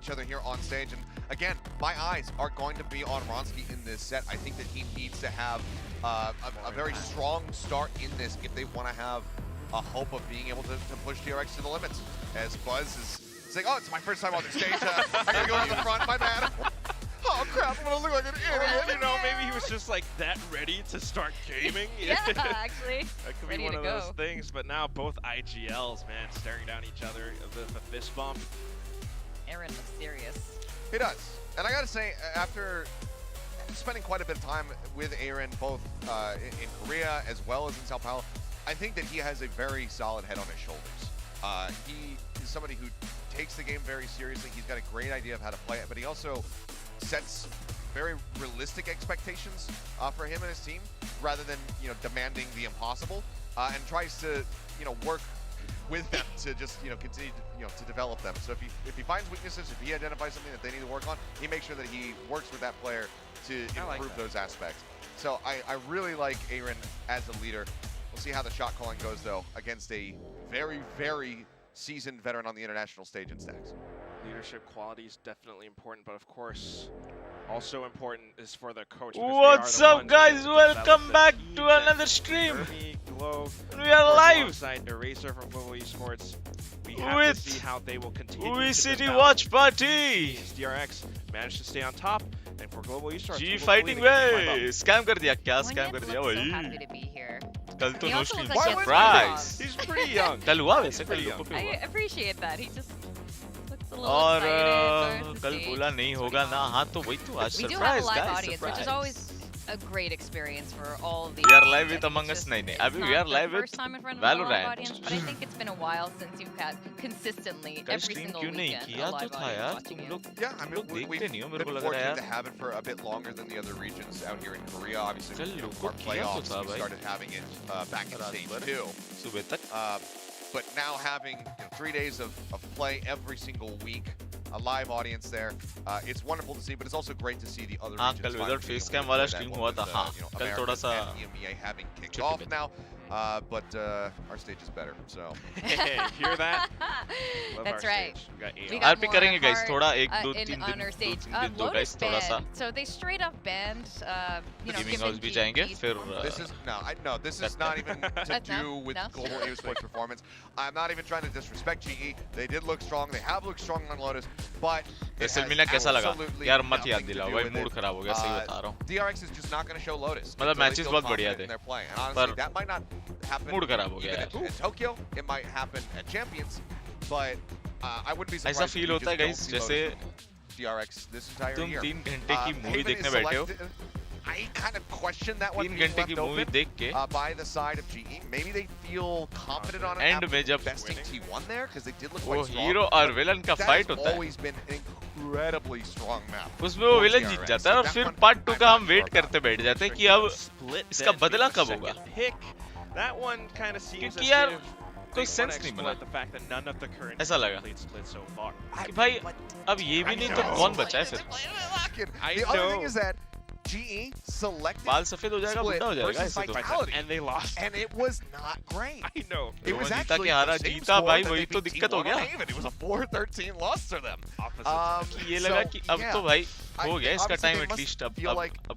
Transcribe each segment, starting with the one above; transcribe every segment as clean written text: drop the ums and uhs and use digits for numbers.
each other here on stage. And again, my eyes are going to be on Ronsky in this set. I think that he needs to have a very strong start in this if they want to have a hope of being able to push DRX to the limits. As Buzz is saying, oh, it's my first time on the stage. I gotta go to the front, my bad. Oh crap, I'm gonna look like an idiot. You know, maybe he was just like that ready to start gaming. Yeah, actually. That could be one of those things, but now both IGLs, man, staring down each other with a fist bump. Aaron looks serious. He does. And I gotta say, after spending quite a bit of time with Aaron, both in Korea as well as in Sao Paulo, I think that he has a very solid head on his shoulders. He is somebody who takes the game very seriously. He's got a great idea of how to play it, but he also sets very realistic expectations for him and his team, rather than demanding the impossible, and tries to work with them to just continue to develop them. So if he finds weaknesses, if he identifies something that they need to work on, he makes sure that he works with that player to improve those aspects. So I really like Aaron as a leader. We'll see how the shot calling goes though against a very, very seasoned veteran on the international stage in Stacks. Leadership quality is definitely important, but of course, also important is for the coach. What's up, guys? Welcome back to another stream. We are live alongside Eraser from Global Esports. We have to see how they will continue. VCT watch party. DRX managed to stay on top, and for Global Esports, G fighting way. Scam कर दिया क्या? Scam कर दिया so happy to be here. कल तो no stream. Like Surprise. He's pretty young. कल हुआ वैसे pretty कल young. I appreciate that. He just looks a little और excited. कल बोला नहीं होगा ना. हाँ तो वही तो आज We do have a surprise live guys. audience, which is always a great experience for all the. We are live with Among Us. नहीं नहीं. अभी we are live with First time in front of a live Valorant. audience, but I think it's been a while since you've had consistently every stream single क्यों नहीं weekend a किया तो live था audience यार watching तुम you. लोग Yeah, I mean, we've देखते नहीं हो मेरे को been लग रहा है fortunate to यार have it for a bit longer than the other regions out here in Korea. Obviously, चल our लोगों किया तो playoffs, था we भाई started having it back in stage 2. सुबह तक But now having 3 days of play every single week, a live audience there, it's wonderful to see, but it's also great to see the other हाँ regions. कल without face cam वाला stream हुआ था हाँ कल थोड़ा सा EMEA having kicked off now, but our stage is better, so. Hey, hear that? Love That's our right. stage. We got We eight. got RP more करेंगे guys hard, थोड़ा एक दो in तीन on our stage. दिन दो Lotus guys थोड़ा सा banned, so they straight up banned. Gaming given house भी जाएंगे GE's फिर This is this is not even to do with Global Esports performance. I'm not even trying to disrespect GE. They did look strong. They have looked strong on Lotus, but WrestleMania कैसा लगा यार मत याद दिलाओ भाई mood खराब हो गया सही बता रहा हूँ DRX is just not going to show Lotus. मतलब matches बहुत बढ़िया थे पर that might not happen mood खराब हो गया even at Tokyo. It might happen at Champions, but I wouldn't be surprised. ऐसा फील होता है गाइस जैसे DRX this entire तुम year. 3 घंटे की मूवी देखने बैठे हो I kind of question that one 3 being घंटे की left मूवी open देख के by the side of GE. Maybe they feel confident on it End में जब besting T1 there because they did look वो quite strong. हीरो और villain का fight That होता has है always been an incredibly strong map. उसमें वो villain जीत जाता है और फिर पार्ट 2 का हम वेट करते बैठ जाते हैं कि अब इसका बदला कब होगा That one kind of seems क्योंकि यार कोई सेंस नहीं बना the fact that none of the current ऐसा लगा split so far. कि भाई अब ये भी नहीं तो कौन बचा है फिर The other thing is that GE selected बाल सफेद हो जाएगा बुढ़ा हो जाएगा versus ऐसे तो Vitality, And they lost. and it was not great. I know. It was जीता actually के हारा the same जीता score भाई that वही they तो beat दिक्कत हो T1 गया on Haven. It was a 4-13 loss to them. ये लगा कि अब तो भाई हो गया इसका टाइम एटलीस्ट अब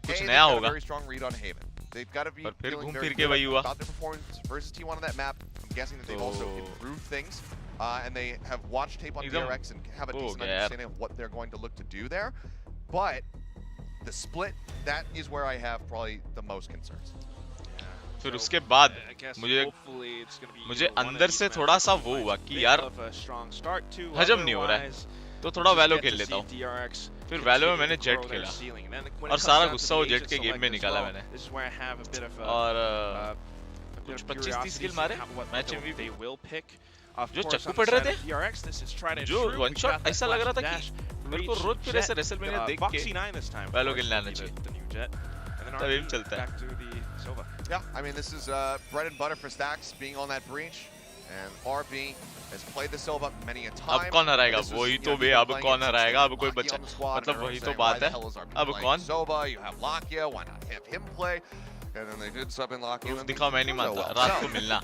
कुछ नया होगा Very strong read on Haven. They've got to be पर फिर feeling घूम very फिर के good वही हुआ about their performance versus T1 on that map. I'm guessing that they've also improved things, and they have watched tape on एकदम DRX and have a हो decent गया यार understanding of what they're going to look to do there. But the split, that is where I have probably the most concerns. फिर उसके बाद I guess मुझे hopefully it's gonna be मुझे either one of अंदर these से maps. थोड़ा सा वो Bit हुआ कि यार of a strong start to, हजम नहीं हो रहा है otherwise, तो थोड़ा just वैलो get खेल to लेता see हूँ DRX फिर वैलो में continue मैंने to जेट grow their खेला ceiling. And then when और it comes सारा down to गुस्सा the वो agent जेट के गेम select में as निकाला well, मैंने this is where I have a bit of a और a bit कुछ of 25-30 curiosity किल to मारे see what match they MVP will pick. Of जो course, चक्कू on the पड़ रहे side थे of DRX, this is tried and जो true. One We shot got that ऐसा लग रहा था flash कि dash, मेरे को reach, रोज फिर ऐसे jet, रेसलमेनिया देख Foxy के 9 this time. of वैलो course, खेलने will आना be चाहिए the new jet. And then तभी RP चलता है back to the Sova. Yeah, I mean, this is bread and butter for Stacks being on that breach. And RB has played the Sova many a time. अब कौन हराएगा This was, वही you तो know, bay he's been अब playing कौन against हराएगा अब कोई Lakia बच्चा on the squad, मतलब and वही तो saying, बात why the है hell is RB अब playing कौन Sova? You have Lakia, why not have him play? And then they did sub in lock in. दिखाओ मैं नहीं मानता रात को मिलना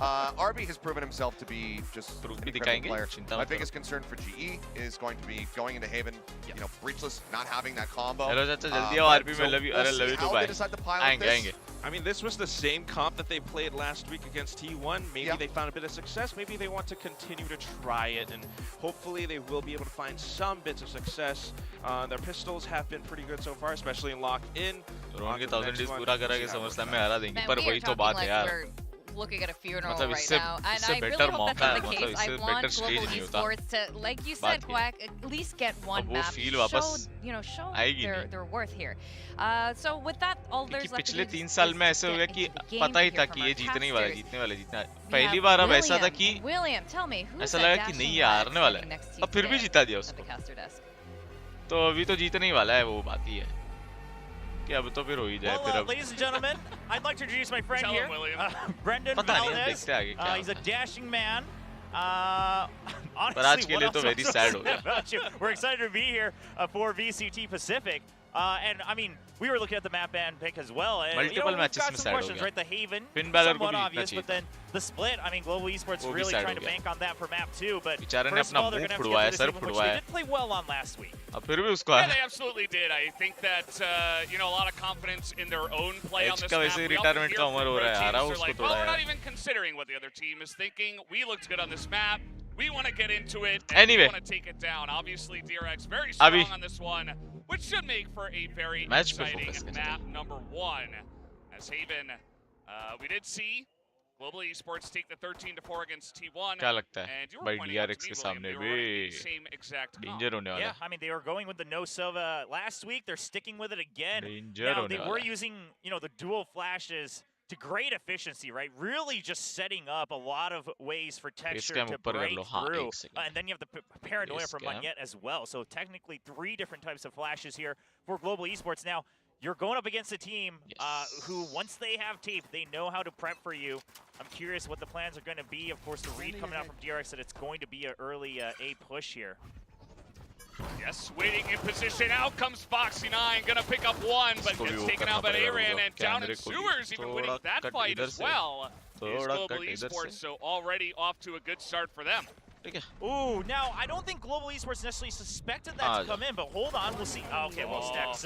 RB has proven himself to be just Proof an भी incredible दिखाएंगे, player. चिंता My मत biggest concern for GE is going to be going into Haven, you know, breachless, not having that combo. Hello चाचा जल्दी आओ But RP so में love you we'll अरे see love you too how bye they decide to pilot आएंगे this. आएंगे I mean, this was the same comp that they played last week against T1. Maybe Yeah. they found a bit of success. Maybe they want to continue to try it, and hopefully they will be able to find some bits of success. Their pistols have been pretty good so far, especially in lock-in. Rohan के On to the 1000 next days one. पूरा करा के See how it SummerSlam works में out. हरा देंगे Man, पर we are वही तो talking बात है like यार we're looking at a funeral मतलब right इससे now, and इससे I really better hope मौका that's है not the मतलब case. I इससे want better stage global नहीं होता esports to, like you बात said, ये Quack, at least get one अब वो map, feel show, वापस you know, show आएगी नहीं their worth here. So with that, all क्योंकि there's left to पिछले do 3 is साल में to ऐसे हो get गया कि into the game पता ही to था hear कि from ये our जीतने वाला है casters. जीतने वाला है जीतने वाला है We पहली have बार अब ऐसा था कि William, tell me, who's ऐसा that लगा कि dashing नहीं ये lad हारने वाला standing है next to अब you फिर भी today जिता दिया at the उसको caster desk? तो अभी तो जीतने ही वाला है वो बात ही है कि अब तो फिर हो ही जाए फिर Well, अब ladies and gentlemen, I'd like to introduce my friend Tell here, him, William. Brendan पता नहीं Valdez. देखते आगे क्या He's a होता है। dashing man. आज Honestly, के what लिए else तो am I very supposed sad to हो say गया। about you? We're excited to be here for VCT Pacific. And I mean, we were looking at the map and pick as well. And Multiple we've matches got में some sad हो questions, गया। right? The Haven, Finn Balor को somewhat भी obvious, जीतना but then the split. I mean, Global Esports वो भी really sad trying हो to गया। bank on that for map 2. But बेचारे ने first of अपना all, they're मुंह going to have to फुड़वाया get sir to this Haven, which फुड़वाया they did play well on last week. अब फिर भी उसको Yeah, they absolutely did. I think that, you know, a lot of confidence in their own play on Edge this का map. वैसे We often retirement hear का from उम्र हो pro रहा है, teams हारा who are उसको like, थोड़ा well, we're यार। not even considering what the other team is thinking. We looked good on this map. We want to get into it, and Anyway. we want to take it down. Obviously, DRX very strong अभी on this one, which should make for a very Match पे exciting focus करें। map number 1. As Haven, we did see Global Esports take the 13-4 against T1. क्या लगता है And you were भाई pointing out DRX to me, के William, सामने they were running भी the same exact comp. Danger होने वाला Yeah, I mean, they were going with the no Sova last week. They're sticking with it again. Danger Now, होने they वाला were है using, you know, the dual flashes to great efficiency, right? Really just setting up a lot of ways for Texture cam to ऊपर कर break लो, हाँ, through. एक second। And then you have the paranoia Face from cam। Magnet as well. So technically 3 different types of flashes here for Global Esports. Now, you're going up against a team who, once they have tape, they know how to prep for you. I'm curious what the plans are going to be. Of course, the read coming out from DRX that it's going to be an early A push here. Yes, waiting in position. Out comes Foxy9, gonna pick up one, but इसको भी gets वो taken करना out by पड़ेगा, Aaron, रुको, and down in कैमरे को भी sewers, even winning थोड़ा that कट fight इधर as से, well. Is थोड़ा Global कट इधर Esports, से। so already off to a good start for them. ठीक है Ooh, now I don't think Global Esports necessarily suspected that to come in, but hold on, we'll see. Oh, okay, well, Stacks,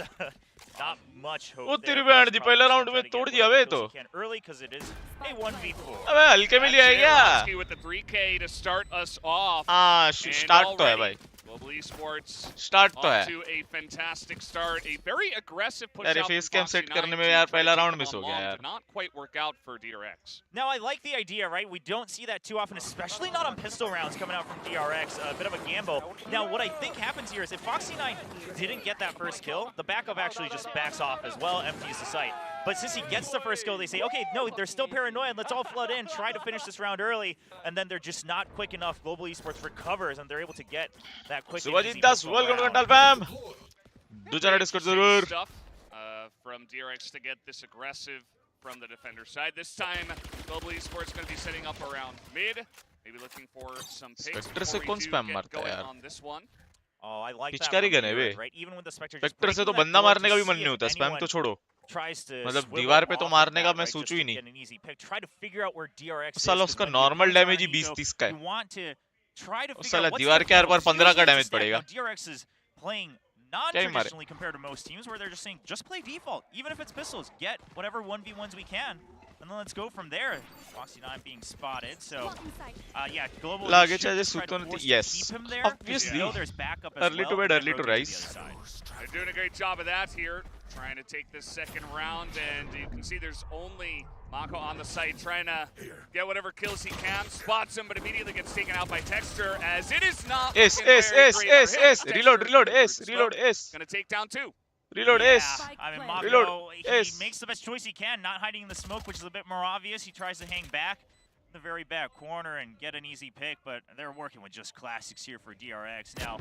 not much hope वो there. तेरी बहन जी Probably पहले just round gonna में try to तोड़ get दिया whatever बे तो kills he can early because it is a 1v4. अबे हल्के में लिया है क्या Rescue with the 3K to start us off. हाँ And स्टार्ट तो है already, भाई Global Esports स्टार्ट तो off है to a fantastic start. A very aggressive push यार ये out face from cam set Foxy9 करने में to यार try to पहला take round them miss on हो गया long. यार Did not quite work out for DRX. Now, I like the idea, right? We don't see that too often, especially not on pistol rounds coming out from DRX. A bit of a gamble. Now, what I think happens here is if Foxy9 didn't get that first kill, the backup actually just backs off as well, empties the site. But since he gets the first kill, they say, okay, no, they're still paranoid. Let's all flood in, try to finish this round early. And then they're just not quick enough. Global Esports recovers, and they're able to get that quick and easy Subhajit Das pistol welcome to round. कंटाल fam दो चार Discord Safe जरूर stuff from DRX to get this aggressive from the defender side. This time, Global Esports going to be setting up around mid. Maybe looking for some picks Spectre से before कौन we do spam get मारता है going यार? on this one. Oh, I like that. पिचकारी from gun है DRX, बे right? Even with the Spectre just Spectre से तो breaking that बंदा door मारने to का भी see मन नहीं if होता स्पैम anyone तो छोड़ो tries to मतलब swivel दीवार पे तो off of मारने का that, मैं right, just सोचूं to ही नहीं get an easy pick. Try to figure out where DRX is, साला 'cause उसका when he normal comes on damage he an 20-30 eco, का you है want to try to उस figure साला out what's दीवार the के हर kill. बार 15 का Seriously, damage it's a stack. पड़ेगा Now, DRX is playing क्या ही मारे non-traditionally compared to most teams where they're just saying, just play default. Even if it's pistols, get whatever 1v1s we can. And then let's go from there. Foxy9 being spotted, so yeah, Global लागे should चाहे try to सुतों force to yes keep him there, 'cause obviously you know there's backup as early well, to bed and early to rotate rise the other side. They're doing a great job of that here, trying to take this second round, and you can see there's only Mako on the site trying to get whatever kills he can, spots him, but immediately gets taken out by Texture, as it is not S looking S very S great for S him. S reload Texture reload through S the reload smoke, S gonna take down 2. reload Yeah, S I mean, Reload. Mako, he Yes. makes the best choice he can, not hiding in the smoke, which is a bit more obvious. He tries to hang back in the very back corner and get an easy pick, but they're working with just classics here for DRX. Now,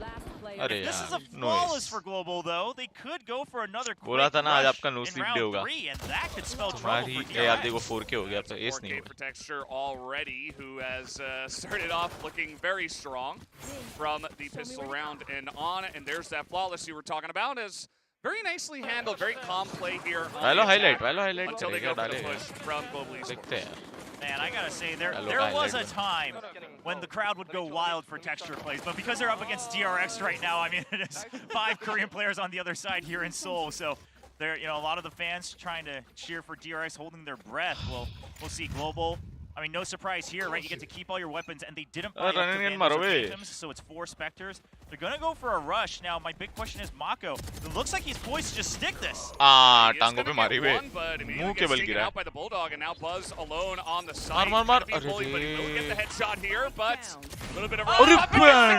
अरे this is a यार flawless noise for Global, though. They could go for another quick बोला था ना आज rush आपका no in sleep round day होगा 3, and that could spell trouble तुम्हारी for ए यार DRX. देखो 4K हो गया अब तो एस नहीं 4K हुआ for Texture already, who has started off looking very strong from the pistol round and on, and there's that flawless you were talking about as Very nicely handled, very calm play here. Valo highlight Until they go for the push from Global Esports. देखते हैं. Man, I gotta say, there highlight was a time when the crowd would go wild for Texture plays, but because they're up against DRX right now, I mean, it is 5 Korean players on the other side here in Seoul, so there, you know, a lot of the fans trying to cheer for DRX, holding their breath. Well, we'll see. Global, I mean, no surprise here, right? You get to keep all your weapons, and they didn't buy up the Vandals or Phantoms, so it's 4 Spectres. They're gonna go for a rush. Now, my big question is Mako. It looks like he's poised to just stick this. टांगों पे मारी वे. मुंह के बल गिरा. Out by the Bulldog, and now Buzz alone on the side. मार. But he will get the headshot here, but a little bit of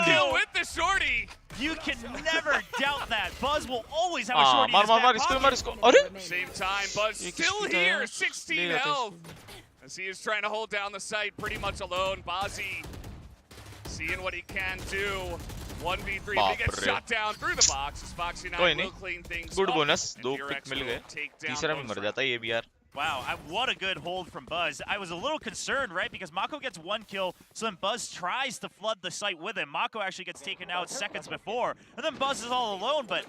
kill with the shorty. You can never doubt that. Buzz will always have a shorty in his मार back pocket. इसको. अरे. Same time, Buzz still here, 16 health. As he is trying to hold down the site pretty much alone. Bazi seeing what he can do. 1v3, they get shot down through the box. As Foxy9 will clean things Good up. bonus. And 2 DRX pick mill will गए. take down तीसरा भी those मर जाता है ये भी यार. Wow, what a good hold from Buzz. I was a little concerned, right? Because Mako gets 1 kill, so then Buzz tries to flood the site with him. Mako actually gets taken out seconds before, and then Buzz is all alone, but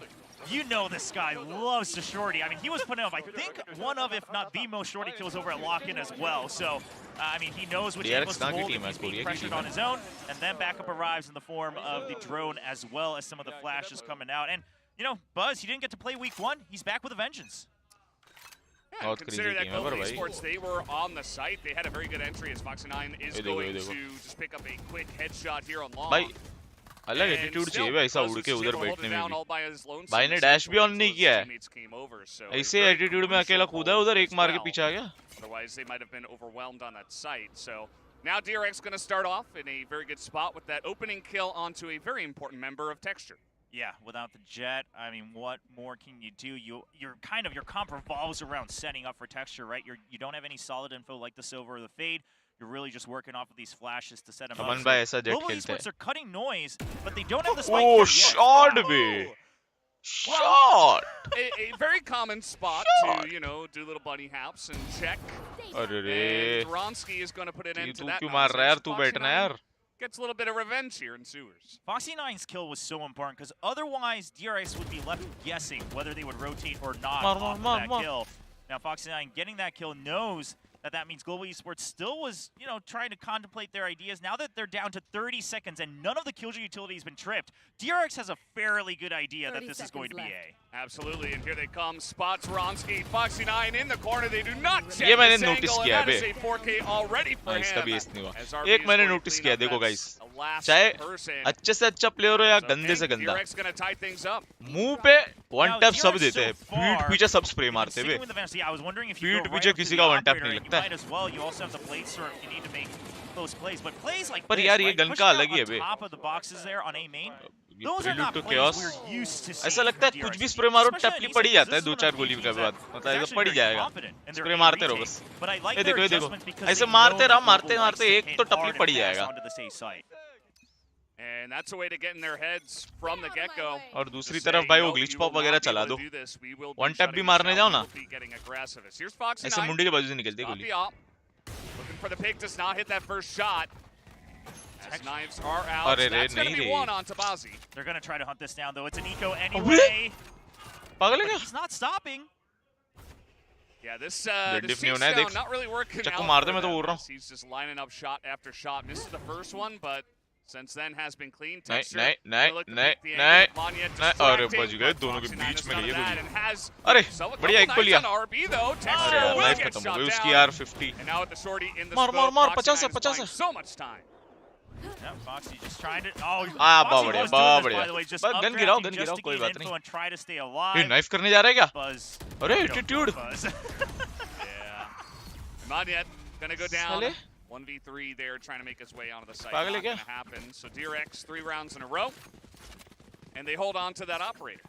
you know this guy loves to shorty. I mean, he was putting up, I think, one of, if not the most shorty kills over at Lock-In as well. So, I mean, he knows which angles to hold if he's being pressured on his own. And then backup arrives in the form of the drone as well as some of the flashes coming out. And, you know, Buzz, he didn't get to play week 1. He's back with a vengeance. Yeah, and consider that Global Esports, they were on the site. They had a very good entry as Foxy9 is going to just pick up a quick headshot here on long. भाई अलग attitude चाहिए भाई ऐसा उड़ के उधर बैठने में भी. भाई ने डैश भी ऑन नहीं किया है. ऐसे एटीट्यूड में अकेला कूदा है उधर, एक मार के पीछे आ गया. Otherwise, they might have been overwhelmed on that site. So now DRX going to start off in a very good spot with that opening kill onto a very important member of Texture. Yeah, without the jet, I mean, what more can you do? Your comp revolves around setting up for Texture, right? You don't have any solid info like the Silver or the Fade. You're really just working off of these flashes to set them up. So Global Esports are cutting noise, but they don't have the spike Oh, yet. shot be. Shot. A very common spot to, you know, do little bunny hops and check. अरे And Ronsky is going to put an end to that. तू क्यों मार रहा है यार, तू बैठना है यार. Gets a little bit of revenge here in sewers. Foxy9's kill was so important because otherwise DRX would be left guessing whether they would rotate or not Mar, off mar, of that mar. kill. Now Foxy9 getting that kill knows that means Global Esports still was, you know, trying to contemplate their ideas. Now that they're down to 30 seconds and none of the Killjoy utility has been tripped, DRX has a fairly good idea that this is going to be A. Absolutely, and here they come. Spots Ronsky, Foxy9 in the corner. They do not check ये मैंने this notice angle, किया and that is bay. a 4K already for इसका भी him. इस नहीं हुआ. As RB एक is मैंने going to नोटिस clean किया, up देखो that गाइस. last चाहे person. अच्छे से अच्छा प्लेयर हो या So गंदे से गंदा, DRX gonna tie things up. मुंह पे वन Now, टैप सब DRX देते हैं, so पीठ far, पीछे सब स्प्रे मारते Sticking हुए. with the Vance, yeah, I was wondering if you पीठ go पीछे right up to किसी the का वन टैप operator, नहीं and you लगता है. might as well. You also have the blade storm if you need to make those plays. But plays like पर this, यार ये right, गन pushing का out अलग ही है on bay. top of the boxes there on A main, ये those are prelude not to plays chaos. we're used to seeing. ऐसा लगता है from कुछ भी DRX, स्प्रे मारो especially टपली on पड़ ही E6, जाता है this दो is चार one of गोली the के teams बाद, that मतलब is ऐसा actually पड़ ही very जाएगा. confident in their spray A मारते रहो retake. बस. But I like ये their देखो ये देखो. adjustments because ऐसे they मारते know रहा that मारते Global मारते likes to एक hit तो टपली hard and पड़ ही fast जाएगा. onto the safe site. And that's a way to get in their heads from the get-go. और दूसरी तरफ भाई वो ग्लिच पॉप वगैरह चला दो. वन टैप भी मारने जाओ ना. ऐसे मुंडी के बाजू से निकलती है गोली. Looking for the pick, does not hit that first shot. As knives are out. अरे रे That's going नहीं to be रे. one on Tabazi. They're going to try to hunt this down, though. It's an eco anyway. पागल है But क्या? he's not stopping. Yeah, this Deadlift नहीं siege होना है, down देख. not really working चक्कू out मार दे, for मैं तो them बोल रहा as He's just lining up shot after shot. Misses the first one, but since then has been clean. नहीं Texture, नहीं they look to नहीं pick the नहीं angle. Vanya नहीं. अरे distracting, बच गए but दोनों के Foxy9 बीच is में none ये of that गोली. and has अरे so a बढ़िया couple एक को लिया. knives on RB though. अरे Texture यार will लाइफ get खत्म हो shot गई उसकी down. यार 50. And now with the shorty in the मार smoke, मार Foxy9 50 है is 50 buying है. so much time. Yeah, Foxy just trying to. Oh, हाँ Foxy बढ़िया was doing this, बढ़िया. by the way, just बस गन गिराओ updrafting गन गिराओ just to कोई gain बात info नहीं. and try to stay ये alive. नाइफ करने जा रहा है क्या? Buzz. अरे You don't attitude. Buzz. Yeah. Not yet. Gonna go down. साले 1v3 there, trying to make his way onto the site. पागल है Not क्या? gonna happen. So DRX 3 rounds in a row, and they hold on to that operator.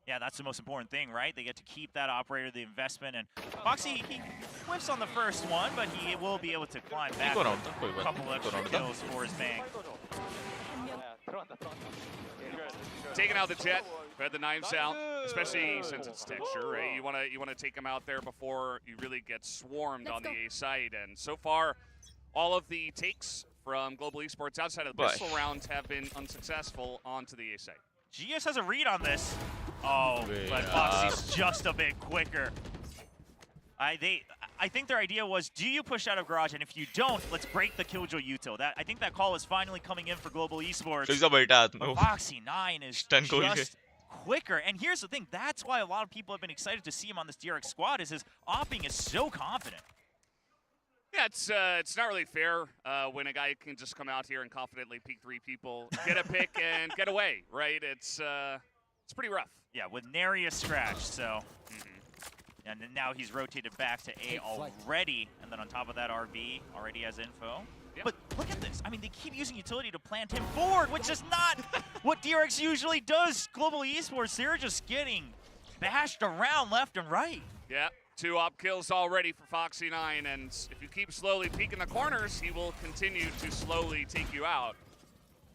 Yeah, that's the most important thing, right? They get to keep that operator, the investment, and Foxy, he whiffs on the first one, but he will be able to climb back eco with round था कोई a बात couple नहीं. Eco extra round था. kills for his bank. Taking out the jet, had the knives out, especially since it's Texture, right? You wanna take him out there before you really get swarmed on the A side. And so far, all of the takes from Global Esports outside of the pistol rounds have been unsuccessful onto the A side. GES has a read on this. Oh, but Foxy's just a bit quicker. I think their idea was, do you push out of garage, and if you don't, let's break the Killjoy util. I think that call is finally coming in for Global Esports. But Foxy9 is just quicker. And here's the thing, that's why a lot of people have been excited to see him on this DRX squad, is his opping is so confident. Yeah, it's not really fair when a guy can just come out here and confidently peek 3 people, get a pick, and get away, right? It's pretty rough. Yeah, with nary a scratch, so. And then now he's rotated back to A already, and then on top of that, RB already has info. Yep. But look at this. I mean, they keep using utility to plant him forward, which is not what DRX usually does. Global Esports, they're just getting bashed around left and right. Yeah, 2 op kills already for Foxy9, and if you keep slowly peeking the corners, he will continue to slowly take you out.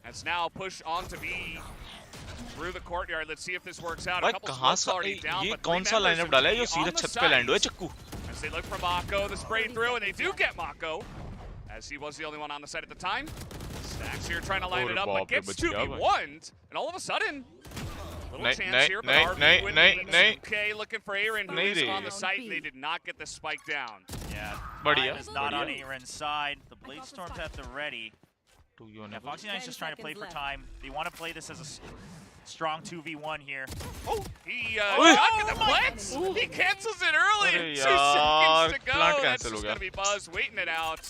It's now push on to B through the courtyard. Let's see if this works out. A couple smokes already down, but 3 members are on the side. As they look for Mako, the spray through, and they do get Mako, as he was the only one on the side at the time. Stacks here trying to line it up, but gets 2v1'd, and all of a sudden, little chance here, but RB winning UK looking for Aaron, who is on the site, and they did not get the spike down. Yeah, Time is not on Aaron's side. The Blade Storm's at the ready. Yeah, Foxy9 is just trying to play for time. They want to play this as a strong 2v1 here. Oh, he got the blitz. He cancels it early. 2 seconds to go. That's just going to be Buzz waiting it out,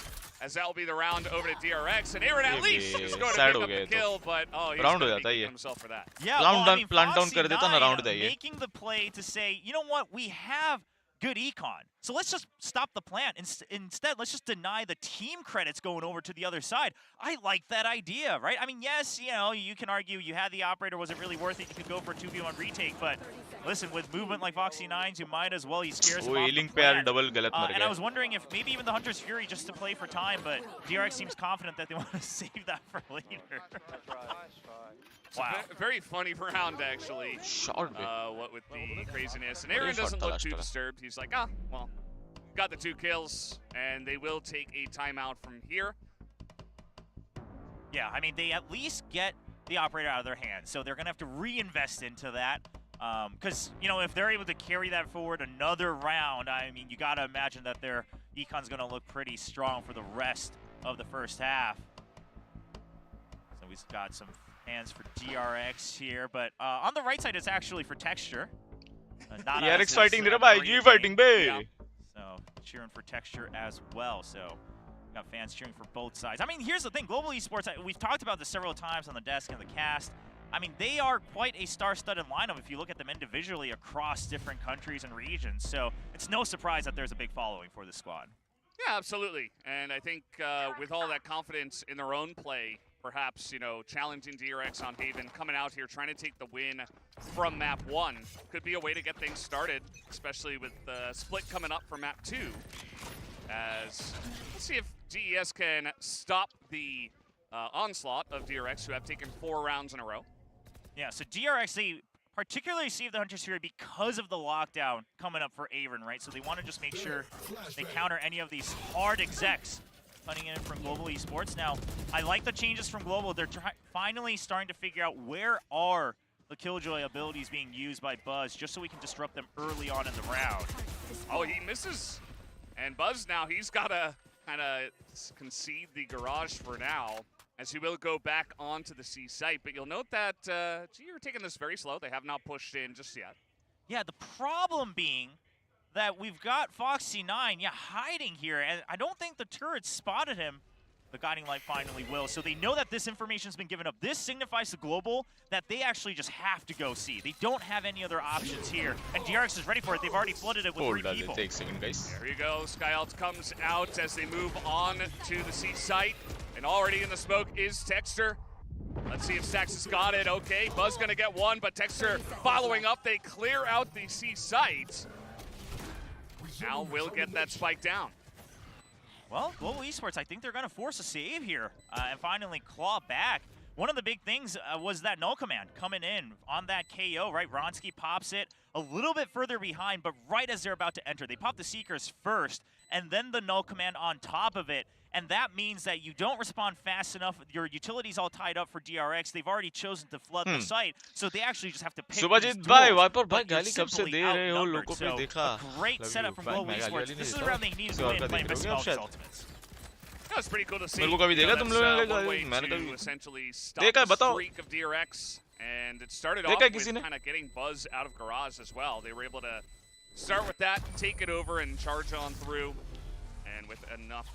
as that will be the round over to DRX. And Aaron at least is going to pick up the kill, but he's going to be himself for that. Yeah, well, I mean, Foxy9 making the play to say, you know what, we have good econ, so let's just stop the plant. Instead, let's just deny the team credits going over to the other side. I like that idea, right? I mean, yes, you know, you can argue you had the operator, was it really worth it? You could go for a 2v1 retake, but listen, with movement like Foxy9's, you might as well. He scares him off the plant. And I was wondering if maybe even the Hunter's Fury just to play for time, but DRX seems confident that they want to save that for later. Wow. Very funny round, actually. What with the craziness. And Aaron doesn't look too disturbed. He's like, well, got the 2 kills, and they will take a timeout from here. Yeah, I mean, they at least get the operator out of their hands, so they're going to have to reinvest into that. Because, you know, if they're able to carry that forward another round, I mean, you got to imagine that their econ's going to look pretty strong for the rest of the first half. So we've got some hands for DRX here, but on the right side, it's actually for Texture. Not DRX fighting, G fighting, babe. So cheering for Texture as well. So got fans cheering for both sides. I mean, here's the thing: Global Esports. We've talked about this several times on the desk and the cast. I mean, they are quite a star-studded lineup if you look at them individually across different countries and regions. So it's no surprise that there's a big following for this squad. Yeah, absolutely. And I think with all that confidence in their own play, perhaps, you know, challenging DRX on Haven, coming out here, trying to take the win from map 1 could be a way to get things started, especially with the split coming up for map 2. As let's see if GES can stop the onslaught of DRX, who have taken 4 rounds in a row. Yeah, so DRX, they particularly see the Hunter's Fury because of the lockdown coming up for Aaron, right? So they want to just make sure they counter any of these hard execs coming in from Global Esports. Now, I like the changes from Global. They're finally starting to figure out where are the Killjoy abilities being used by Buzz, just so we can disrupt them early on in the round. Oh, he misses. And Buzz now, he's got to kind of concede the garage for now, as he will go back onto the C site. But you'll note that GE are taking this very slow. They have not pushed in just yet. Yeah, the problem being that we've got Foxy9, hiding here, and I don't think the turret spotted him. The Guiding Light finally will, so they know that this information's been given up. This signifies to Global that they actually just have to go C. They don't have any other options here, and DRX is ready for it. They've already flooded it with 3 people. Take a second, guys. There you go. Skyalt comes out as they move on to the C site, and already in the smoke is Texture. Let's see if Stax has got it. Okay, Buzz gonna get 1, but Texture following up. They clear out the C site. Now we'll get that spike down. Well, Global Esports, I think they're going to force a save here and finally claw back. One of the big things was that null command coming in on that KO, right? Ronsky pops it a little bit further behind, but right as they're about to enter. They pop the Seekers first, and then the null command on top of it. and that means that you don't respond fast enough. Your utility's all tied up for DRX. They've already chosen to flood the site, so they actually just have to pick Subhajit these भाई duels, wiper भाई but you're गाली कब से simply दे रहे हो outnumbered. लोगों पे So देखा a great setup from भाई Global मैं गाली Esports. वाली This is नहीं the round they needed देता to win, हूँ playing देख Miss रहे हो Smoke's शायद ultimates. That was pretty cool to see. मेरे को कभी देखा तुम लोगों ने one way मैंने to कभी essentially stop देखा है the बताओ streak of DRX, and it started देखा off है with किसी ने kind of getting Buzz out of Garage as well. They were able to start with that, take it over, and charge on through, and with enough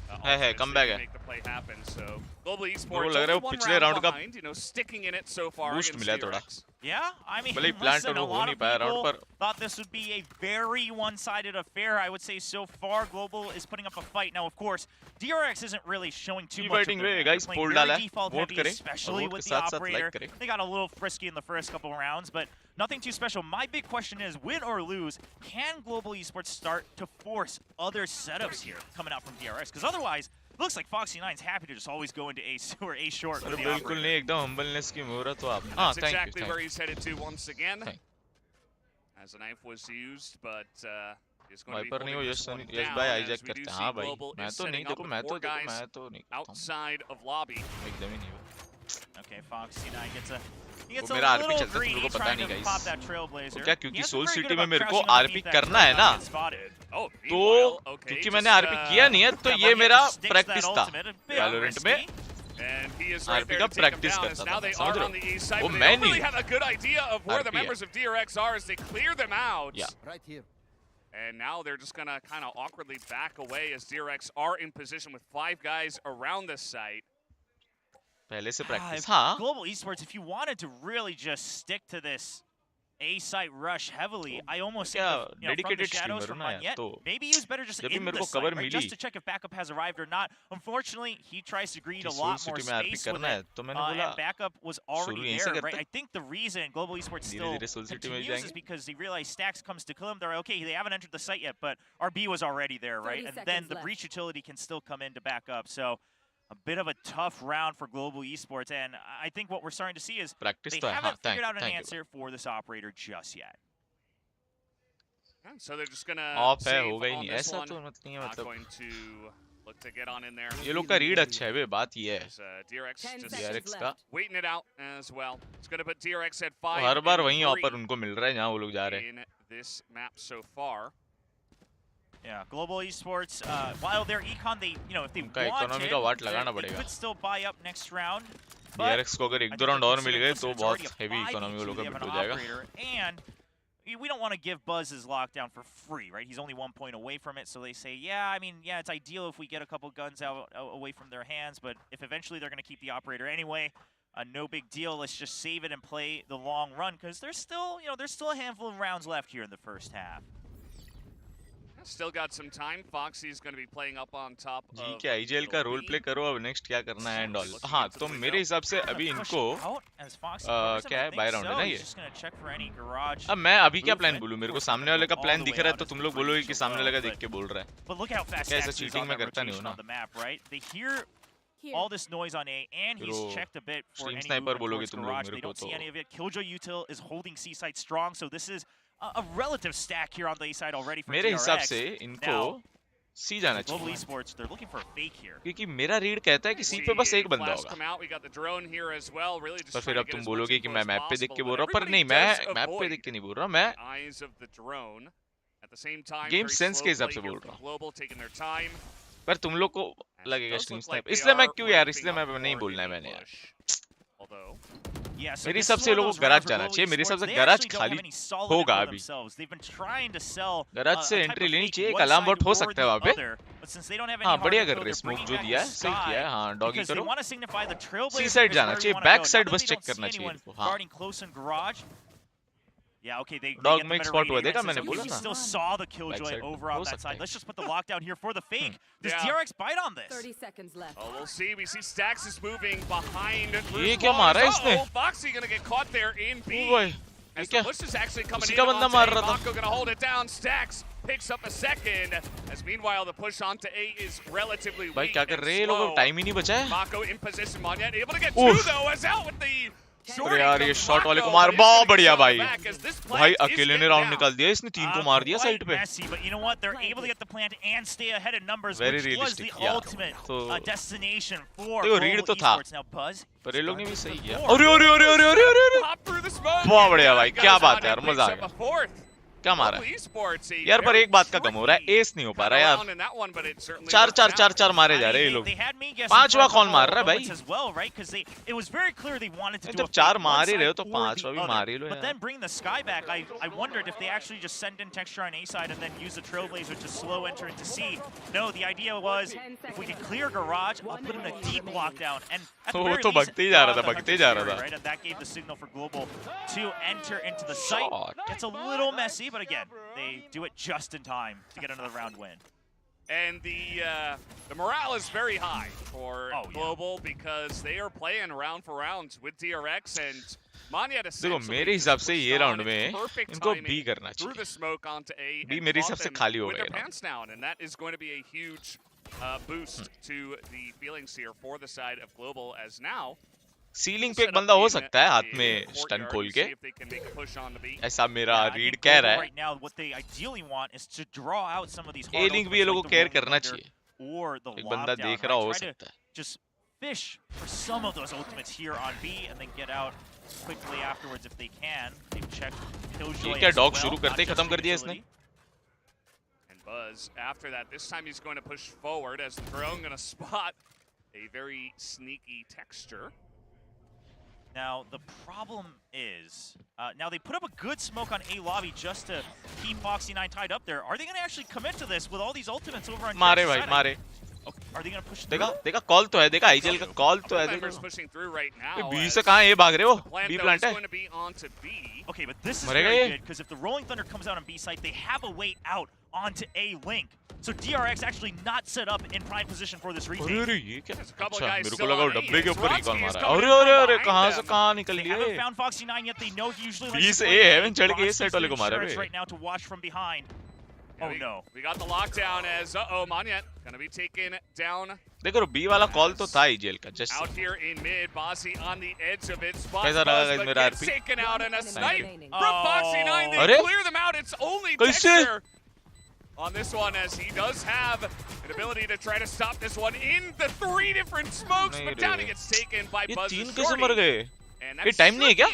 है ultimates, come they back could है make the play happen. So Global मेरे को Esports लग रहा है only वो one पिछले round round का behind, you know, sticking in it so far boost against मिला है थोड़ा DRX. Yeah, I mean, भले ही प्लांट listen, और a वो हो lot नहीं of पाया राउंड people पर thought this would be a very one-sided affair. I would say so far, Global is putting up a fight. Now, of course, DRX isn't really showing too much of fighting their way hand. guys They're pole playing डाला very है default vote heavy, करें especially और with के the साथ साथ operator. Like करें They got a little frisky in the first couple of rounds, but nothing too special. My big question is, win or lose, can Global Esports start to force other setups here coming out from DRX? Because otherwise, it looks like Foxy9's happy to just always go into A or A short for अरे the बिल्कुल operator. नहीं एकदम humbleness की मुहूर्त तो आप हाँ That's thank exactly you where he's headed to once again. Thank- As a knife was used, but he's going to be Viper नहीं हो holding yes this one yes down भाई as हाईजैक we do करते हैं see हाँ भाई Global मैं is तो नहीं setting up देखो with मैं four तो guys मैं तो नहीं करता हूँ outside of lobby. एकदम ही नहीं हुआ Okay, Foxy9 gets a वो मेरा आरपी little चलता है तुम greedy लोगों को पता trying नहीं to guys pop that Trailblazer. तो क्या He क्योंकि has been Soul very City good में about मेरे को crouching आरपी underneath that करना है turret, ना not get spotted. Oh, तो meanwhile, okay, क्योंकि just, मैंने आरपी किया नहीं है तो yeah, ये well, मेरा he just sticks practice that था ultimate, a bit Valorant risky. में and he is right RP there का to take him practice down. करता As now था they समझ are रहे on the हो east side, वो but they मैं don't really नहीं have a good idea of where the RP है members of DRX are as they clear them out. Yeah. Right here. And now they're just gonna kind of awkwardly back away as DRX are in position with 5 guys around this site. पहले से If practice हाँ Global Esports, if you wanted to really just stick to this A site rush heavily, I almost think क्या from the dedicated shadows streamer from ना यार Magnet, तो maybe he was better just जब भी in मेरे the को site, cover right? मिली Just to check if backup has arrived or not. Unfortunately, he tries to greed कि a Soul lot more City में आरपी space with करना है it. तो मैंने बोला And backup was शुरू already यहीं से there, करते right? I think the reason Global Esports धीरे still धीरे सोल सिटी में continues is जाएंगे because they realized Stacks comes to kill him. They're like, okay, they haven't entered the site yet, but RB was already there, right? 30 And then seconds the left. breach utility can still come in to back up. So a bit of a tough round for Global Esports, and I think what we're starting to see is practice they तो है हाँ haven't thank figured out an thank you answer for this operator just yet. And so they're just gonna of है save होगा ही on नहीं this ऐसा one. तो नहीं है Not मतलब going to look to get on in there. ये लोग का रीड अच्छा है बे बात ये है As, DRX 10 just seconds DRX का left. waiting it out as well. It's going to put DRX at तो 5 हर बार and वही 3 ऑफर उनको मिल रहा है जहाँ वो लोग जा रहे हैं in this map so far. Yeah, Global Esports, while they're econ, they, you know, if they उनका wanted, इकोनॉमी का वाट लगाना they पड़ेगा could still buy up next round. But DRX को अगर I एक think दो राउंड they're और मिल गए considering, तो listen, it's बहुत already a heavy 5v2, economy वो लोग they का have बिल्ड an हो जाएगा operator, and we don't want to give Buzz his lockdown for free, right? He's only 1 point away from it, so they say, yeah, I mean, yeah, it's ideal if we get a couple guns out away from their hands, but if eventually they're going to keep the operator anyway, no big deal. Let's just save it and play the long run, because there's still, you know, there's still a handful of rounds left here in the first half. Still got some time. Foxy's going to be playing up on top जी of क्या IGL का role play करो अब next क्या करना है and all हाँ तो मेरे हिसाब से अभी इनको क्या है बाय राउंड है ना ये अब मैं अभी क्या प्लान बोलूं मेरे को सामने वाले का प्लान दिख रहा है तो तुम लोग बोलोगे कि सामने वाले का देख के बोल रहा है क्या ऐसा चीटिंग में करता नहीं हो ना All this noise on A, and he's Bro, checked a bit for stream any sniper movement बोलोगे towards तुम लोग garage. मेरे They को don't see तो any of it. Killjoy Util is holding C side strong, so this is a relative stack here on the A side already for मेरे हिसाब DRX. से इनको Now, सी जाना Global चाहिए Esports, they're looking for a fake here. क्योंकि मेरा read कहता है कि सी पे बस एक बंदा Flash होगा come out. We got the drone here as well. Really just पर फिर trying अब to get तुम as बोलोगे much कि info मैं as मैप पे देख के possible, बोल but रहा हूँ पर everybody नहीं मैं does मैप पे avoid देख के नहीं बोल रहा मैं eyes of the drone. At the same time, Game very sense slow के हिसाब play से here बोल from रहा हूँ Global taking their time. पर तुम लोग को As it लगेगा does stream look like sniper they इसलिए मैं are क्यों यार ramping इसलिए मैं up नहीं for बोलना है a मैंने यार push. Although Yeah, so मेरे this हिसाब is से one of लोगों those को गराज rounds for जाना Global चाहिए मेरे हिसाब Esports. से They गराज actually don't खाली have any solid होगा info अभी themselves. They've been trying to sell garage से a type एंट्री of लेनी fake चाहिए एक one अलार्म side बॉट हो or सकता है the वहाँ पे other, but since they don't have any हाँ hard बढ़िया info, कर रहे they're स्मोक bringing जो back दिया है the सही किया है sky हाँ डॉगी because they करो want to signify the Trailblazer C side is जाना where चाहिए you wanna back go. Side Not that बस they चेक don't see करना चाहिए anyone इनको हाँ guarding close in garage. Yeah, okay, they Dog get the make better spot read हुआ, here. देखा It मैंने says, बोला we ना। still saw the Killjoy Backside over हो on that सकता side. है। Let's just put the lockdown here for the fake. Does Yeah. DRX bite on this? 30 seconds left. Oh, we'll see. We see Stax is moving behind. ये क्या मारा है इसने? Uh-oh, Foxy gonna get caught there in B. ओ भाई ये As क्या the push is actually coming उसी in का बंदा onto मार A. रहा था Mako gonna hold it down. Stax picks up a second. As meanwhile, the push onto A is relatively भाई weak क्या कर and रहे हैं ये लोग slow. टाइम ही नहीं बचा है Mako in position. Monyet able to get Oof. two though. As out with the अरे यार ये शॉट वाले को मार, बहुत बढ़िया भाई भाई अकेले ने राउंड निकाल दिया इसने, 3 को मार दिया साइड पे। वेरी रियलिस्टिक यार, तो देखो रीड तो था पर ये लोग ने भी सही किया। अरे अरे अरे अरे अरे अरे बहुत बढ़िया भाई, क्या बात है यार, मजा आ गया। क्या मारा यार, पर एक बात का कम हो रहा है, एस नहीं हो पा रहा यार। 4 मारे जा रहे हैं ये लोग, 5वां कौन मार रहा है भाई? जब 4 मार ही रहे हो तो 5वां भी मार ही लो यार। वो तो भगते ही जा रहा था, भगते ही जा रहा था। But again, they do it just in time to get another round win. And the morale is very high for Global because they are playing round for round with DRX and Manya. देखो मेरे हिसाब से ये round में इनको B करना चाहिए, B मेरे हिसाब से खाली हो गए now, and that is going to be a huge boost to the feelings here for the side of Global, as now ceiling पे एक बंदा हो सकता है हाथ में स्टन खोल के, ऐसा मेरा रीड कह रहा है। ए लिंक भी ये लोगों को केयर करना चाहिए, एक बंदा देख रहा हो सकता है। ये क्या डॉग शुरू करते ही खत्म कर दिया इसने। Buzz after that, this time he's going to push forward as the drone going to spot a very sneaky texture. Now, the problem is, now they put up a good smoke on A lobby just to keep Foxy9 tied up there. Are they going to actually commit to this with all these ultimates over on मारे भाई मारे। Are they going to push through? देखा call तो है, देखा IGL का call तो है, देखो बी से कहाँ ये भाग रहे हो, बी प्लांट है। Okay, but this is very good because if the Rolling Thunder comes out on B site, they have a way out onto A link. So DRX actually not set up in prime position for this retake. अरे ये क्या? अच्छा मेरे को लगा डब्बे के ऊपर रिकॉल मारा है। अरे अरे अरे कहाँ से कहाँ निकल लिए? They haven't found Foxy9 yet. They know he usually likes to बीस ए हेवन चढ़ के ये सेट वाले को मारा है। right now to watch from behind. Oh no. We got the lockdown as Monyet gonna be taken down. देखो B वाला कॉल तो था आईजीएल का just. Out here in mid, Bossy on the edge of it. कैसा लगा मेरा RP? Taken out and a snipe from Foxy9. They clear them out. It's only Texture on this one, as he does have an ability to try to stop this one in the 3 different smokes, but down he gets taken by Buzz. ये 3 कैसे मर गए? ये time नहीं है क्या?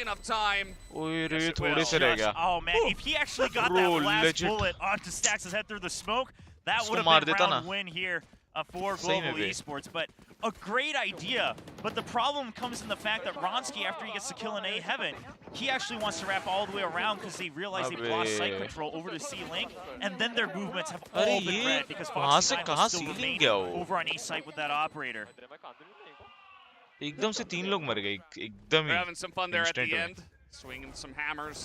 ओए रे थोड़े से रह गया। Oh man, if he actually got that last bullet onto Stax' head through the smoke, that would have been a round win here for Global Esports. But a great idea. But the problem comes in the fact that Ronsky, after he gets the kill in A heaven, he actually wants to wrap all the way around because they realize they've lost sight control over to C link, and then their movements have all been red because Foxy9 will still remain over on A site with that operator. एकदम से 3 लोग मर गए, एकदम ही। Having some fun there at the end, swinging some hammers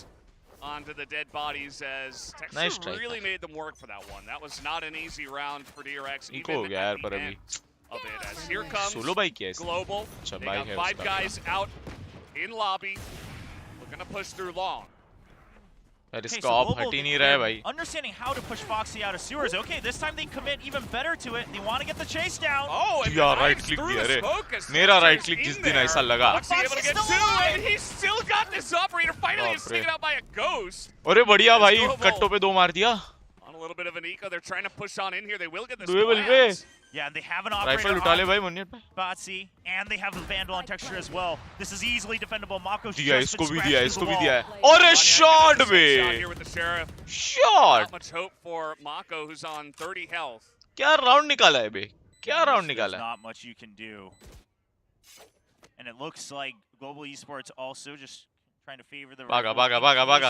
onto the dead bodies as Texas really made them work for that one. That was not an easy round for DRX. Eco हो गया यार पर अभी। Of it, as here comes solo bike किया इसने। Global. They got 5 guys out in lobby. We're gonna push through long. यार इसका of हट ही नहीं रहा है भाई। Understanding how to push Foxy out of sewers. Okay, this time they commit even better to it. They want to get the chase down. Oh, and यार right click दिया रे। मेरा राइट क्लिक जिस दिन ऐसा लगा। Foxy able to get 2, and he's still got this operator. Finally is taken out by a ghost. अरे बढ़िया भाई, कट्टों पे 2 मार दिया। On a little bit of an eco, they're trying to push on in here. They will get this. Duel पे। Yeah, and they have an operator. Rifle उठा ले भाई मुन्नियत पे। Botsy, and they have the Vandal on Texture as well. This is easily defendable. Mako's दिया, इसको भी दिया, इसको भी दिया है। और शॉट पे। Shot. Not much hope for Mako, who's on 30 health. क्या राउंड निकाला है बे? क्या राउंड निकाला? Not much you can do. And it looks like Global Esports also just trying to favor the भागा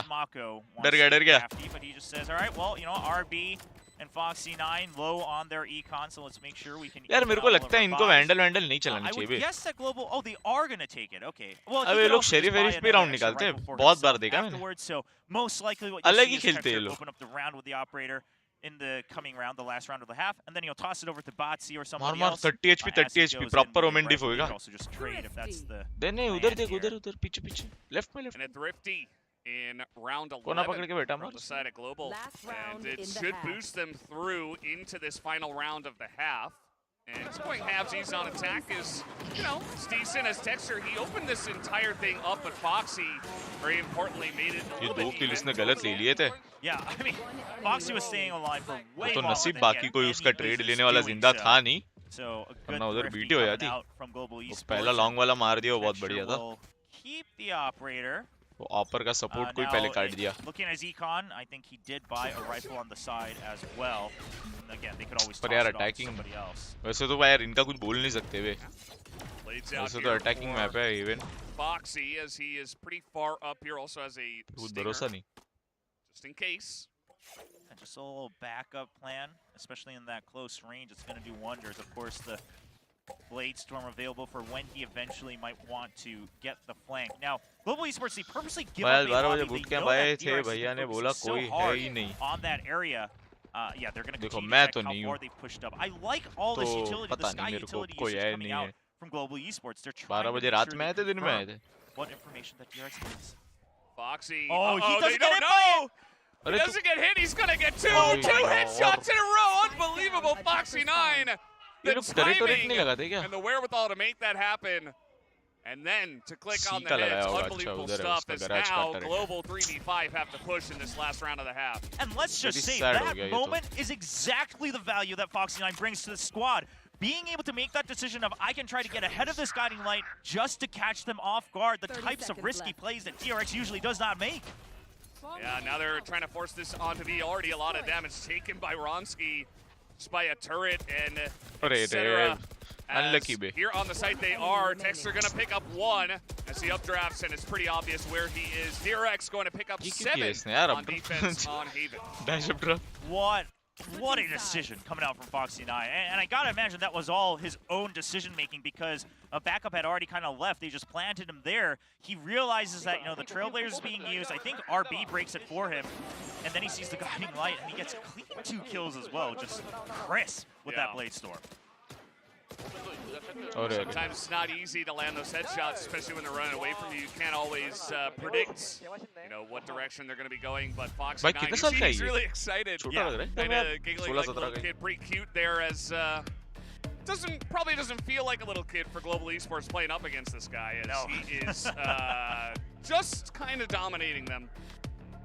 Mako. डर गया। But he just says, all right, well, you know, RB and Foxy9 low on their econ, so let's make sure we can. यार मेरे को लगता है इनको vandal नहीं चलानी चाहिए बे। I would guess that Global, oh, they are going to take it. Okay. Well, अब ये लोग शेरिफ पे राउंड निकालते हैं, बहुत बार देखा मैंने। So most likely what अलग ही you'll see is खेलते हैं ये लोग। open up the round with the operator in the coming round, the last round of the half, and then he'll toss it over to Botsy or somebody else. 30 HP proper Omen diff होएगा। Also just trade if that's the. नहीं उधर देख, उधर पीछे left में And a thrifty in round 11 कोना पकड़ के बैठा on the side of Global, and it should boost them through into this final round of the half. And he's going halvesies on attack is, you know, it's decent as Texture. He opened this entire thing up, but Foxy, very importantly, made it a ये little दो bit किल even. इसने गलत ले लिए थे. Yeah, I mean, Foxy was staying alive for way तो longer नसीब than बाकी he had कोई any उसका ट्रेड business लेने वाला doing जिंदा so. था नहीं. So a good वरना उधर thrifty बीटी हो coming जाती. out from Global वो Esports. पहला लॉन्ग वाला मार दिया, वो बहुत Texture बढ़िया था. will keep the operator. वो ऑपर का सपोर्ट कोई Now, पहले काट दिया. looking at Zcon, I think he did buy a rifle on the side as well. And again, they could always पर toss यार it off to attacking somebody else. वैसे तो यार इनका कुछ बोल नहीं सकते वे. Blades out वैसे तो here अटैकिंग for मैप है even. Foxy, as he is pretty far up here, also has a कुछ stinger, भरोसा नहीं. just in case. And just a little backup plan, especially in that close range. It's going to do wonders. Of course, the Blade Storm available for when he eventually might want to get the flank. Now, Global Esports, they purposely give up a 12 lobby. बजे boot They camp know आए that थे, DRX has भैया been ने बोला focusing so कोई है hard ही नहीं. on that area. Yeah, they're going to देखो, continue मैं to तो check how नहीं far हूँ. they've pushed up. I like all this तो utility, the पता sky नहीं मेरे को utility कोई usage है coming नहीं out है. from Global Esports. They're 12 trying to बजे make रात sure में they आए थे, दिन में आए confirm थे. what information that DRX needs. Foxy. Oh, he they doesn't get don't hit by know. He अरे doesn't get hit. He's going to get two Oh, headshots in a row. Unbelievable, Foxy 9. ये The लोग turret timing नहीं लगाते क्या? and the wherewithal to make that happen. And then to click on the caeca लगाया heads, होगा. अच्छा, unbelievable उधर है stuff उसका as garage का now turret. Global 3v5 have to push in this last round of the half. And let's just Pretty say sad हो that गया ये तो. moment is exactly the value that Foxy9 brings to the squad. Being able to make that decision of I can try to get ahead of this guiding light just to catch them off guard, the types of risky plays that DRX usually does not make. Yeah, now they're trying to force this onto the already a lot of damage taken by Ronsky just by a turret and अरे etc. Unlucky bit. Here on the site they are. Texter going to pick up one as he updrafts, and it's pretty obvious where he is. DRX going to pick up ये क्या किया 7 इसने यार on अब? defense on Haven. Dash up drop. What a decision coming out from Foxy9. And I gotta imagine that was all his own decision making because a backup had already kind of left. They just planted him there. He realizes that, you know, the Trailblazer is being used. I think RB breaks it for him. And then he sees the guiding light and he gets clean 2 kills as well. Just crisp with that Blade Storm. Sometimes it's not easy to land those headshots, especially when they're running away from you. You can't always predict, you know, what direction they're going to be going. But Fox भाई 9, कितने you साल see का है he's ये? really excited. छोटा लग रहा है. Kind of giggling 16 like a 17 little का. kid, pretty cute there as probably doesn't feel like a little kid for Global Esports playing up against this guy as he is just kind of dominating them.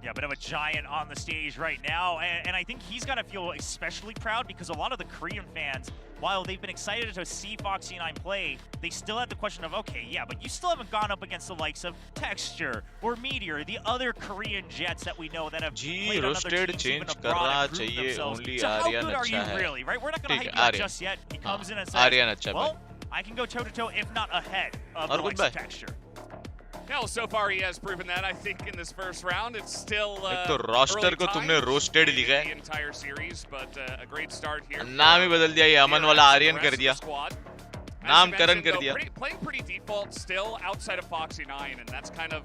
Yeah, bit of a giant on the stage right now, and I think he's got to feel especially proud because a lot of the Korean fans, while they've been excited to see Foxy9 play, they still have the question of, okay, yeah, but you still haven't gone up against the likes of Texture or Meteor, the other Korean Jets that we know that have played on other roasted teams even change abroad करना and proved चाहिए, themselves. only So how Aryan good are you अच्छा है. really, right? We're not going to ठीक hype है, you up Aryan. just yet. He comes in and Aryan says, अच्छा well, I can go toe-to-toe, if not ahead of the और likes कुछ of भाई? Texture. Well, so far he has proven that. I think in this first round, it's still एक तो roster को तुमने roasted लिखा है. the entire series, but a great start here. नाम ही बदल दिया, ये अमन वाला आर्यन कर दिया. नाम करण कर दिया. Playing pretty default still outside of Foxy9, and that's kind of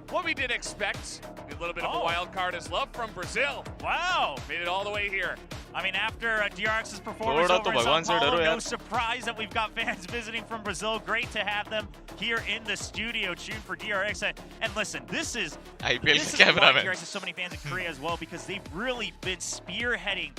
what we did expect. A little bit of a wild card is love from Brazil. Wow. Made it all the way here. I mean, after DRX's performance over in Sao Paulo, no surprise that we've got fans visiting from Brazil. Great to have them here in the studio, tuned for DRX. And listen, this is why DRX has so many fans in Korea as well, because they've really been spearheading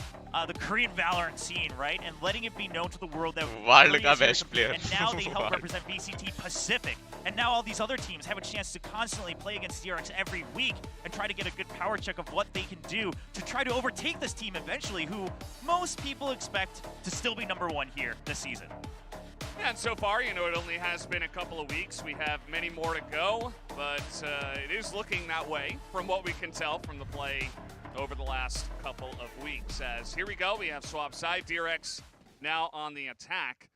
the Korean Valorant scene, right? And letting it be known to the world that World Cup best player. And now they help represent VCT Pacific. And now all these other teams have a chance to constantly play against DRX every week and try to get a good power check of what they can do to try to overtake this team eventually, who most people expect to still be #1 here this season. Yeah, and so far, you know, it only has been a couple of weeks. We have many more to go, but it is looking that way from what we can tell from the play over the last couple of weeks. As here we go, we have swap side, DRX now on the attack.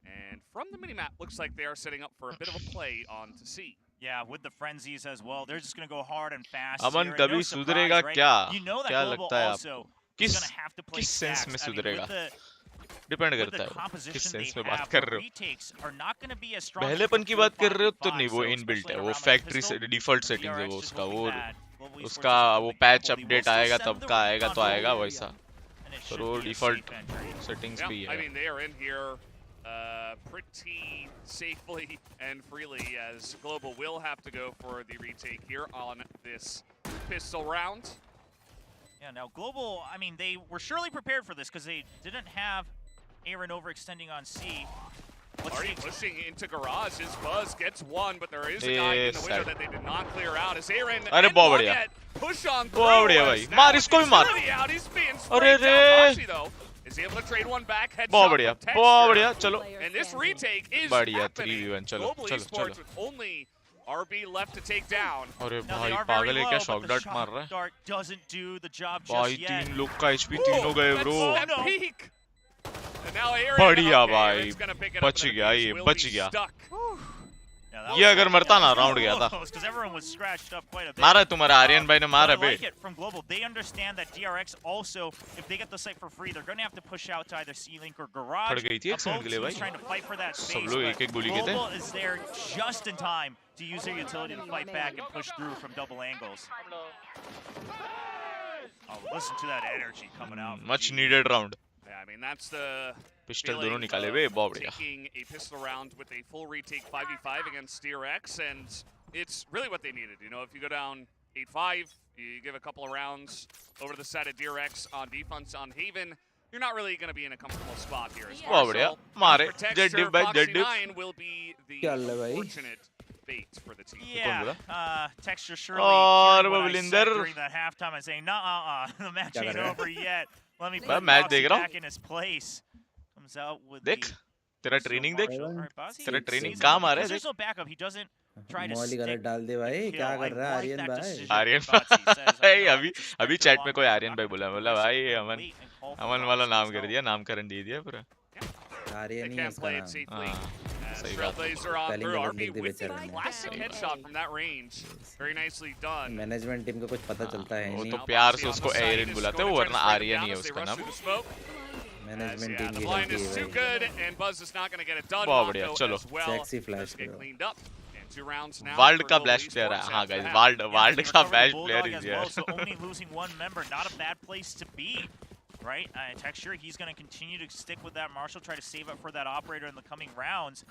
And from the minimap, looks like they are setting up for a bit of a play on to C. Yeah, with the frenzies as well. They're just going to go hard and fast. अमन कभी सुधरेगा क्या? You know that क्या Global लगता है also आपको? is going to have to play किस sense stacks. में I mean, सुधरेगा? with डिपेंड the करता है किस composition सेंस they में बात have, कर the रहे हो. retakes are not going to be as strong. पहलेपन की बात कर रहे हो तो नहीं, वो so इनबिल्ट है, especially वो around फैक्ट्री pistol, से डिफॉल्ट सेटिंग्स है, DRX वो just उसका hoping वो that Global Esports उसका is वो holding patch careful. They update will आएगा send तब the का recon आएगा तो roll, आएगा वैसा. and it पर should वो be a default safe entry. Settings Yeah, भी I है. mean, they are in here pretty safely and freely, as Global will have to go for the retake here on this pistol round. Yeah, now Global, I mean, they were surely prepared for this because they didn't have Aaron overextending on C. Already pushing into garage. His Buzz gets one, but there is a guy in the window that they did not clear out. As Aaron अरे बहुत बढ़िया, push on बहुत बढ़िया भाई, मार इसको भी मार. अरे रे, is able to trade one back. बहुत बढ़िया, चलो. And this retake is बढ़िया, happening. 3v1, चलो, Global चलो, Esports चलो. with only RB left to take down. अरे Now they भाई are पागल very है low, क्या, but shock the dart shock मार रहा है. dart doesn't do the job भाई just yet. 3 लोग का HP तीनों गए That's bro. that peak. And now Aaron, बढ़िया okay, भाई, Aaron's gonna pick it up बच and the गया Bees ये, will बच be गया. stuck. ये अगर मरता ना राउंड गया था. Because everyone was scratched up quite a bit. मारा है तुम्हारा आर्यन भाई ने, मारा I bay. like it from Global. They understand that DRX also, if they get the site for free, they're going to have to push out to either C-Link or Garage. पड़ गई थी एक सेकंड के लिए Both भाई. teams trying to fight for that सब space, लोग but एक-एक गोली के थे. Global is there just in time to use their utility to fight back and push through from double angles. Oh, listen to that energy coming out. Much needed round. Yeah, I mean that's the pistol दोनों feeling निकाले of बे, बहुत बढ़िया. taking a pistol round with a full retake 5v5 against DRX, and it's really what they needed. You know, if you go down 8-5, you give a couple of rounds over to the side of DRX on defense on Haven, you're not really going to be in a comfortable spot here. As बहुत बढ़िया, मारे. Texture, Dead by Foxy dead dip. 9 will be the fortunate bait for the team. Yeah, Texture surely और hearing what I said बबलिंदर. during that halftime and saying, nah, the match क्या ain't कर रहा है? over yet. Let me मैं put match Foxy देख रहा हूँ. back in his place. Comes out with देख, the तेरा ट्रेनिंग देख. Alright, Bozzy, तेरा he's ट्रेनिंग sees काम it. आ रहा है Because there's देख. no backup. He doesn't try to Mauli stick गलत डाल दे भाई, the क्या kill. कर रहा है I आर्यन like that भाई? decision Aryan from Bozzy. He says, भाई "I'm अभी gonna अभी respect चैट your में कोई long आर्यन भाई बोला, बोला भाई अमन wait and call for Aman Bozzy वाला to नाम go." कर दिया, नामकरण दे दिया पूरा. आर्यन They ही है can't इसका play it नाम. safely. हाँ, As सही बात. Trailblazer on Spelling through का RB लिख दे with the बेचारे ने. classic सही बात. headshot from that range. Very nicely done. Management team को कुछ पता चलता है वो नहीं. तो प्यार से उसको एरिन बुलाते हैं, वो वरना आर्यन ही है उसका नाम. मैनेजमेंट The टीम की blind गलती is too है good, भाई. and Buzz is not going to get it done. बहुत बढ़िया, Mako चलो. as well. Sexy flash Let's get करो. cleaned up. And 2 rounds now. World for का Global बेस्ट प्लेयर है. Esports हाँ after guys, that. World Yeah, world they का recovered the best Bulldog player as is well, यार. so only losing one member, not a bad place to be, right? Texture, he's going to continue to stick with that Marshall, try to save up for that operator in the coming rounds.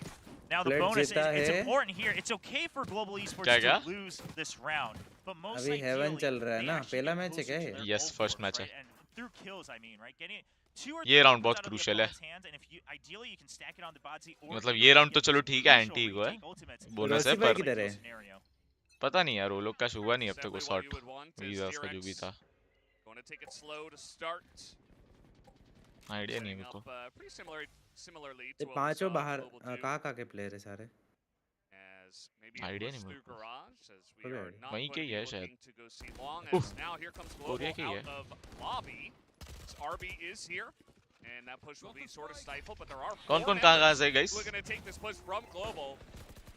Now the Blade bonus is जीता it's है. important here. It's okay for Global Esports क्या? to lose this round, but most अभी heaven ideally, चल रहा है they ना? actually पहला get match है closer क्या to ये? their Yes, goal first post, match right? है. And through kills, I mean, right? Getting 2 or 3 ये round kills बहुत out of the crucial है. opponent's hands, and if you ideally you can stack it on the Bazi or मतलब Aaron ये to round get तो चलो this ठीक है, crucial anti को है. retake ultimates. बोनस है रोसी भाई पर किधर है? Scenario. पता नहीं यार, वो लोग का हुआ नहीं अब तक वो Exactly what shot. you would want is visa उसका जो भी DRX था. Going to take it slow to start. Idea नहीं Setting मेरे को. up, pretty similarly ये to what we पांचों saw बाहर Global do. कहाँ के प्लेयर है सारे? As maybe Idea push नहीं through मेरे को. garage as we Okay. are not वहीं going के to ही be है शायद. looking to go see long उफ. as now here comes Global Korea के ही out है. of lobby. As RB is here and that push will be sort of stifled, but there are कौन 4 कौन कहाँ members से guys? who are going to take this push from Global.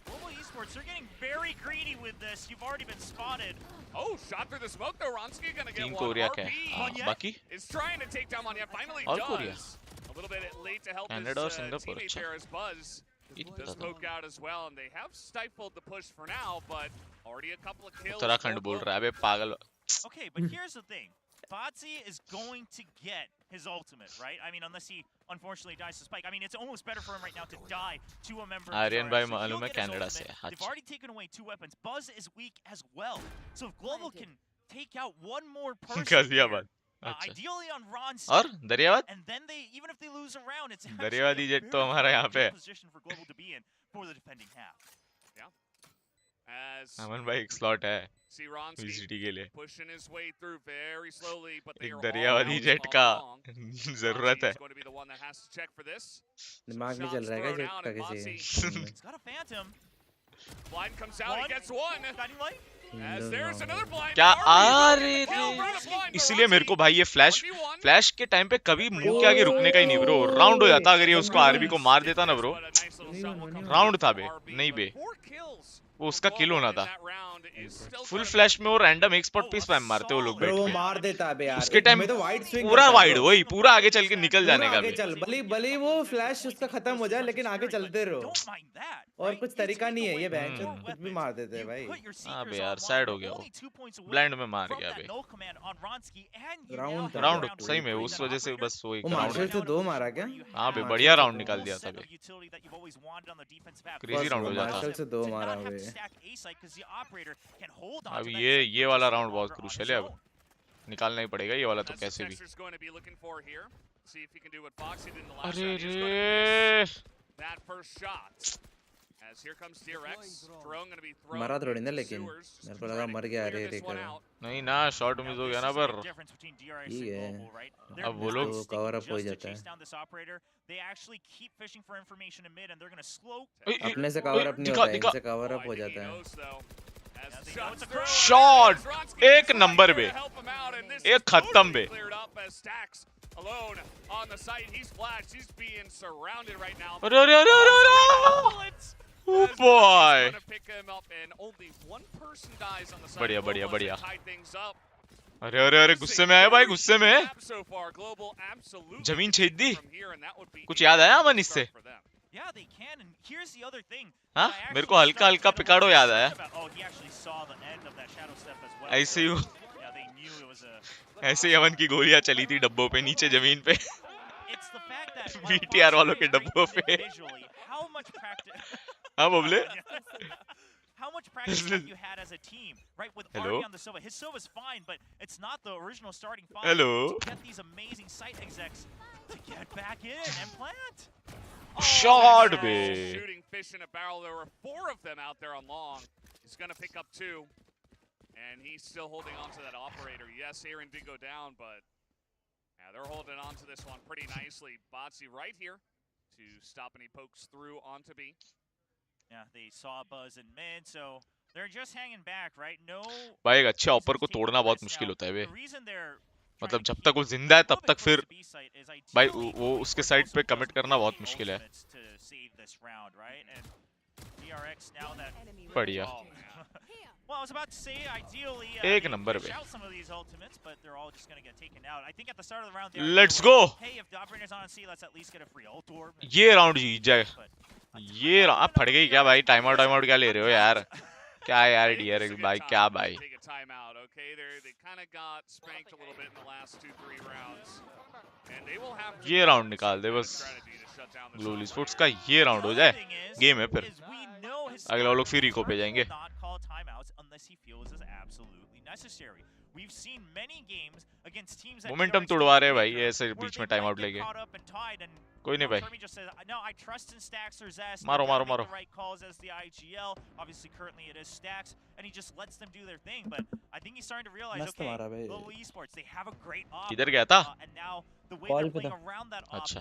Global Esports, they're getting very greedy with this. You've already been spotted. Oh, shot through the smoke though. Ronsky going to get तीन one. Korea का है. RB हाँ, बाकी is trying to take down Manya. Finally और Korea. does. A little bit late to help his Canada और Singapore. teammate अच्छा. there as Buzz ये नहीं does पता था. poke out as well, and they have stifled the push for now, but already a couple of kills. Uttarakhand for बोल Global. रहा है, अबे पागल. Okay, but here's the thing. Bazi is going to get his ultimate, right? I mean, unless he unfortunately dies to Spike. I mean, it's almost better for him right now to die to a member of Aryan DRX. भाई So he'll मालूम है get his Canada से ultimate. है. They've अच्छा. already taken away 2 weapons. Buzz is weak as well. So if Global can take out one more person Ghaziabad. here, अच्छा. ideally on Ron's और Dariyabad? and then they, even if they lose a round, it's actually Daryabadi a jet very तो हमारा यहाँ पे है. good position for Global to be in for the defending half. As अमन भाई एक slot है see Ronsky VCT के लिए. pushing his way through very slowly, but they एक are all दरियावादी out jet all का along. जरूरत है. Ronsky is going to be the one that has to check for this. दिमाग नहीं चल रहा है क्या जेट का किसी? He's got a phantom. Blind comes out, he One. gets one. Guiding light. As there's another blind. क्या RB अरे with the kill, रे. run a blind, but इसीलिए मेरे को Ronsky, भाई ये फ्लैश 1v1. फ्लैश के टाइम पे कभी मुंह के आगे रुकने का ही नहीं ब्रो. राउंड हो जाता अगर ये उसको आरबी को मार देता ना bro. But a nice little shot will come round from था बे, RB, नहीं but बे. 4 kills वो for उसका किल Global होना in था. that round is still full gonna flash be- में वो रैंडम एक स्पॉट पे स्पैम मारते वो लोग ब्रो बैठ वो के. मार देता बे यार. उसके टाइम मैं तो वाइड स्विंग पूरा करता वाइड bro. वही पूरा आगे चल के निकल जाने पूरा का आगे बे. चल भले वो फ्लैश उसका खत्म हो जाए लेकिन आगे चलते रहो. Don't mind that. और right? कुछ You तरीका take नहीं है away ये one बैंच more कुछ भी weapon. मार देते हैं You भाई. put your हाँ seekers बे यार, online. sad हो You're गया वो. only 2 points away ब्लाइंड में मार from गया that बे. null command on Ronsky, and you Round now था. have राउंड round सही to में bring उस that वजह से operator. बस वो एक वो राउंड. मार्शल से 2 मारा क्या? हाँ बे have बढ़िया the राउंड निकाल full दिया था set bay. of utility that you've always wanted on the defensive half. Crazy बस round वो हो जाता. मार्शल से 2 To मारा not have बे. to stack A site 'cause the operator can hold on अब to that ये site for वाला just a राउंड little बहुत longer on क्रूशियल his है अब. own. निकालना ही पड़ेगा ये वाला तो That's what कैसे भी. Texter's going to be looking for here. See if he can do what Foxy did in the last अरे round. He's gonna रे miss that first shot. As here comes DRX, drone going to be thrown. मरा थोड़ी ना लेकिन Sewers, मेरे को लगा मर गया अरे रे कर नहीं ना शॉट मिस हो गया ना पर ठीक है अब वो लोग तो कवर अप हो जाता है They actually keep fishing for information in mid, and they're going to slow. अपने से कवर अप नहीं दिखा, होता है दिखा। इनसे कवर अप हो जाता है शॉट एक नंबर पे एक खत्म पे Alone on the site, he's flashed. He's being surrounded right now. अरे अरे अरे अरे Oh boy. Pick him up and only one person dies on the side. बढ़िया बढ़िया बढ़िया Tied things up. अरे अरे अरे गुस्से में आया भाई गुस्से में So far, Global absolutely जमीन छेद दी from here, and that would be कुछ याद आया अमन इससे Yeah, they can, and here's the other thing. हाँ मेरे को हल्का हल्का पिकाडो याद आया Oh, he actually saw the end of that shadow step as well. ऐसे ही Yeah, they knew it was a. ऐसे ही अमन की गोलियां चली थी डब्बों पे नीचे जमीन पे It's the fact that VTR वालों के डब्बों पे visually, how much practice? हाँ बबले How much practice have you had as a team, right? With Hello? Arby on the Sova, his Sova's fine, but it's not the original starting five. Hello? To get these amazing site execs to get back in and plant. Shot Oh, बे shooting fish in a barrel. There were 4 of them out there on long. He's going to pick up 2. And he's still holding on to that operator. Yes, Aaron did go down, but yeah, they're holding on to this one pretty nicely. Botsy right here to stop any pokes through onto B. Yeah, they saw Buzz in mid, so they're just hanging back, right? No. भाई एक अच्छे ऑपर को तोड़ना बहुत मुश्किल होता है बे The reason they're मतलब जब तक वो जिंदा है तब तक फिर भाई वो उसके साइड पे कमिट करना बहुत मुश्किल है बढ़िया Well, I was about to say, ideally, एक नंबर पे shout some of these ultimates, but they're all just going to get taken out. I think at the start of the round, Let's go. Hey, if the operator's on C, let's at least get a free ult orb. ये round जीत जाए ये आप फट गई क्या भाई time out क्या ले रहे हो यार क्या यार DRX भाई क्या भाई Take a timeout, okay? They kind of got spanked a little bit in the last 2-3 rounds. And they will have to ये राउंड निकाल दे बस ग्लोबल स्पोर्ट्स का ये राउंड हो जाए गेम है फिर अगले वो लोग फिर इको पे जाएंगे मोमेंटम तोड़वा रहे हैं भाई ऐसे बीच में टाइम आउट लेके कोई नहीं भाई मारो मारो मारो मस्त मारा भाई किधर गया था कॉल पे था अच्छा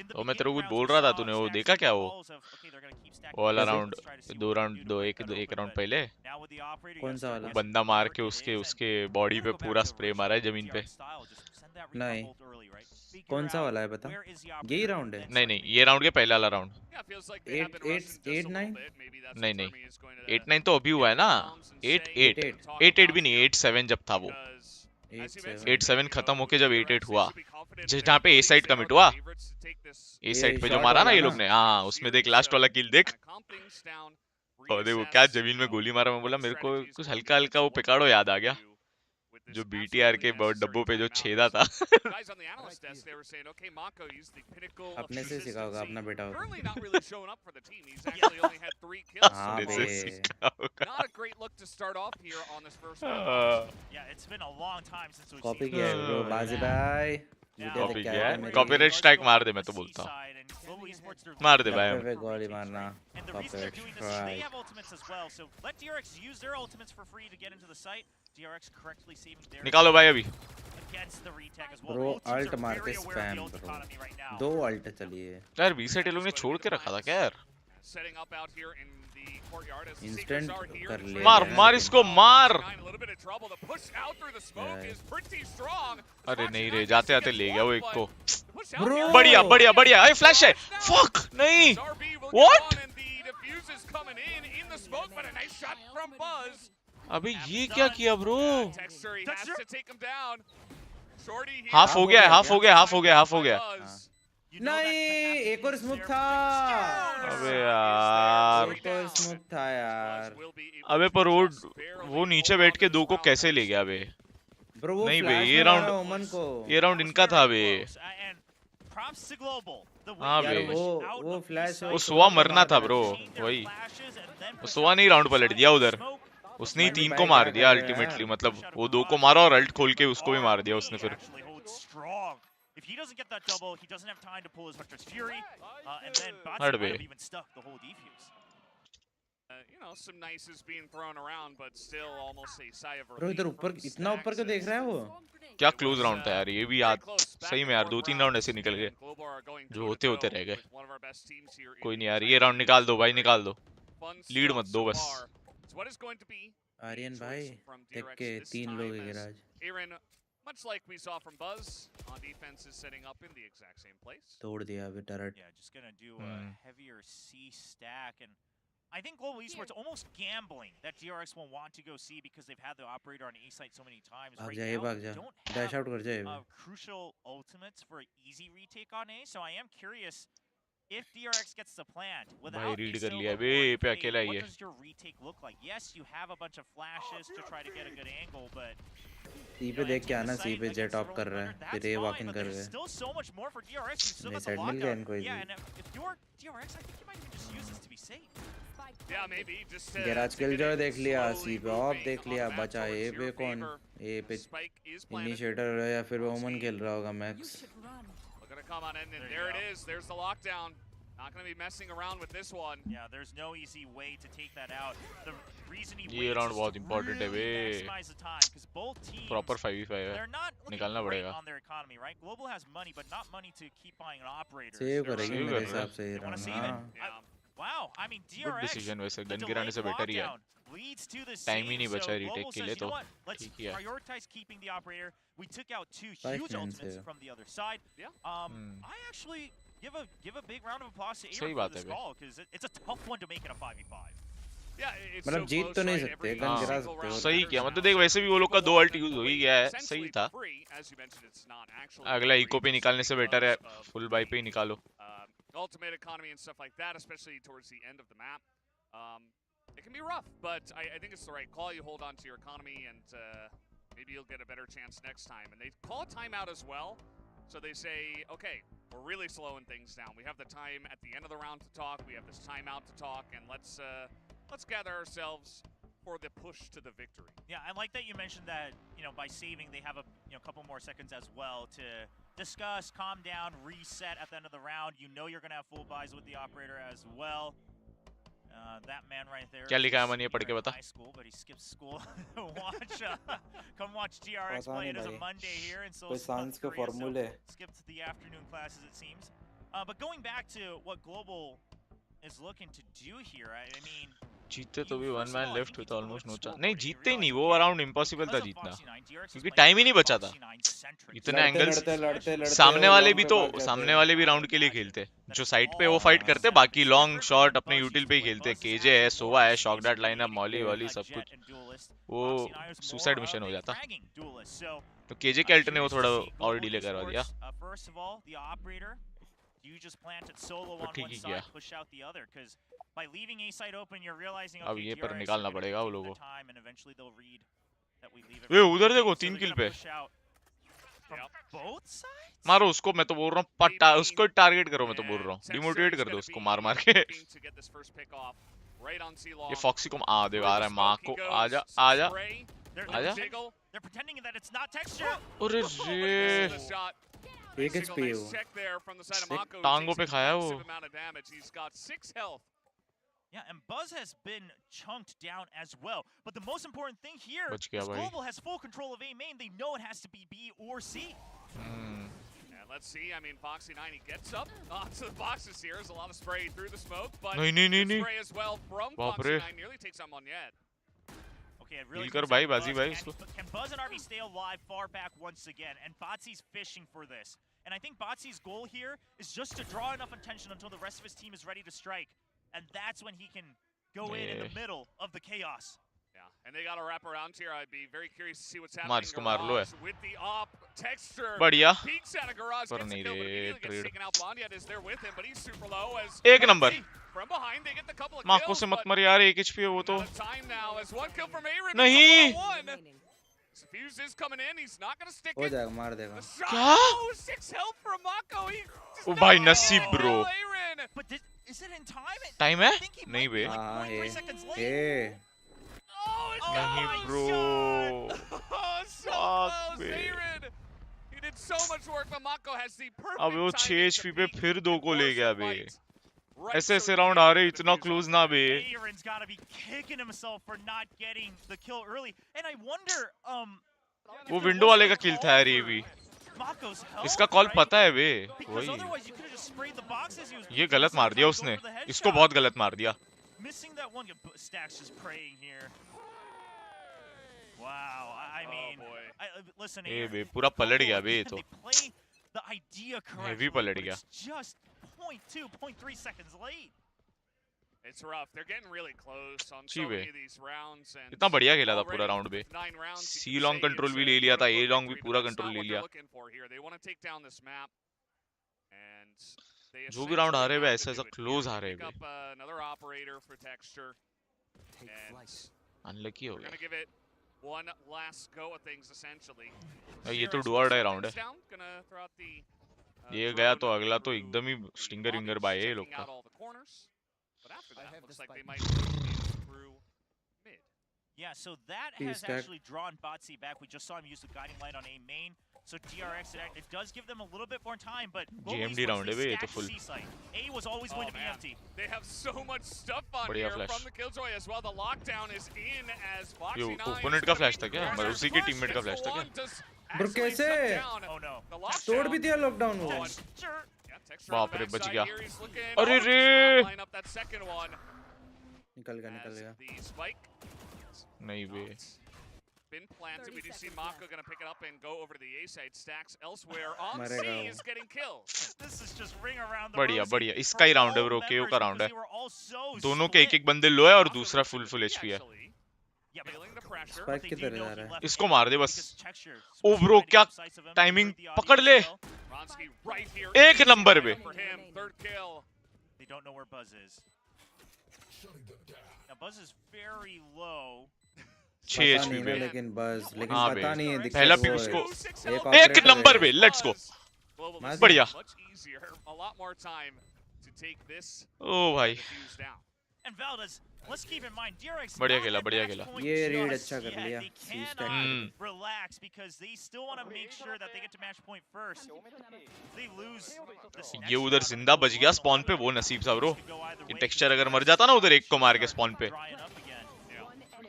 तो मैं तेरे को कुछ बोल रहा था तूने वो देखा क्या वो वाला राउंड दो एक राउंड पहले कौन सा वाला बंदा मार के उसके बॉडी पे पूरा स्प्रे मारा है जमीन पे नहीं कौन सा वाला है बता यही राउंड है नहीं ये राउंड के पहले वाला राउंड 8-9 नहीं 8-9 तो अभी हुआ है ना 8-8 भी नहीं 8-7 जब था वो 8-7 खत्म होके जब 8-8 हुआ जहाँ पे ए साइड कमिट हुआ ए साइड पे जो मारा ना ये लोग ने हाँ उसमें देख लास्ट वाला किल देख और देखो क्या जमीन में गोली मारा मैं बोला मेरे को कुछ हल्का हल्का वो पिकाडो याद आ गया जो BTR के डब्बों पे जो छेदा था अपने से सीखा होगा अपना बेटा होगा हाँ बे कॉपी किया है ब्रो बाजी भाई कॉपी किया है कॉपीराइट स्ट्राइक मार दे मैं तो बोलता हूँ मार दे भाई पे गोली मारना कॉपीराइट स्ट्राइक निकालो भाई अभी ब्रो अल्ट मार के स्पैम ब्रो 2 अल्ट चलिए यार VCT लोग ने छोड़ के रखा था क्या यार इंस्टेंट कर ले मार इसको मार अरे नहीं रे जाते जाते ले गया वो एक को बढ़िया अरे फ्लैश है फक नहीं व्हाट अबे ये क्या किया ब्रो हाफ हो गया नहीं एक और स्मोक था अबे यार एक और स्मोक था यार अबे पर वो नीचे बैठ के 2 को कैसे ले गया बे ब्रो वो नहीं बे ये राउंड इनका था बे हाँ बे वो फ्लैश वो सोवा मरना था ब्रो वही वो सोवा नहीं राउंड पलट दिया उधर उसने ही 3 को मार दिया अल्टीमेटली मतलब वो 2 को मारा और अल्ट खोल के उसको भी मार दिया उसने फिर he doesn't get that double, he doesn't have time to pull his Hunter's Fury, and then Batsi might have even stuck the whole defuse. You know, some nice is being thrown around, but still almost a sigh of relief. Bro, इधर ऊपर इतना ऊपर क्यों देख रहा है वो? क्या क्लोज राउंड था यार, ये भी याद सही में यार 2-3 राउंड ऐसे निकल गए जो होते होते रह गए. कोई नहीं यार, ये राउंड निकाल दो भाई, निकाल दो, लीड मत दो बस. आर्यन भाई देख के 3 लोग हैं garage. Much like we saw from Buzz, on defense is setting up in the exact same place. तोड़ दिया अभी turret. Yeah, just gonna do a heavier C stack, and I think Global Esports almost gambling that DRX will want to go C because they've had the operator on A site so many times. Right now, they don't dash out कर जाए. Crucial ultimates for easy retake on A, so I am curious if DRX gets the plant without read कर लिया बे, पे अकेला ही है. What does your retake look like? Yes, you have a bunch of flashes to try to get a good angle, but सी पे देख के आना, सी पे जेट ऑफ कर रहा है, फिर ए वॉक इन कर रहा है. Still so much more for DRX. You still got the lockdown. Yeah, and if you're DRX, I think you might even just use this to be safe. Yeah, maybe just garage kill जो देख लिया, सी पे of देख लिया, बचा ए पे कौन? ए पे इनिशिएटर या फिर वोमन खेल रहा होगा max. Gonna come on in, and there it is. There's the lockdown. Not gonna be messing around with this one. Yeah, there's no easy way to take that out. The reason he ये round बहुत important है बे. maximize the time because both teams Proper 5v5 है. They're not निकालना पड़ेगा. on their economy, right? Global has money, but not money to keep buying an operator. Save करेंगे मेरे हिसाब से ये round. Wow, I mean DRX. Good decision वैसे, gun गिराने से बेटर ही है. टाइम ही नहीं बचा रीटेक के लिए तो ठीक ही है. Prioritize keeping the operator. We took out 2 huge ultimates from the other side. Yeah. I actually give a big round of applause to Aaron for this call because it's a tough one to make it a 5v5. मतलब जीत तो नहीं सकते, gun गिरा सकते हो. सही किया, मतलब देख वैसे भी वो लोग का 2 अल्ट यूज हो ही गया है, सही था. अगला इको पे निकालने से बेटर है फुल बाई पे ही निकालो. Ultimate economy and stuff like that, especially towards the end of the map. It can be rough, but I think it's the right call. You hold on to your economy, and maybe you'll get a better chance next time. And they call a timeout as well. So they say, okay, we're really slowing things down. We have the time at the end of the round to talk. We have this timeout to talk, and let's gather ourselves for the push to the victory. Yeah, I like that you mentioned that, you know, by saving, they have a couple more seconds as well to discuss, calm down, reset at the end of the round. You know you're going to have full buys with the operator as well. That man right there. क्या लिखा है मन ये पढ़ के बता. High school, but he skips school. Come watch DRX play. It is a Monday here, and so science के formula. Skipped the afternoon classes, it seems. But going back to what Global is looking to do here, I mean. जीतते तो भी 1 man left with almost no chance. नहीं जीतते ही नहीं, वो around impossible था जीतना क्योंकि टाइम ही नहीं बचा था. इतने एंगल्स सामने वाले भी राउंड के लिए खेलते, जो साइड पे वो फाइट करते, बाकी लॉन्ग शॉट अपने यूटिल पे ही खेलते. केजे है, सोवा है, शॉक डैट लाइनअप, मॉली वॉली सब कुछ, वो सुसाइड मिशन हो जाता. तो केजे के अल्ट ने वो थोड़ा और डिले करवा दिया. You just plant it solo on one side, push out the other, because by leaving A side open, you're realizing okay, अब ये पर निकालना पड़ेगा वो लोगों. And eventually they'll read that we leave it. ये उधर देखो 3 किल पे. Both sides? मारो उसको, मैं तो बोल रहा हूँ पट्टा उसको टारगेट करो, मैं तो बोल रहा हूँ डिमोटिवेट कर दो उसको मार मार के. ये फॉक्सी को आ देगा, आ रहा है माँ को, आजा आजा आजा. They're pretending that it's not texture. अरे रे एक HP है वो, टांगों पे खाया वो. Yeah, and Buzz has been chunked down as well. But the most important thing here is Global has full control of A main. They know it has to be B or C. And let's see. I mean, Foxy9, he gets up onto the boxes here. There's a lot of spray through the smoke, but no. spray as well from Foxy9 nearly takes on Monyet. Okay, it really कर भाई बाजी भाई इसको. Can Buzz and RB stay alive far back once again? And Batsy's fishing for this. And I think Batsy's goal here is just to draw enough attention until the rest of his team is ready to strike. And that's when he can go in the middle of the chaos. Yeah, and they got to wrap around here. I'd be very curious to see what's happening. Garage with the op texture. बढ़िया. Peeks out of Garage, gets the kill, but immediately gets taken out. Bonyet is there with him, but he's super low. As एक number. From behind, they get the couple of kills. माको से मत मर यार, 1 HP है वो तो. Time now as one kill from Aaron. नहीं. Fuse is coming in. He's not going to stick हो it. जाएगा, मार देगा. क्या? 6 health from Mako. ओ भाई नसीब bro. But is it in time? Time है? नहीं बे. हाँ ये. नहीं bro. So close, Aaron. He did so much much work, but Mako has the perfect अब वो 6 timing to HP पे peek फिर 2 को ले force गया a बे fight right ऐसे so ऐसे he राउंड can आ get रहे the इतना defuse क्लोज on ना it. बे Aaron's got to be kicking himself for not getting the kill early. And I wonder, if वो there विंडो was वाले a का किल call था यार ये for भी Mako's इसका health, कॉल right? पता है बे Because वही otherwise you could have just sprayed the boxes. He was ये गलत मार दिया उसने इसको बहुत गलत मार दिया missing that one. Stacks just praying here. Wow, I mean, listen, A Aaron, बे पूरा पलट गया बे ये तो they play the idea correctly, heavy पलट but गया it's just 0.2, 0.3 seconds late. It's rough. They're getting really close on ji so bay many of these rounds and इतना बढ़िया खेला था पूरा already राउंड बे 9 rounds, you C could long say control it's भी a ले लिया था quote-unquote ए लॉन्ग भी victory, but पूरा that's कंट्रोल not ले what लिया they're looking for here. They want to take down this map and they जो भी राउंड essentially हारे वे have ऐसा to ऐसा do it क्लोज here. हारे Pick way up another operator for Texture and unlucky हो we're गया going to give it one last go at things essentially. ये तो DRX डू और डाई puts राउंड है things down, gonna throw out the ये drone गया तो अगला तो through एकदम ही the स्टिंगर विंगर lobby, बाय है ये लोग checking out का all the corners. But after that, looks like they might move through mid. Yeah, so that Please has stack. actually drawn Botsy back. We just saw him use the guiding light on A main. So DRX, it does give them a little bit more time, but GMD round है बे, ये तो full. A was always going to be man. empty. They have so much stuff on बढ़िया here flash. from the Killjoy as well. The lockdown is in as ये Foxy 9 opponent का flash था क्या मतलब उसी के टीममेट का flash था क्या ब्रो कैसे Oh no. तोड़ भी दिया लॉकडाउन वो बाप रे बच गया अरे अरे रे निकल गया नहीं बे Been planted. We do see Mako gonna pick it up and go over to the A side. Stacks elsewhere on C मरेगा वो। is getting killed. This is just ring around the बढ़िया rosy बढ़िया for इसका ही round है all bro केओ members का round है because they were all so दोनों के एक split. एक बंदे लो है और दूसरा फुल एचपी है Actually, Yeah, but feeling the pressure. Spike they किधर do know जा रहा he है left इसको A मार दे बस because Texture ओ was ब्रो trying to क्या get decisive of him, timing heard the पकड़ audio ले as well. Ronsky right here. एक नंबर पे For him, third kill. They don't know where Buzz is. Now Buzz is very low. 6 पता HP नहीं ना पे लेकिन बस लेकिन हाँ पता बे। नहीं है दिक्कत पहला वो पिक है। उसको एक एक operator नंबर है। पे लेट्स गो Global Massive. बढ़िया much easier, a lot more time to take this ओ भाई defuse down. And Valdez, let's keep in mind, DRX बढ़िया not खेला, at बढ़िया match खेला। point ये read just अच्छा कर yet. लिया, They C stack cannot hmm. relax because they still want to make sure that they get to match point first. They lose this ये next उधर round, जिंदा I बच think गया a spawn lot पे of वो it नसीब सा bro could go either ये way टेक्सचर अगर because मर जाता ना उधर एक को मार के स्पॉन पे drying up again.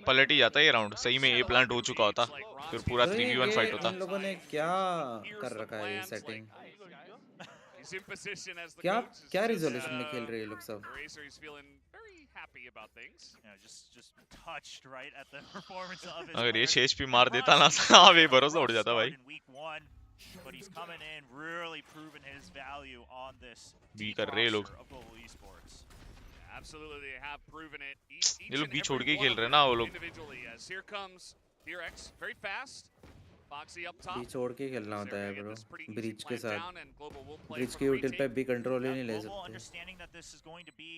पलट ही जाता ये राउंड सही में ए प्लांट हो चुका होता फिर पूरा तो 3v1 फाइट होता इन लोगों ने क्या कर रखा है ये setting He's in position as the क्या coach is क्या just, रिजोल्यूशन में खेल रहे हैं ये लोग सब Eraser is feeling very happy about things. You know, just touched right at the performance of his अगर ये players. 6 एचपी मार देता ना हाँ वे भरोसा उड़ जाता भाई In week one, but he's coming in, really proving his value on this B deep कर रहे हैं लोग roster of global esports. Absolutely, they have proven it. Each ये लोग and बी every छोड़ के ही one खेल of रहे हैं them ना वो लोग individually. As here comes DRX, very fast. Foxy up top. भी छोड़ के खेलना होता है They're bro gonna get this pretty easy bridge के plant साथ down and Global will play bridge for की the यूटिल पे retake. भी कंट्रोल ही नहीं ले Global सकते understanding that this is going to be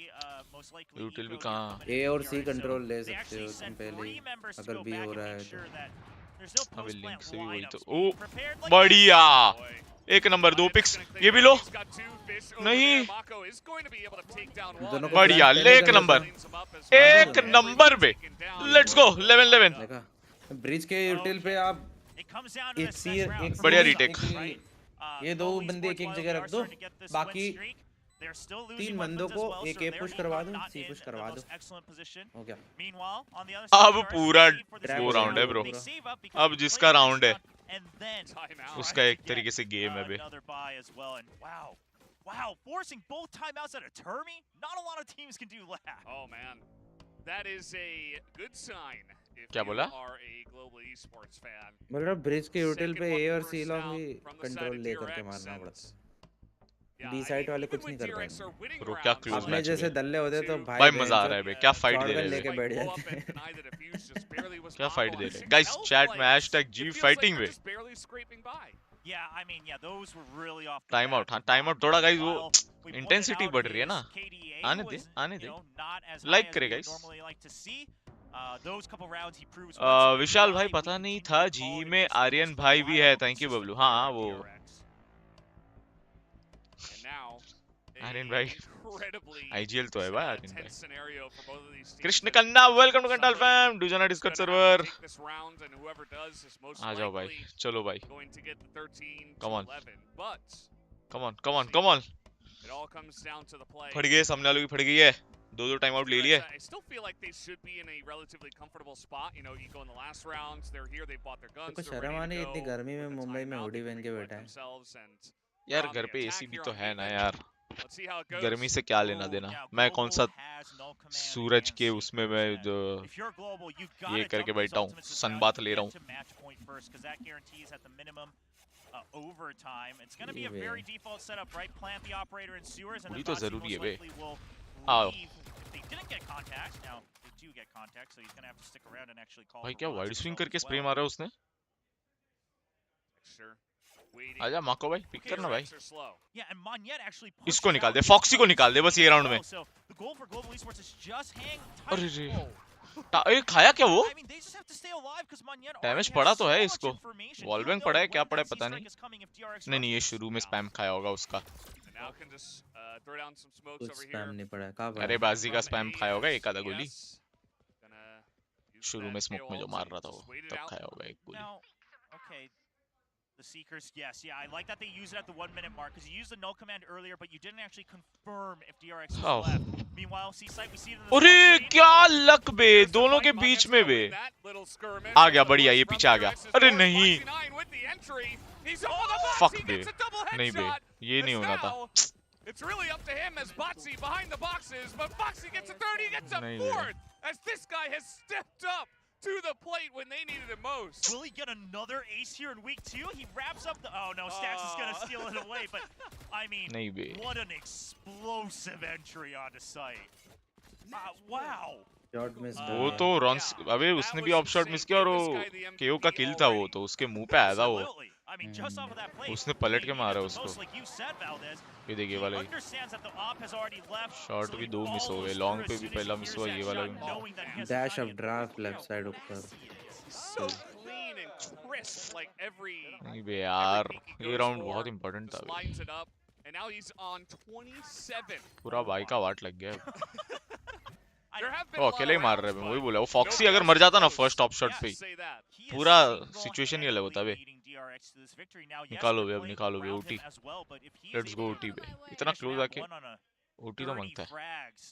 most likely यूटिल भी eco कहाँ coming ए in और DRX, सी so कंट्रोल ले they सकते actually हो तुम sent पहले 3 ही members to अगर go भी back हो and रहा make है sure तो that there's no अबे post लिंक plant से भी वही तो lineups ओ being prepared like बढ़िया Boy. एक नंबर 2 पिक्स Gonna think ये भी लो he's got 2 fish over नहीं। there. Mako is going to be able to take down one. दोनों को बढ़िया flash ले पहले एक कर number Cleans him up as एक well. नंबर पे Taken down. लेट्स गो 11-11 देखा ब्रिज के यूटिल पे आप it comes down to एक this सी next round. एक बढ़िया सी- retake। एक- ये दो बंदे एक एक जगह रख दो बाकी तीन बंदों को एक ए पुश करवा दो सी पुश करवा दो हो गया अब पूरा वो राउंड है ब्रो अब जिसका राउंड है Timeout. उसका एक तरीके से गेम है बे Another buy as well, and wow, forcing both timeouts at a Termi. Not a lot of teams can do that. Oh man, that is a good sign. If क्या you बोला? are a global esports fan. मतलब bridge के यूटिल पे Second ए one और सी first long down भी from the side control of ले करके DRX मारना and- पड़ता है Yeah, B I side mean, वाले even कुछ नहीं when कर DRX पाएंगे। are winning ब्रो क्या rounds, close अपने match जैसे है दल्ले होते तो भाई भाई मजा आ रहा है बे क्या फाइट दे शॉटगन रहे हैं लेके बे बैठ pull up जाते and deny the defuse, just barely was क्या Mako फाइट on दे रहे हैं 6 गाइस health, चैट like, में हैशटैग it जी feels like फाइटिंग they're वे just barely scraping by. Yeah, I mean, those were really off. the time bat. Out हाँ time out थोड़ा guys वो While we pointed intensity out बढ़ रही है ना his KDA आने दे was, आने you they know, not as Like high as करे we would guys। normally like to see. Those couple rounds he proves once again Vishal why भाई we पता नहीं continue था to जी call him में just the Aryan most भाई भी है reliable, thank you consistent Bablu player हाँ at वो DRX. And now आर्यन भाई incredibly आईजीएल तो है भाई आर्यन tense भाई scenario for both of these teams. Krishna Kanna welcome to कंटाल fam do join our Discord Gonna have server to take this round, and whoever does is most आ जाओ भाई likely चलो भाई going to get the 13 Come to on. 11. But come on come on come on it all comes down to the play. फट गए सामने वालों की फट गई है दो टाइम आउट ले लिए I still feel like they should be in a relatively comfortable spot. You know, you go in the last rounds, they're here, they bought their guns, कुछ they're शर्म ready आने to इतनी go. गर्मी में With the Mumbai में timeout, hoodie they पहन can के collect बैठा है themselves and यार on घर the पे attack एसी भी here तो on है ना defense. यार Let's see how it goes. गर्मी से क्या लेना देना मैं कौन सा सूरज के उसमें मैं जो ये करके बैठा हूँ सनबाथ ले रहा हूँ overtime. It's going to be a very default setup, right? Plant the operator in sewers, and पूरी then तो Foxy जरूरी है most बे likely will आओ leave. If they didn't get contact, now they do get contact, so he's going to have to stick around and actually call. भाई for क्या runs wide swing himself करके as spray well. मारा उसने Sure. Waiting. आजा माको भाई pick करना भाई DRX are slow. Yeah, and Monyet actually इसको pushes निकाल out दे his फॉक्सी को opponent's निकाल दे बस ये team राउंड as में well. So the goal for Global Esports is just hang अरे tight. रे ये खाया क्या वो I mean, they just have to stay alive because Monyet damage already पड़ा has तो है so much इसको information. Wall He'll bank know पड़ा है क्या when पड़ा है that पता C-strike नहीं is coming if DRX नहीं नहीं ये rushes. शुरू में स्पैम खाया होगा उसका And now can just throw down some smokes कुछ over स्पैम here. नहीं पड़ा है कहाँ अरे पड़ा बाजी का स्पैम खाया होगा एक आधा गोली GES. Gonna use शुरू that में स्मोक में जो KO मार to रहा था just वो wait it तब out. खाया होगा एक गोली Now, okay, the Seekers, yes, yeah, I like that they use it at the 1 minute mark because you used the null command earlier, but you didn't actually confirm if DRX is Oh. left. Meanwhile, C-Site, we see it in the अरे small screen. क्या luck bay There's the दोनों fight. के Monyet's बीच gonna में बे win that little skirmish. आ गया There's the बढ़िया ये push पीछे आ from गया DRX's अरे force. नहीं Foxy9 with the entry. He's on the box. Fuck He बे gets a double नहीं बे headshot. ये नहीं It's होना था now- It's really up to him as Botsy behind the boxes, but Foxy gets a third, he gets a नहीं बे fourth, as this guy has stepped up to the plate when they needed it most. Will he get another ace here in week 2? He wraps up the... Oh, no, Stax is going to steal it away, but, I mean, नहीं बे what an explosive entry onto site. Wow. Shot miss वो तो Ron's अबे उसने भी of shot miss किया और वो केओ का किल था वो तो उसके मुंह पे आया था वो Absolutely. I mean, just off of that play, उसने पलट they के needed मारा the उसको most, like you said, Valdez. ये देखिए He वाला understands that the op has already left, shot so भी he दो मिस हो follows गए through लॉन्ग as पे soon भी as पहला he मिस hears हुआ that ये वाला shot, भी knowing that he has dash the of timing. Draft left side ऊपर So clean and crisp, like every नहीं बे यार peak he ये goes राउंड for, बहुत इंपॉर्टेंट था just बे lines it up, and now he's on 27. पूरा भाई का वाट लग गया There have been वो a lot अकेले ही of मार rounds, रहे हैं but वही बोला वो फॉक्सी nobody अगर else मर जाता ना close. First of shot Yeah, पे ही say that. He is पूरा single-handedly situation ये अलग होता है बे leading DRX to this victory. Now, yes, निकालो they're बे अब playing निकालो बे around OT him as well, but if he is let's go able OT to बे इतना finish क्लोज round आके one on a ओटी तो 30 मांगता है frags,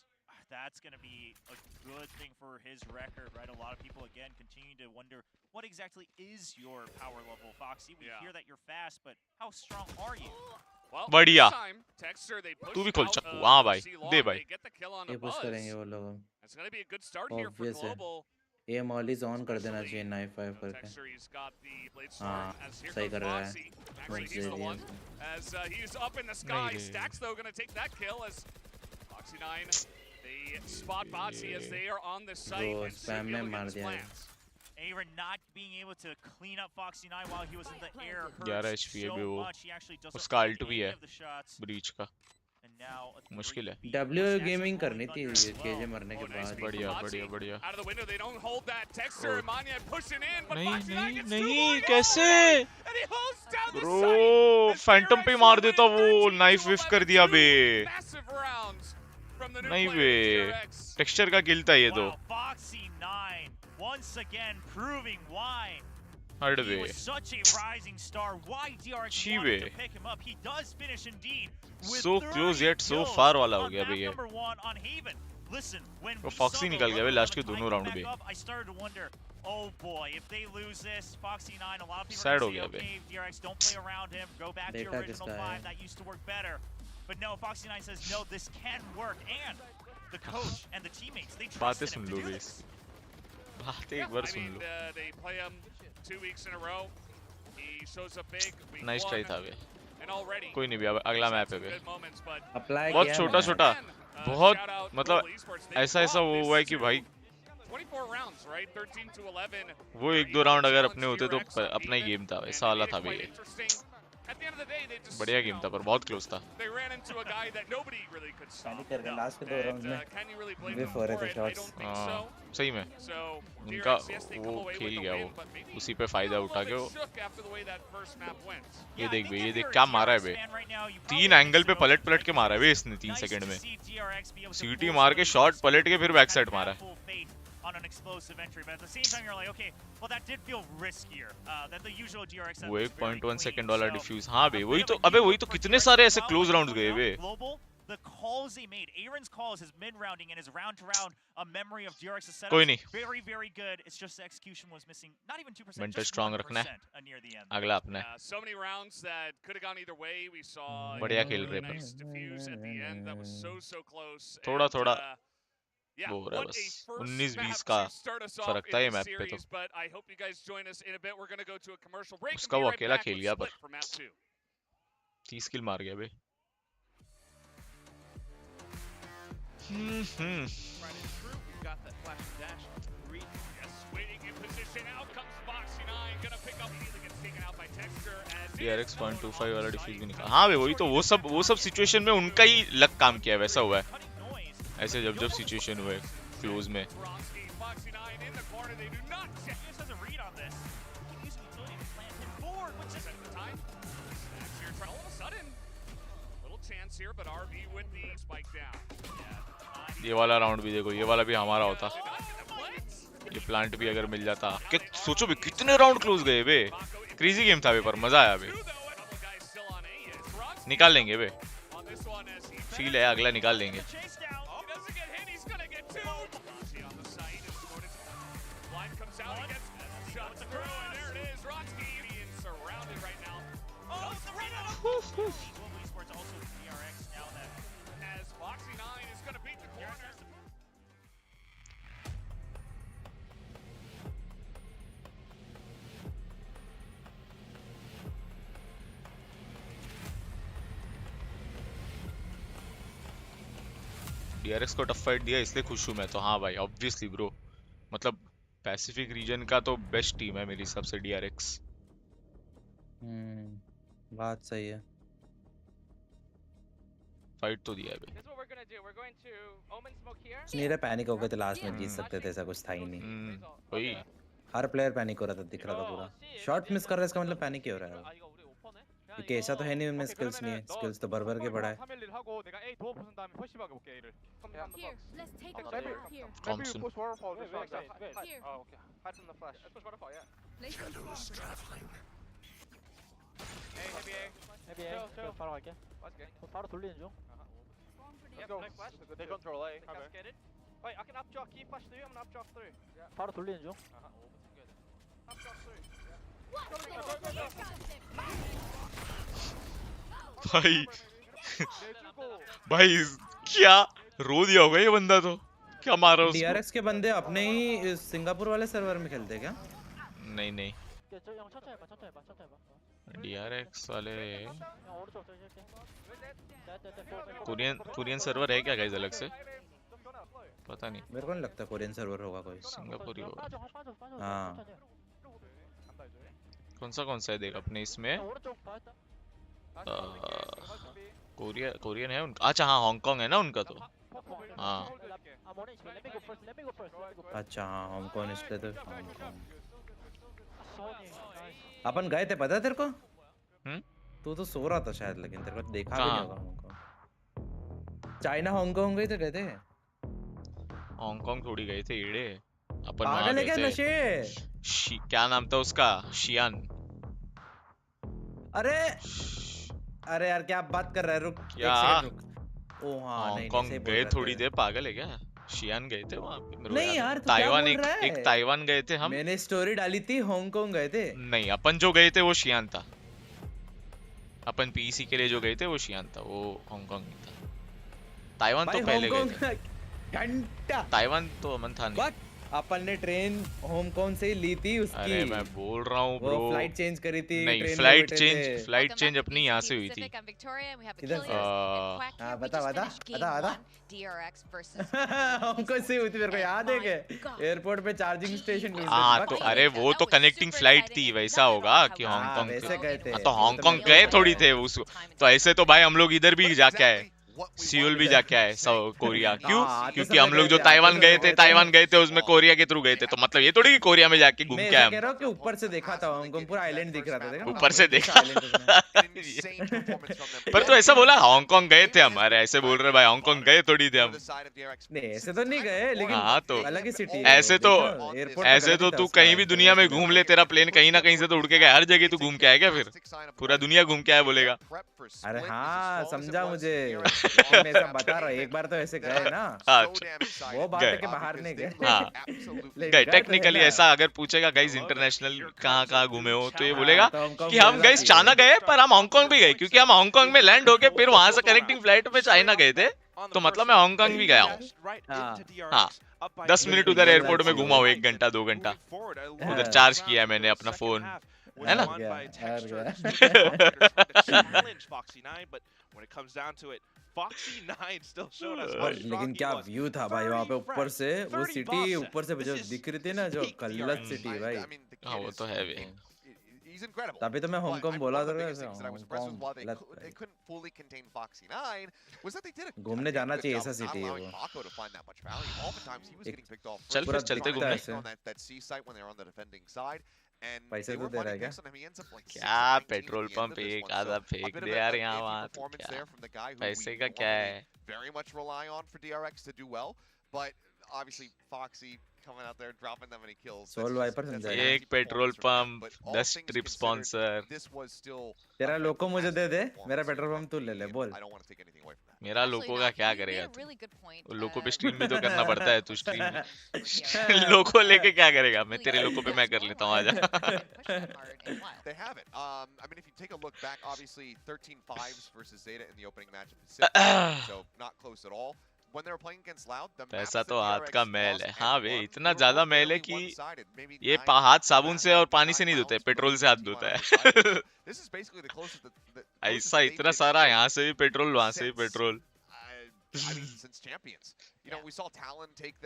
that's going to be a good thing for his record, right? A lot of people, again, continue to wonder, what exactly is your power level, Foxy? We Yeah. hear that you're fast, but how strong are you? Well, बढ़िया। this time, Texter, they push तू भी खोल out चक्कू of हाँ भाई C-Long, दे भाई they get the kill on ये a push buzz. करेंगे वो लोग It's going to be a good start here for Obvious है। Global. ये मॉलीज ऑन कर देना चाहिए नाइफ फाइव करके Texter, he's got the blade हाँ, storm as here सही comes कर रहा है। Foxy. Actually, Good he's the save, one as he's up in the sky. नहीं रे। Stax, though, going to take that kill as Foxy9, they spot Botsy as they are on the site Bro, and spam should be able में to get मार his दिया है। plans. Aaron not being able to clean up Foxy9 while he was in the air 11 hurts HP है so बे वो। much. He actually doesn't उसका make ult भी any है। of the shots. Breach का And now a मुश्किल है। 3-beat. W Stax is gaming rolling करनी थी thunder as केजे well. मरने के Oh, nice बाद beat बढ़िया from बढ़िया Botsy. बढ़िया Out of the window, they don't hold that. Texter Oh. and Manya pushing in, but नहीं Foxy9 नहीं gets 2 नहीं more. कैसे And he holds down the bro site. as Phantom पे DRX मार will देता win वो 13 knife to विफ 11. कर दिया बे Massive rounds from the new नहीं player बे of DRX. टेक्सचर का किल था ये तो Wow, Foxy9 once again proving why हट he bay was such a rising star. Why DRX छी wanted bay. to pick him up. He does finish indeed with So 30 close yet so kills far वाला हो on गया map बे ये। number 1 on Haven. Listen, when वो we Foxy saw the निकल गया बे level last of के the दोनों time round back पे up, I started to wonder, oh boy, if they lose this, Foxy9, a lot of people Sad are हो going to गया say, okay, DRX, don't play around him, go back to your Data original किसका है? 5, that used to work better. But no, Foxy9 says, no, this can work, and the coach and the teammates, they बातें trusted him soon to low do bay this. बातें Yeah, एक बार I soon mean, low they play him 2 weeks in a row. He shows up big. Week nice try 1, था बे and already कोई नहीं भी अब अगला he's had map है some बे good moments, but अप्लाई बहुत किया छोटा मैंने। छोटा again, बहुत shout out मतलब Global Esports. They ऐसा ऐसा brought वो this हुआ है कि to भाई 24 rounds, right? 13 to 11. वो एक दो राउंड अगर अपने होते तो अपना ही गेम था वैसा वाला था बे ये At the end of the day, they just बढ़िया गेम था पर बहुत क्लोज था. they ran into a guy that nobody really could stop. Panic कर गए लास्ट के 2 राउंड्स में. Can you really blame way them for for थे it? I shots. don't think so. सही में So उनका DRX, yes, they come वो away खेल with the गया win, वो but maybe उसी पे फायदा उठा के वो. shook after the way that first map went. ये देख बे, ये देख क्या मारा है बे. 3 एंगल पे पलट के मारा है बे इसने 3 सेकंड में. सीटी मार के शॉट पलट के फिर बैक साइड मारा है. On an explosive entry, but at the same time you're like, okay, well that did feel riskier than the usual DRX. वो 1.1 सेकंड वाला डिफ्यूज. हाँ बे वही तो. अबे वही तो कितने सारे ऐसे क्लोज राउंड्स गए बे. The calls he made, Aaron's calls, his mid-rounding and his round-to-round, a memory of DRX's setup. कोई नहीं. Very, very good. It's just the execution was missing. Not even 2%. Mental just strong रखना 1% near the end. अगला अपना. So many rounds that could have gone either way. We saw बढ़िया खेल really रहे nice diffuse at the end. That was so close. थोड़ा थोड़ा Yeah, वो हो रहा है what a बस. first 19-20 map का to start us off फर्क था ये in the मैप पे तो. series, but I hope you guys join us in a bit. We're going to go to a commercial break. उसका and वो be right अकेला back खेल with गया Split पर. for map 2. 30 किल मार गया बे. Right in through. We've got that flash and dash. Yes, waiting in position. Out comes Foxy9. Gonna pick up. Immediately gets taken out by Texture. As DRX 0.25 वाला diffuse भी निकाला. हाँ बे वही तो. वो सब सिचुएशन में उनका ही लक काम किया है. वैसा हुआ है ऐसे जब सिचुएशन हुए क्लोज में. Foxy9 in the corner. They do not check. Just has a read on this. Using utility to plant him forward, which is At the time. Snacks here. All of a sudden. Little chance here, but RB with the spike down. ये वाला round भी देखो. ये वाला भी हमारा होता. ये प्लांट भी अगर मिल जाता. सोचो भी कितने राउंड क्लोज गए बे. क्रेजी गेम था बे पर मजा आया बे. निकाल लेंगे बे. फील है अगला निकाल लेंगे. DRX को टफ फाइट दिया इसलिए खुश हूँ मैं तो. हाँ भाई ऑब्वियसली ब्रो. मतलब पैसिफिक रीजन का तो बेस्ट टीम है मेरे हिसाब से DRX. बात सही है. फाइट तो दिया है बे. नीरे पैनिक हो गए थे लास्ट में. जीत सकते थे ऐसा कुछ था ही नहीं. वही हर प्लेयर पैनिक हो रहा था. दिख रहा था पूरा. शॉट मिस कर रहा है इसका मतलब पैनिक ही हो रहा है. क्योंकि ऐसा तो है नहीं उनमें स्किल्स नहीं है. स्किल्स तो भर के पड़ा है. Thompson 바로 갈게. 바로 돌리는 중. They control A. Wait, I can updraw key flash through. I'm gonna updraw through. 바로 돌리는 중. Updraw through. भाई भाई क्या रो दिया होगा ये बंदा तो. क्या मारा उसको. DRX के बंदे अपने ही सिंगापुर वाले सर्वर में खेलते हैं क्या? नहीं नहीं. 천천히 해봐. DRX वाले कोरियन सर्वर है क्या गाइस अलग से? पता नहीं. मेरे को नहीं लगता कोरियन सर्वर होगा कोई. सिंगापुर ही होगा. हाँ. कौन सा है देख अपने इसमें. कोरियन है उनका. अच्छा हाँ हांगकांग है ना उनका तो. हाँ अच्छा हाँ हांगकांग इसलिए तो. अपन गए थे पता है तेरे को. तू तो सो रहा था शायद लेकिन तेरे को देखा भी नहीं होगा. हांगकांग चाइना हांगकांग गए थे. हांगकांग थोड़ी गए थे ईड़े. अपन पागल है क्या नशे. क्या नाम था उसका. शियान. अरे यार क्या बात कर रहा है. रुक क्या. रुक. ओ हाँ हांगकांग गए थोड़ी देर. पागल है क्या. शियान गए थे वहाँ पे. नहीं यार ताइवान एक ताइवान गए थे हम. मैंने स्टोरी डाली थी हांगकांग गए थे. नहीं अपन जो गए थे वो शियान था. अपन पीसी के लिए जो गए थे वो शियान था. वो हांगकांग नहीं था. ताइवान तो पहले गए थे. घंटा. ताइवान तो अमन था नहीं. अपन ने ट्रेन होमकॉन से ही ली थी उसकी। अरे मैं बोल रहा हूँ ब्रो, वो फ्लाइट चेंज करी थी, नहीं ट्रेन में फ्लाइट बैठे चेंज, थे। फ्लाइट चेंज अपनी यहाँ से हुई थी। किधर से? हाँ बता बता बता होमकॉन से हुई थी, मेरे को याद है कि एयरपोर्ट पे चार्जिंग स्टेशन ढूंढ रहे हाँ थे। तो अरे वो तो कनेक्टिंग फ्लाइट थी, वैसा होगा कि हाँ हांगकांग वैसे गए थे। तो हांगकांग गए थोड़ी थे उस, तो ऐसे तो भाई हम लोग इधर भी जाके आए, सियोल भी जाके आए, कोरिया। क्यों? हाँ, क्योंकि समय हम लोग गए जो थे, ताइवान आते गए समय थे, गए ताइवान गए थे उसमें कोरिया के थ्रू गए थे, तो मतलब ये थोड़ी कि कोरिया में जाके घूम मैं के ऐसा आए कह रहा हूँ कि ऊपर से देखा था हांगकांग, पूरा आइलैंड दिख रहा था, देखा ना? ऊपर से देखा। पर तो ऐसा बोला हांगकांग गए थे हम, अरे ऐसे बोल रहे भाई हांगकांग गए थोड़ी थे हम। नहीं ऐसे तो नहीं गए, लेकिन हाँ तो अलग ही सिटी है। ऐसे तो ऐसे तो तू कहीं भी दुनिया में घूम ले, तेरा प्लेन कहीं ना कहीं से तो उड़ के गया, हर जगह तू घूम के आएगा, फिर पूरा दुनिया घूम के आया बोलेगा। अरे हाँ समझा मुझे, मैं ऐसा बता रहा हूँ, एक बार तो ऐसे गए ना, वो बात है कि बाहर नहीं गए। हाँ गए टेक्निकली। ऐसा अगर पूछेगा गाइस इंटरनेशनल कहाँ कहाँ घूमे हो, तो ये बोलेगा कि हम गाइस चाइना गए, पर हम हांगकांग भी गए, क्योंकि हम हांगकांग में लैंड होके फिर वहां से कनेक्टिंग फ्लाइट में चाइना गए थे, तो मतलब मैं हांगकांग भी गया हूँ। हाँ 10 मिनट उधर एयरपोर्ट में घुमा हूँ, 1 घंटा 2 घंटा उधर चार्ज किया है मैंने अपना फोन, है ना? लेकिन क्या व्यू था भाई वहाँ पे ऊपर से, वो सिटी ऊपर से जो दिख रही थी ना, जो कल्लत सिटी भाई। हाँ वो तो है भी। He's incredible. तभी तो मैं हांगकांग बोला था, घूमने जाना चाहिए ऐसा सिटी है वो। चल फिर चलते घूमने। पैसे तो दे रहा है क्या? क्या पेट्रोल पंप एक आधा फेंक दे यार यहाँ वहाँ, तो क्या पैसे का क्या है? Very much rely on for DRX to do well, but obviously Foxy coming out there dropping that many kills. Soul Viper समझाएगा। एक पेट्रोल पंप 10 ट्रिप स्पॉन्सर। तेरा लोको मुझे दे दे, मेरा पेट्रोल पंप तू ले ले, बोल। मेरा लोको का क्या करेगा तू? लोको पे स्ट्रीम भी तो करना पड़ता है, तू स्ट्रीम लोको लेके क्या करेगा? मैं तेरे लोको पे मैं कर लेता हूँ, आजा। They have it. I mean, if you take a look back, obviously 13-5s versus Zeta in the opening match of Pacific, so not close at all. When they were playing against Loud, the पैसा तो हाथ का मैल है। हाँ बे, इतना ज्यादा मैल है कि ये हाथ साबुन से और पानी से नहीं धोते, पेट्रोल से हाथ धोता है। ऐसा इतना सारा, यहाँ से भी पेट्रोल, वहाँ से भी petrol. I mean, since champions, you know, we saw Talon take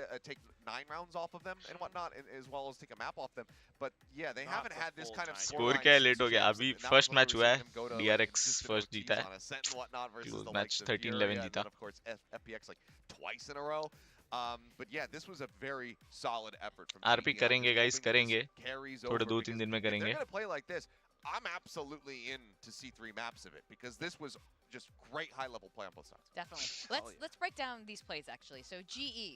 9 rounds off of them and whatnot, as well as take a map off them. But yeah, they haven't had this kind of score क्या है? Late हो गया। अभी first match हुआ है, DRX first जीता है, match 13-11 जीता। Twice in a row. But yeah, this was a very solid effort from RP करेंगे गाइस, करेंगे थोड़े 2-3 दिन में करेंगे। They're going to play like this. I'm absolutely in to see 3 maps of it, because this was just great high-level play on both sides. Definitely. Let's break down these plays actually. So GE,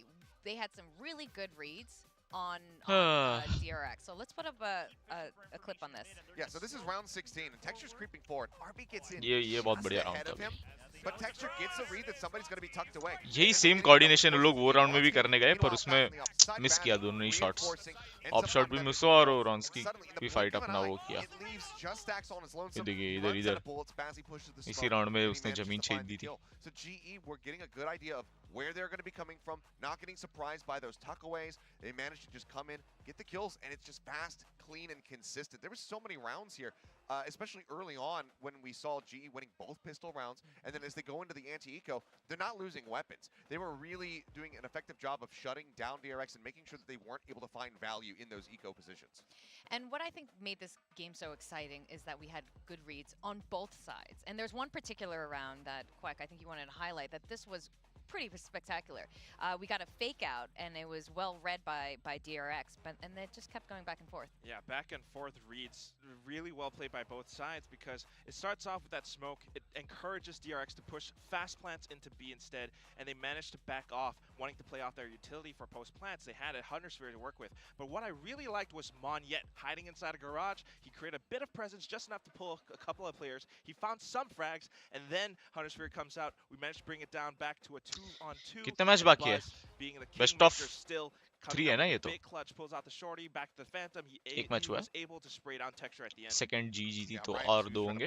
they had some really good reads on DRX. So let's put up a clip on this. Yeah, so this is round 16, and Texture's creeping forward. RB gets in ये बहुत बढ़िया ahead round of था। him, but Texture gets a read that somebody's going to be tucked away. यही same coordination वो लोग वो round में भी करने गए, पर उसमें मिस किया दोनों ही शॉट्स। ऑफ शॉट भी मिस हुआ और रॉन्स्की भी फाइट अपना वो किया। ये देखिए इधर इधर इसी राउंड में उसने जमीन छेद दी थी। So GE were getting a good idea of where they're going to be coming from, not getting surprised by those tuckaways. They managed to just come in, get the kills, and it's just fast, clean, and consistent. There were so many rounds here, especially early on when we saw GE winning both pistol rounds, and then as they go into the anti-eco, they're not losing weapons. They were really doing an effective job of shutting down DRX and making sure that they weren't able to find value in those eco positions. And what I think made this game so exciting is that we had good reads on both sides. And there's one particular round that, Quack, I think you wanted to highlight, that this was pretty spectacular. We got a fake out, and it was well read by DRX, and it just kept going back and forth. Yeah, back and forth reads, really well played by both sides, because it starts off with that smoke. It encourages DRX to push fast plants into B instead, and they managed to back off, wanting to play off their utility for post plants. They had a Hunter Sphere to work with. But what I really liked was Monyet hiding inside a garage. He created a bit of presence, just enough to pull a couple of players. He found some frags, and then Hunter Sphere comes out. We managed to bring it down back to a 2-on-2. कितने match बाकी है? Best of 3 है ना ये तो? एक match हुआ है, सेकंड जी जीती तो और 2 होंगे।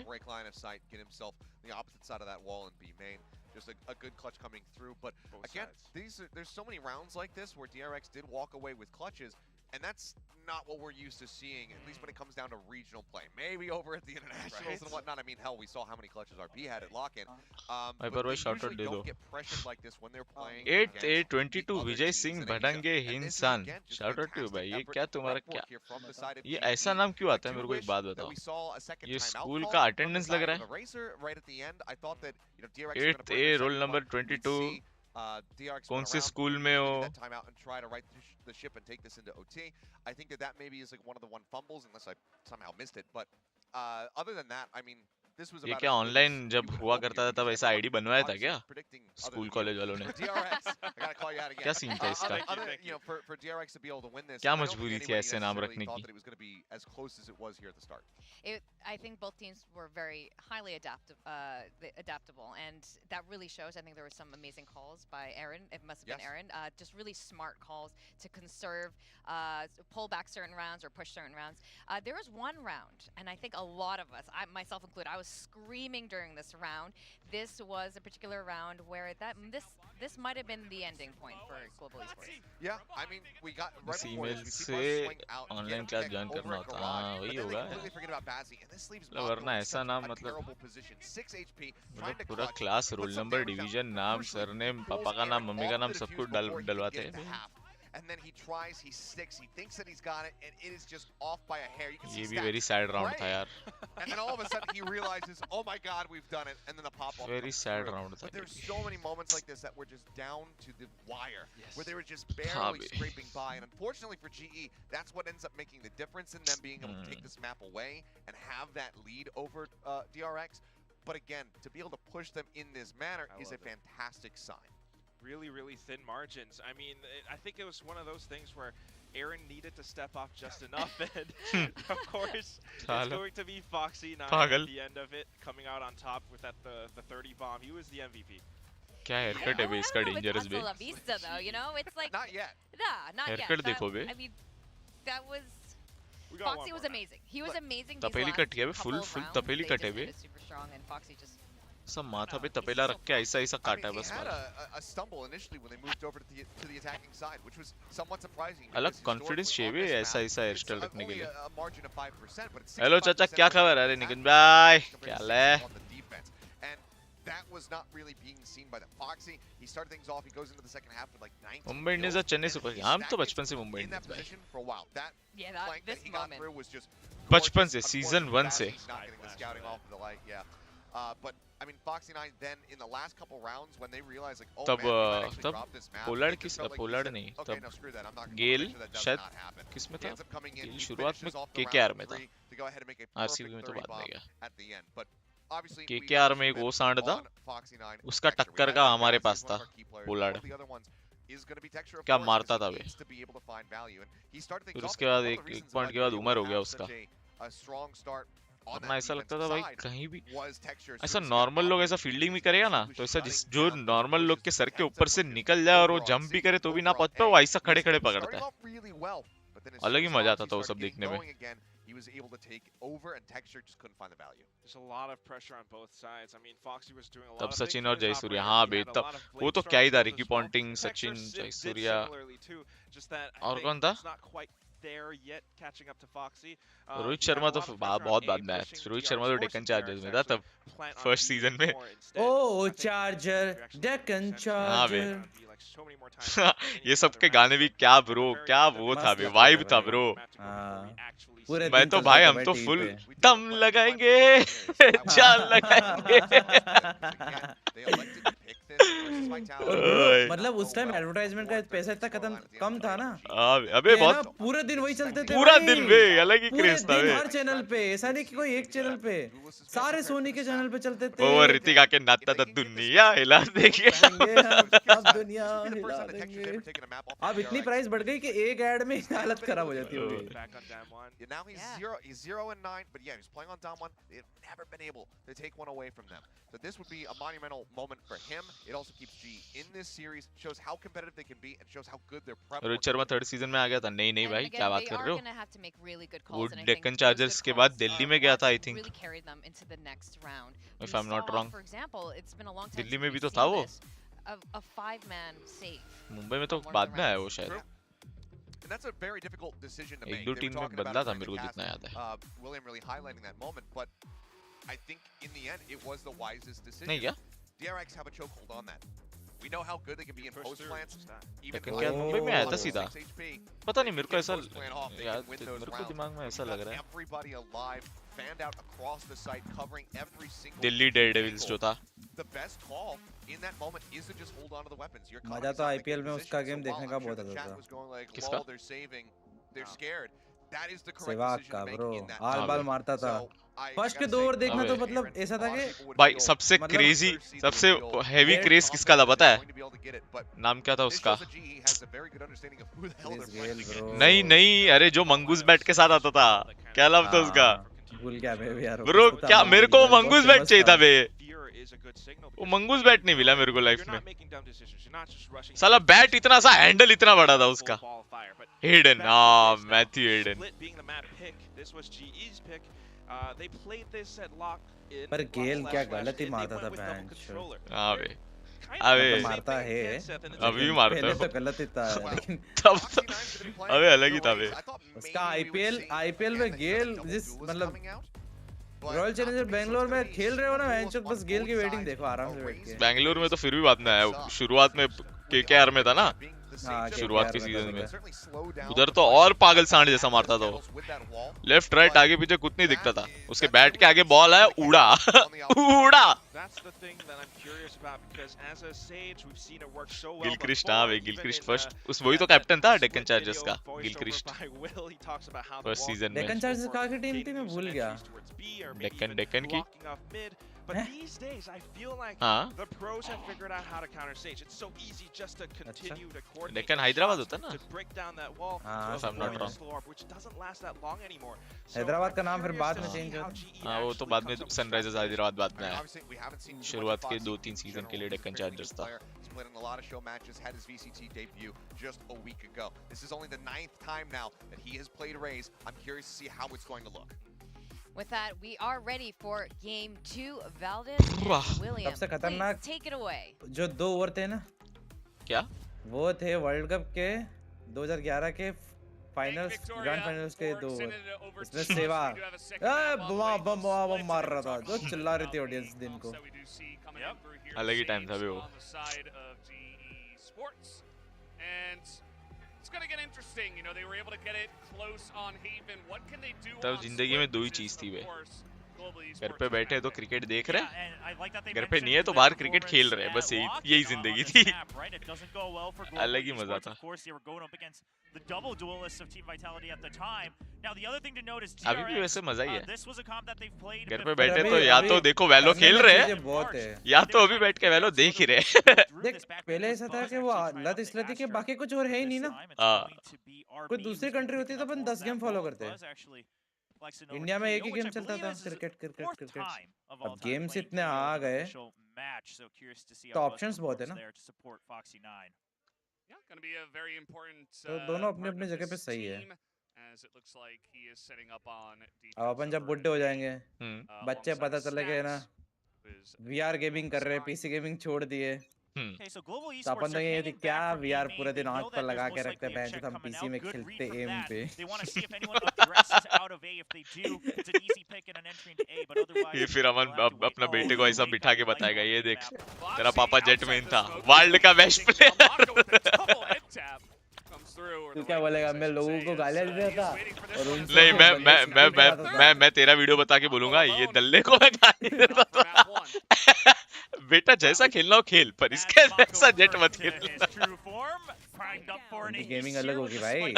just a good clutch coming through. But Both again, sides. there's so many rounds like this where DRX did walk away with clutches, and that's not what we're used to seeing, at least when it comes down to regional play. Maybe over at the internationals and whatnot. I mean, hell, we saw how many clutches RP had at lock-in. But they usually don't get pressured like this when they're playing. 8-22 Vijay Singh Bhadange हिंसान shout out to भाई ये क्या तुम्हारा क्या ये ऐसा नाम क्यों आता है मेरे को एक बात बताओ ये स्कूल का अटेंडेंस लग रहा है 8th A रोल नंबर 22 कौन से स्कूल में हो the ship and take this into OT. I think that maybe is like one of the fumbles, unless I somehow missed it. But other than that, I mean, this was ये about क्या online जब हुआ करता था तब ऐसा ID बनवाया था क्या स्कूल कॉलेज वालों ने क्या सीन था इसका क्या मजबूरी थी ऐसे नाम रखने की I think both teams were very highly adaptable, and that really shows. I think there were some amazing calls by Aaron. It must have been Aaron. Just really smart calls to conserve, pull back certain rounds or push certain rounds. There was one round, and I think a lot of us, myself included, I was screaming during this round. This was a particular round where this might have been the ending point for Global Esports. Yeah, I mean, we got right email से online class join करना होता हाँ वही होगा वरना ऐसा नाम मतलब पूरा क्लास रोल नंबर डिवीजन नाम सरनेम पापा का नाम मम्मी का नाम सब कुछ डलवाते हैं And then he tries, he sticks, he thinks that he's got it, and it is just off by a hair. You can see ये भी very sad round था यार. And then all of a sudden he realizes, oh my God, we've done it, and then the pop-off. Very sad round था. But there's so many moments like this that were just down to the wire, where they were just barely scraping by. And unfortunately for GE, that's what ends up making the difference in them being able to take this map away and have that lead over DRX. But again, to be able to push them in this manner is a fantastic sign. Really, really thin margins. I mean, I think it was one of those things where Aaron needed to step off just enough, and of course, it's going to be Foxy9 at the end of it, coming out on top with the 30 bomb. He was the MVP. क्या haircut है बे इसका dangerous bay? La vista though, you know, it's like not yet. Nah, not yet. Haircut देखो बे. I mean, that was Foxy was amazing. He was amazing. तपेली cut है बे, full तपेली cut है बे. Super strong, and Foxy just सब माथा पे तपेला रख के ऐसा काटा है बस. A stumble initially when they moved over to the attacking side, which was somewhat surprising. अलग confidence चाहिए ऐसा hairstyle रखने के लिए. A margin of 5%, but it's hello चाचा क्या खबर है? अरे नितिन भाई क्या है? And that was not really being seen by the Foxy. He started things off. He goes into the second half with like 19. Mumbai Indians और चेन्नई सुपर किंग्स. हम तो बचपन से मुंबई इंडियंस भाई. For a while. That flank that he got through was just बचपन से season 1 से. But I mean, Foxy9 then in the last couple rounds when they realized like, oh तब man, we might actually drop this map. Pollard किस Pollard नहीं Okay, no, screw that. I'm not going Gayle to that शायद does not happen. किस में He था ends up coming in, Gayle he शुरुआत में finishes off the KKR round में था to go ahead and make a RCB में perfect तो 30 बाद में bomb गया at the end. But obviously KKR में एक वो सांड था Foxy9 उसका टक्कर का हमारे पास था पोलार्ड क्या मारता था वे फिर उसके बाद एक पॉइंट के बाद उमर हो गया उसका वरना ऐसा लगता था भाई कहीं भी ऐसा नॉर्मल लोग ऐसा फील्डिंग भी करेगा ना तो ऐसा जो नॉर्मल लोग के सर के ऊपर से निकल जाए और वो जंप भी करे तो भी ना पहुंच पाए वो ऐसा खड़े खड़े पकड़ता है अलग ही मजा आता था वो सब देखने में He was able to take over and Texture just couldn't find the value. There's a lot of pressure on both sides. I mean, Foxy was doing a lot तब of सचिन things और for his जयसूर्या operator. हाँ He bay had a तब lot of वो तो blade क्या ही था throws Ricky as well. Ponting Texture Sachin did Jayasuriya similarly too. Just that I और think कौन था it's not quite there yet catching up to Foxy. Rohit He had a Sharma तो lot of pressure on बहुत A, बाद में आया pushing रोहित DRX, शर्मा तो forcing Deccan DRX chargers में था actually तब plant on first B season में more instead. Oh, I think Charger, we actually Deccan see हाँ बे Charger. be like so many more times than any ये other सबके match. गाने भी क्या ब्रो Very क्या good वो match. था मस्त बे लगता वाइब था था भाई। ब्रो हाँ। Actually पूरे see मैं दिन तो चलता भाई था हम भाई तो टीवी फुल पे। दम लगाएंगे जान लगाएंगे और ब्रो ओए। मतलब उस टाइम एडवर्टाइजमेंट का पैसा इतना कम था ना अबे ये ना बहुत पूरे दिन वही चलते थे पूरा भाई। दिन बे अलग ही पूरे क्रेज था दिन बे हर चैनल पे ऐसा नहीं कि कोई एक चैनल पे सारे सोनी के चैनल पे चलते थे वो ऋतिक आके नाचता था दुनिया हिला देंगे देंगे हम अब दुनिया हिला देंगे अब इतनी प्राइस बढ़ गई कि एक ऐड में हालत खराब हो जाती होगी back on Dam 1. Yeah, now he's 0-9, but yeah, he's playing on down 1. They've never been able to take one away from them. So this would be a monumental moment for him. It also keeps HG in this series shows how competitive they can be and shows how good their prep. Rohit Sharma third season में आ गया था। नहीं नहीं भाई, क्या बात कर रहे हो? वो डेक्कन चार्जर्स के बाद दिल्ली में गया था I think, if I am not wrong. Delhi में भी तो था वो, मुंबई में तो बाद में आया वो शायद। And that's a very difficult decision to make. एक दो टीम में बदला था मेरे को जितना याद है। William really highlighting that moment, but I think in the end it was the wisest decision. नहीं क्या? DRX have a chokehold on that. We know how good they can be in post plants. लेकिन क्या मुंबई में आया था सीधा? पता नहीं, मेरे को ऐसा याद, मेरे को दिमाग में ऐसा लग रहा है। Everybody alive, fanned out across the site, covering every single. Delhi Daredevils जो था। The best call in that moment is to just hold on to the weapons. मजा तो आईपीएल में उसका गेम देखने का बहुत आता था। किसका? They're scared. That is the correct Sehwag decision का to make bro, in that. आल बाल मारता था। फर्स्ट के 2 ओवर देखना तो मतलब ऐसा था कि भाई सबसे क्रेजी, सबसे हेवी क्रेज किसका था पता है? नाम क्या था उसका? नहीं नहीं, अरे जो मंगूस बैट के साथ आता था, क्या नाम था उसका? भूल गया मैं भी यार। ब्रो क्या मेरे को मंगूस बैट चाहिए था बे, वो मंगूस बैट नहीं मिला मेरे को लाइफ में। साला बैट इतना सा, हैंडल इतना बड़ा था उसका। हेडन, हाँ मैथ्यू हेडन। पर गेल क्या गलत ही मारता था बेंच। हाँ बे, अबे मारता है, अभी भी मारता है। पहले तो गलत ही था लेकिन तब अबे अलग ही था बे। उसका आईपीएल में गेल जिस मतलब रॉयल चैलेंजर बेंगलोर में खेल रहे हो ना बेंच, बस गेल की वेटिंग देखो आराम से बैठ के। बेंगलोर में तो फिर भी बाद में आया, शुरुआत में केकेआर में था ना, शुरुआत के सीजन में। उधर तो और पागल सांड जैसा मारता था वो, लेफ्ट राइट आगे पीछे कुछ नहीं दिखता था। उसके बैट के आगे बॉल आया, उड़ा उड़ा। गिलक्रिस्ट, हाँ भाई गिलक्रिस्ट फर्स्ट, उस वही तो कैप्टन था डेक्कन चार्जर्स का, गिलक्रिस्ट फर्स्ट सीजन में। डेक्कन चार्जर्स का की टीम थी, मैं भूल गया। डेक्कन की But these days, I feel like the pros have figured out how to counter Sage. It's so easy just to continue to coordinate. Deccan Hyderabad होता ना? To break down that wall. If I'm not wrong. Which doesn't last that long anymore. Hyderabad का नाम फिर बाद में change हुआ। हाँ वो तो बाद में सनराइजर्स हैदराबाद बाद में आया। शुरुआत के 2-3 सीजन के लिए डेक्कन चार्जर्स था। Split in a lot of show matches, had his VCT debut just a week ago. This is only the 9th time now that he has played Raze. I'm curious to see how it's going to look. With that, we are ready for game 2. Valdez and William, सबसे खतरनाक please take it away. जो 2 over the ना, क्या वो थे world cup के 2011 के finals, grand finals के 2 ओवर। इसमें सेवा बम मार रहा था, जो चिल्ला रही थी ऑडियंस दिन को। अलग ही टाइम था वो। तब जिंदगी में 2 ही चीज थी वे, घर पे बैठे तो क्रिकेट देख रहे, घर पे नहीं है तो बाहर क्रिकेट खेल रहे, बस यही जिंदगी थी। अलग ही मजा था। अभी भी वैसे मजा ही है, घर पे बैठे तो या तो देखो वैलो खेल रहे हैं, या तो अभी बैठ के वैलो देख ही रहे। देख पहले ऐसा था कि वो लत इसलिए थी कि बाकी कुछ और है ही नहीं ना। कोई दूसरी कंट्री होती तो अपन 10 गेम फॉलो करते हैं। इंडिया में एक ही गेम चलता था, क्रिकेट। अब गेम्स इतने आ गए तो ऑप्शंस बहुत है ना, तो दोनों अपने अपने जगह पे सही है। अब अपन जब बुड्ढे हो जाएंगे, बच्चे पता चलेगा ना वीआर गेमिंग कर रहे हैं, पीसी गेमिंग छोड़ दिए, तो अपन तो ये क्या वीआर पूरे दिन आंख पर लगा के रखते हैं, हम पीसी में खेलते एम पे। ये फिर अमन अपना बेटे को ऐसा बिठा के बताएगा, ये देख तेरा पापा जेटमैन था, वर्ल्ड का बेस्ट प्लेयर। तू क्या बोलेगा, मैं लोगों को गालियां दे रहा था और उनसे नहीं मैं तेरा वीडियो बता के बोलूंगा ये दल्ले को मैं गाली देता था। बेटा जैसा खेलना हो खेल, पर इसके जैसा जेट मत खेल। गेमिंग अलग होगी भाई,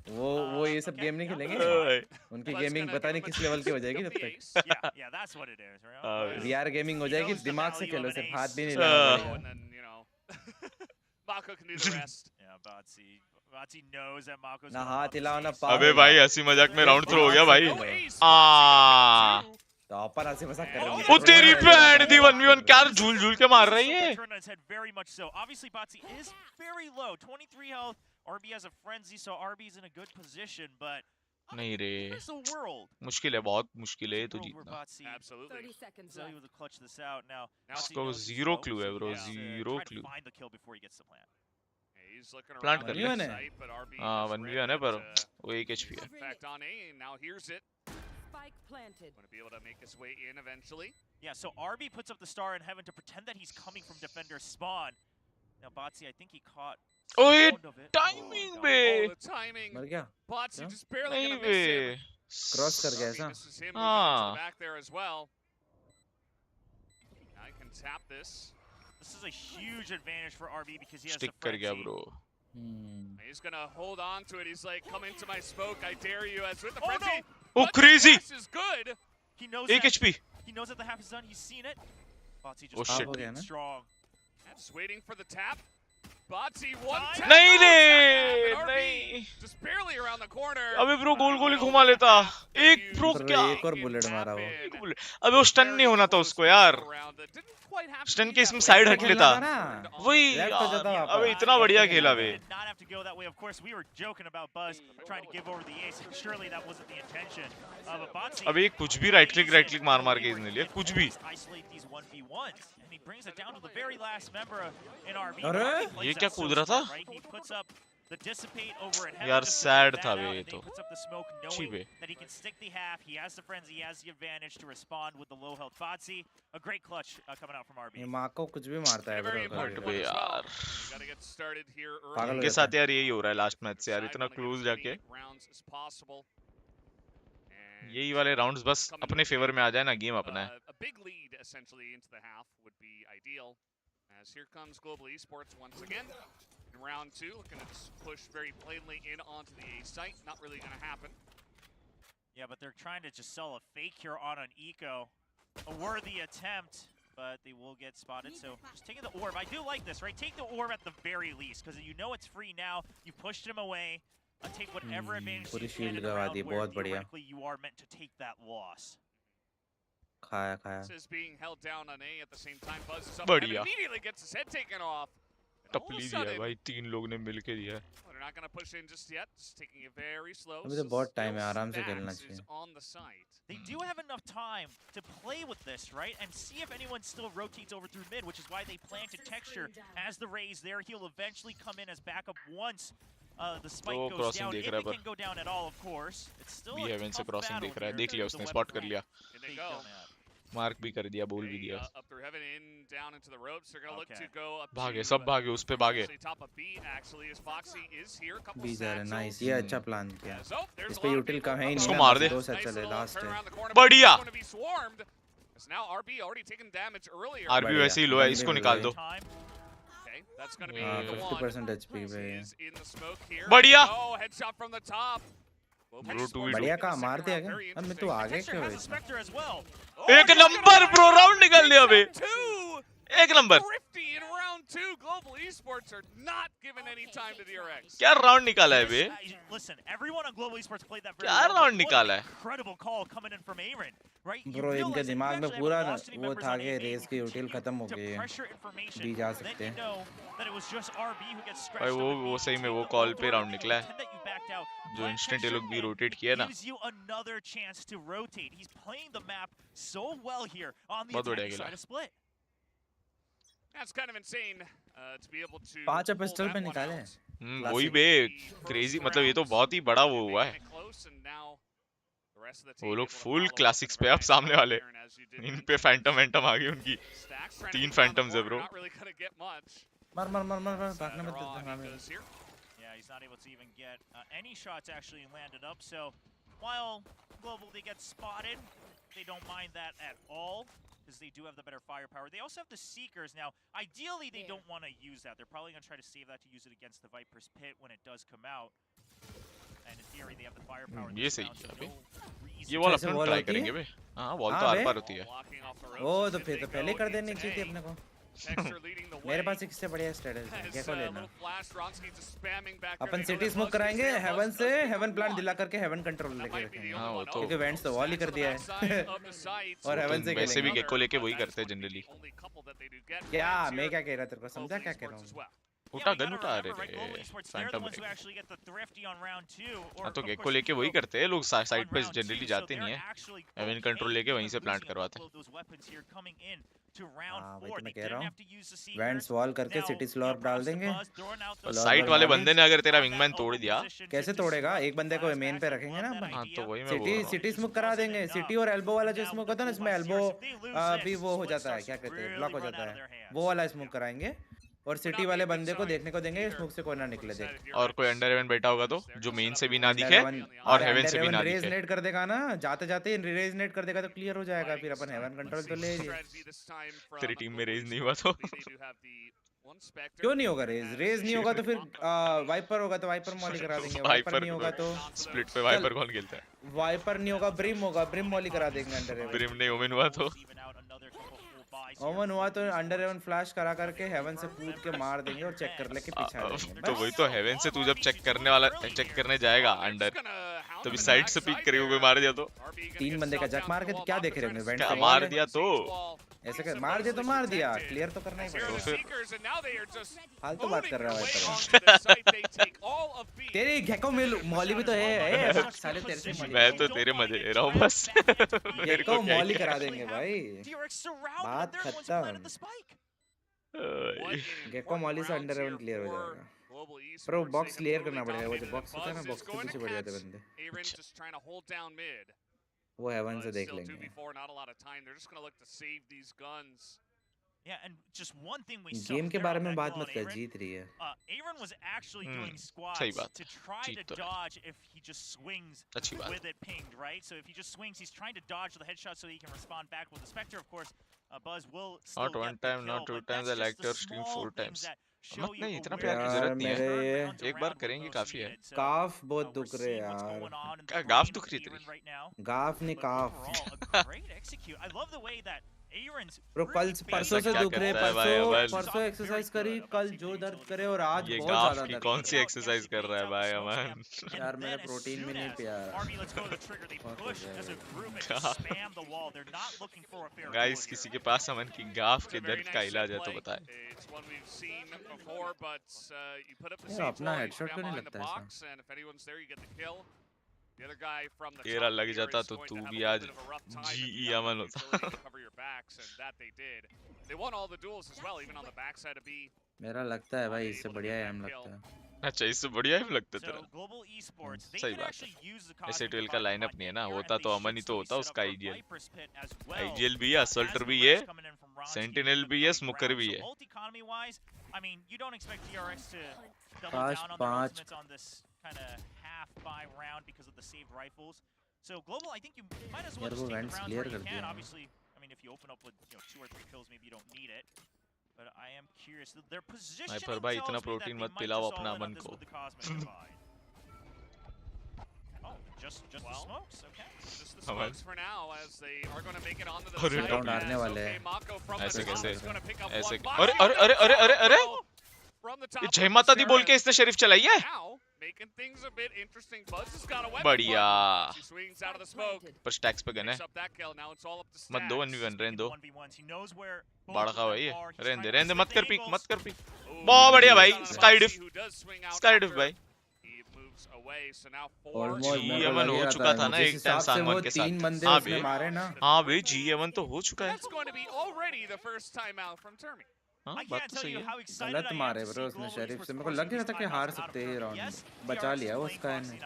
वो ये सब गेम नहीं खेलेंगे, उनकी गेमिंग पता नहीं किस लेवल की हो जाएगी तब तक। वीआर गेमिंग हो जाएगी, दिमाग से खेलो, सिर्फ हाथ भी नहीं लगाना पड़ेगा। ना हाथ हिलाओ ना पाँव। अबे भाई हंसी मजाक में राउंड थ्रो हो गया भाई। टॉपर ऐसे मजाक कर रहे हैं ओ तेरी भैन दी 1v1 क्या झूल झूल के मार रही है very much so. Obviously, Batsy is very low, 23 health. RB has a frenzy, so RB is in a good position, but नहीं रे it's the world. मुश्किल है बहुत मुश्किल है ये तो जीतना Absolutely. Zelly with a clutch this out now. इसको zero clue है bro zero clue Find the kill before he gets the plant. He's looking Plant around कर the ले site, but RB हाँ is 1v1 है ready पर to वो 1 HP है impact on A, and now here's it. Spike planted. Going to be able to make his way in eventually. Yeah, so RB puts up the star in heaven to pretend that he's coming from defender spawn. Now Batsy, I think he caught. Oh, ये sound of it. timing Oh, bay the timing. मर गया Botsy Yeah. just barely नहीं going to बे miss him. Cross कर गया RB ऐसा misses him moving into हाँ the back there as well. Now he can tap this. This is a huge advantage for RB because he has stick the कर गया frenzy. bro He's going to hold on to it. He's like, come into my smoke. I dare you. As with the Oh, frenzy. no. Oh, But the crazy. flash is good. He knows 1 that. HP He knows that the half is done. He's seen it. Batsy just Oh, shit. हो गया ना strong. And just waiting for the tap. Botsy one Nice. tap. नहीं Oh, रे it's not gonna happen. नहीं RB just barely around the corner. अबे bro गोल गोल ही Well, घुमा लेता that एक huge ब्रो पर क्या एक और बुलेट मारा वो happen. bullet. अबे वो स्टन नहीं होना था Very उसको close यार around that. Didn't quite have to stun be के that इसमें way. साइड हट खेलना लेता था ना वही Left हो जाता यार वापस। अबे इतना बढ़िया खेला बे Did not have to go that way. Of course, we were joking about Buzz trying to give over the ace, and surely that wasn't the intention. But Batsy, अबे कुछ भी राइट क्लिक मार मार के इसने लिया कुछ भी isolate these 1v1s, and he brings it down to the very last member in RB. अरे! RB plays ये that क्या so कूद रहा था? smart, right? He puts up the dissipate over at heaven यार just to sad get था that bay out, ये and then तो। he puts up the smoke अच्छी knowing bay. that he can stick the half. He has the frenzy, he has the advantage to respond with the low health Batsy. A great clutch coming out from RB. ये माँ को कुछ भी मारता है And a very bro important बे one as well. यार You gotta get started here early. पागल हो इनके जाता साथ यार यही हो रहा है लास्ट मैच से यार Side इतना wanna get क्लोज as जाके many rounds as possible. And यही वाले राउंड्स बस अपने फेवर में आ जाए ना गेम अपना है a big lead essentially into the half would be ideal. As here comes Global Esports once again. In round 2, looking to just push very plainly in onto the A site. Not really going to happen. Yeah, but they're trying to just sell a fake here on an eco. A worthy attempt, but they will get spotted. So just taking the orb. I do like this, right? Take the orb at the very least, because you know it's free now. You pushed him away. Take whatever advantage पूरी you can shield in the गवा round the, where बहुत बढ़िया। theoretically you are meant to take that loss. खाया खाया This is being held down on A at the same time. Buzz is up बढ़िया। and immediately gets his head taken off. And all of a टपली दिया sudden, भाई 3 लोग ने मिलके दिया well, they're not going to push in just yet. Just taking it very slow. अभी तो So बहुत टाइम है still आराम से Stacks खेलना is चाहिए on the site. They do have enough time to play with this, right? And see if anyone still rotates over through mid, which is why they planted Texture as the Raze there. He'll eventually come in as backup once the spike तो goes crossing down. देख If रहा it है can go down at all, of course. It's still B a heaven से tough crossing battle देख रहा है here देख लिया with the उसने weapon स्पॉट कर rank लिया In they they go. don't have. Mark भी कर दिया बोल भी They, दिया up through heaven in down into the ropes. They're gonna look Okay. to go up भागे to, सब भागे उस पे भागे actually top of B actually as Foxy is here. Couple B जा रहा है satchels. नाइस ये अच्छा प्लान किया Yeah, so there's इस a पे lot of यूटिल people कम है ही up नहीं इसको ना, मार बस दे। दो Nice सेट चले little लास्ट turn है around the corner, but बढ़िया। it's going to be swarmed. Because now RB already taken damage earlier. RB बढ़िया, वैसे ही लो है बंदे इसको भी निकाल लो दो Time. Okay, that's going to be हाँ the one. 50% HP पे है Is in the smoke here. बढ़िया। Oh, headshot from the top. Bro, two we बढ़िया do. कहाँ मार दिया क्या Very अब मैं तो आगे Texture क्यों has a इतना Spectre as well. Oh, एक he's gonna number line bro up. Round निकाल लिया बे Takes out two. एक number Thrifty in round 2. Global Esports are not given any time to DRX. क्या राउंड निकाला है बे Listen, everyone on Global Esports played that very क्या well. Round What निकाला an है incredible call coming in from Aaron, right? You bro इनके realize that you दिमाग में actually पूरा haven't ना lost any वो members था on कि A. रेस की You यूटिल continue खत्म हो to गई है pressure Information. भी जा Then सकते you हैं know that it was just RB who gets भाई scratched वो up with B, सही में take वो the कॉल ult पे orb, राउंड निकला है pretend that you backed out. जो Let इंस्टेंट ये Texture लोग भी in. रोटेट It किया ना gives you another chance to rotate. He's playing the map so well here on the बहुत बढ़िया attacking खेला। side of split. That's kind of insane to be able to 5 pull pistol that पे one निकाले out. वही बे crazy मतलब ये तो बहुत ही बड़ा वो हुआ है Making it close, and now the rest of the वो team लोग able to full follow up classics in a पे very अब nice सामने spot वाले here, and as you did in mention, पे फैंटम वैंटम आ गई उनकी Stacks trying to 3 get around the phantoms है corner, bro not really gonna get much. मार मार मार मार मार भागने मत Raw देना हमें Amigos here. Yeah, he's not able to even get any shots actually landed up. So while Global, they get spotted, they don't mind that at all because they do have the better firepower. They also have the Seekers. Now, ideally, they don't want to use that. They're probably going to try to save that to use it against the Viper's Pit when it does come out. And in theory, they have the firepower. in ये this सही round, है so अबे no reason ये wall जैसे अपन wall try होती है? करेंगे बे हाँ वॉल हाँ तो आर बे। पार होती है Blocking off the O ropes तो as फिर they तो पहले go कर देनी into चाहिए थी A. अपने को मेरे पास इससे बढ़िया स्ट्रेटजी है, गेको लेना। अपन सिटी स्मोक कराएंगे हेवन से, हेवन प्लांट दिला करके हेवन कंट्रोल लेके रखेंगे। हाँ वो तो क्योंकि वेंट्स तो वॉल ही कर दिया है और हेवन से वैसे भी खेलेंगे। गेको लेके वही करते हैं जनरली। क्या मैं क्या कह रहा तेरे को समझा क्या कह रहा हूँ? उठा गन उठा रहे फैंटम हाँ तो गेको लेके वही करते हैं लोग, साइड पे जनरली जाते नहीं है, हेवन कंट्रोल लेके वहीं से प्लांट करवाते हैं। हाँ वही तो मैं कह रहा हूँ, वेंट्स वॉल करके सिटी स्लॉर डाल देंगे। साइड वाले बंदे ने अगर तेरा विंगमैन तोड़ दिया, कैसे तोड़ेगा? एक बंदे को मेन पे रखेंगे ना अपन। हाँ तो वही मैं बोल रहा हूँ। सिटी स्मोक करा देंगे। सिटी और एल्बो वाला जो स्मोक होता है ना, इसमें एल्बो भी वो हो जाता है, क्या कहते हैं, ब्लॉक हो जाता है, वो वाला स्मोक कराएंगे और सिटी वाले बंदे को देखने को देंगे स्मोक से कोई ना निकले दे। और कोई अंडर हेवन बैठा होगा तो जो मेन से भी ना दिखे और हेवन से भी ना रेज दिखे। नेट कर देगा ना, जाते जाते रेज नेट कर देगा तो क्लियर हो जाएगा, फिर अपन हेवन कंट्रोल तो ले लिए। तेरी टीम में रेज नहीं हुआ तो क्यों नहीं होगा रेज? रेज नहीं होगा तो फिर वाइपर होगा तो वाइपर मॉली करा देंगे। वाइपर नहीं होगा तो स्प्लिट पे वाइपर कौन खेलता है? वाइपर नहीं होगा ब्रिम होगा, ब्रिम मॉली करा देंगे अंडर हेवन। ब्रिम नहीं ओमेन हुआ तो ओमन हुआ तो अंडर हेवन फ्लैश करा करके हेवन से कूद के मार देंगे और चेक कर लेके पीछे आ जाएंगे। तो वही तो हेवन से तू जब चेक करने जाएगा अंडर, तभी साइड से पिक करेगा, कोई मार दिया तो 3 बंदे का जक मार के क्या देख रहे होंगे? क्या मार दिया तो ऐसे कर मार दिया तो मार दिया, क्लियर तो करना ही पड़ेगा। तो फिर फालतू बात कर रहा है तेरी गेको में मॉली भी तो है साले तेरे से मॉली। मैं तो तेरे मजे ले रहा हूँ बस। मेरे गेको को क्या मॉली करा देंगे भाई, बात खत्म। गेको मॉली से अंडर हेवन क्लियर हो जाएगा। पर वो बॉक्स क्लियर करना पड़ेगा, वो जो बॉक्स होता है ना, बॉक्स के पीछे बढ़ जाते बंदे, वो हेवन से देख लेंगे। गेम के बारे में बात मत कर, जीत रही है। सही बात, जीत तो अच्छी बात। Not one time, not 2 times, I liked your stream 4 times. मत नहीं, इतना प्यार की जरूरत नहीं है, एक बार करेंगे काफी है। काफ बहुत दुख रहे यार। क्या गाफ दुख रही तेरी? गाफ नहीं काफ। ब्रो कल परसों से दुख रहे, परसों एक्सरसाइज करी, कल जो दर्द करे और आज ये बहुत ज्यादा गाफ की दर्द। कौन सी एक्सरसाइज कर रहा है भाई अमन? यार मैंने प्रोटीन भी नहीं पिया। गाइस किसी के पास अमन की गाफ के दर्द का इलाज है तो बताएं। अपना हेडशॉट क्यों नहीं लगता ऐसा? तेरा लग जाता तो तू भी आज GE अमन होता। मेरा लगता है भाई इससे बढ़िया है, हम लगता है। अच्छा इससे बढ़िया ही लगता तेरा। सही बात है, ऐसे ट्वेल का लाइनअप नहीं है ना, होता तो अमन ही तो होता, उसका आइडियल भी है, असल्टर भी है, सेंटिनल भी है, स्मोकर भी है। पांच पांच यार वो वेंट्स क्लियर कर दिया। स्नाइपर भाई इतना प्रोटीन मत पिलाओ अपना अमन को। राउंड हारने वाले हैं। ऐसे कैसे? ऐसे अरे अरे अरे अरे अरे अरे ये जय माता दी बोल के इसने शरीफ चलाई है। बढ़िया, पर स्टैक्स पे गन है, मत दो 1v1 रहने दो, बाड़ा का भाई रहने दे, मत कर पीक, मत कर पीक। बहुत बढ़िया भाई, स्काई डिफ भाई। ऑलमोस्ट हो चुका था ना एक टाइम सांगवान के साथ। हाँ भाई, हाँ भाई GE तो हो चुका है। हाँ बात तो सही है। गलत मारे ब्रो उसने शरीफ से, मेरे को लग रहा था कि हार सकते हैं राउंड, बचा लिया उसका ने।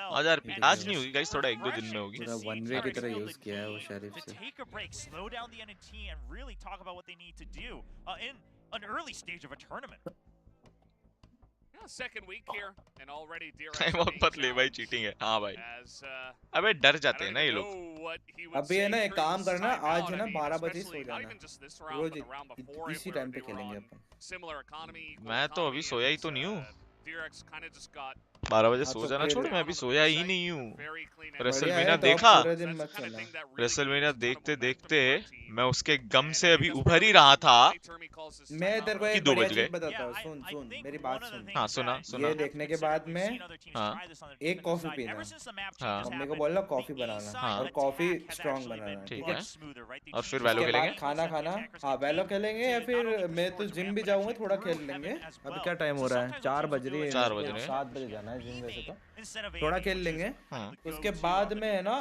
आज यार आज नहीं होगी गाइस, थोड़ा 1-2 दिन में होगी। पूरा 1v की तरह यूज किया है वो शरीफ से। टाइम आउट मत ले भाई, चीटिंग है। हाँ भाई अबे डर जाते हैं ना ये लोग। अभी है ना एक काम करना, आज है ना 12 बजे सो जाना, रोज इसी टाइम पे खेलेंगे अपन। मैं तो अभी सोया ही तो नहीं हूँ। 12 बजे हाँ, सो तो जाना फिर छोड़, मैं अभी सोया ही नहीं हूँ। बढ़िया रेसलमेनिया है तो आप देखा, पूरे दिन मत सोना। रेसलमेनिया देखते देखते मैं उसके गम से अभी उभर ही रहा था मैं तेरे को कि एक 2 बढ़िया बज चीज गए। बताता हूँ, सुन सुन मेरी बात सुन। हाँ सुना सुना। ये देखने के बाद में हाँ एक कॉफी पीना, हाँ मम्मी को बोलना कॉफी बनाना, हाँ और कॉफी स्ट्रांग बनाना, ठीक ठीक है। है। और फिर वैलो उसके खेलेंगे। बाद खाना खाना, हाँ वैलो खेलेंगे, या फिर मैं तो जिम भी जाऊंगा, थोड़ा खेल लेंगे। अभी क्या टाइम हो रहा है, 4 बज रही है, 4 मेरे बज को रहे हैं। 7 बजे जाना है जिम वैसे तो। थोड़ा खेल लेंगे, हाँ उसके बाद में है ना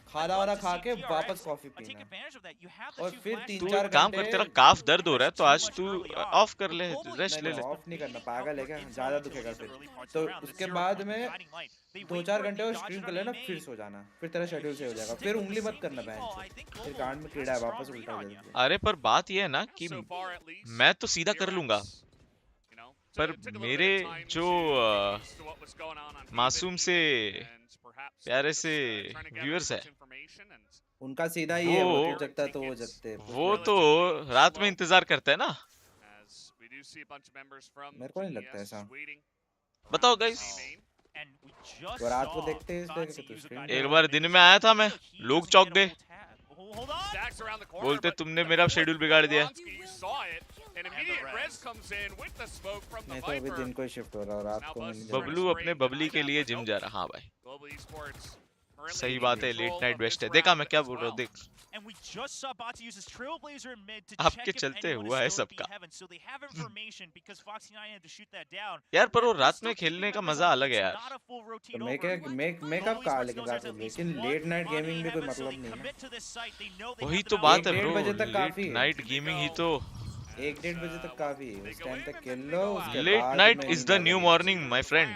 खाना वाना खा के वापस कॉफी पीना, और फिर तू 3-4 एक काम घंटे। कर, तेरा काफ दर्द हो रहा है तो आज तू ऑफ कर ले, रेस्ट ले नहीं ले। ऑफ नहीं करना, पागल है क्या, ज्यादा दुखेगा फिर। तो उसके बाद में 2-4 घंटे और स्ट्रीम कर लेना, फिर सो जाना, फिर तेरा शेड्यूल से हो जाएगा। फिर उंगली मत करना बहन से, फिर गांड में कीड़ा है, वापस उल्टा हो जाएगा। अरे पर बात ये है ना कि मैं तो सीधा कर लूंगा, पर मेरे जो मासूम से प्यारे से व्यूअर्स है, उनका सीधा ही है, वो वो तू जगता है तो वो जगते हैं, वो तो रात में इंतजार करते हैं ना। मेरे को नहीं लगता ऐसा। बताओ गाइस, वो रात को देखते हैं इसलिए कि तू स्ट्रीम एक बार दिन में आया था मैं, लोग चौक गए, बोलते तुमने मेरा शेड्यूल बिगाड़ दिया। मैं तो अभी दिन को ही शिफ्ट हो रहा हूँ, रात को नहीं जा बबलू अपने बबली के लिए जिम जा रहा। हाँ भाई सही बात है, लेट नाइट बेस्ट है। देखा मैं क्या बोल रहा हूँ, देख आपके चलते हुआ है सबका। यार पर वो रात में खेलने का मजा अलग है यार। तो मैं कब कहा, लेकिन रात में, लेकिन लेट नाइट गेमिंग में कोई मतलब नहीं है। वही तो बात है 1-1:30 ब्रो, बजे तक लेट काफी है, नाइट गेमिंग ही तो। 1-1:30 बजे तक काफी है, उस टाइम तक खेल लो, उसके लेट बाद नाइट में is the new morning my friend.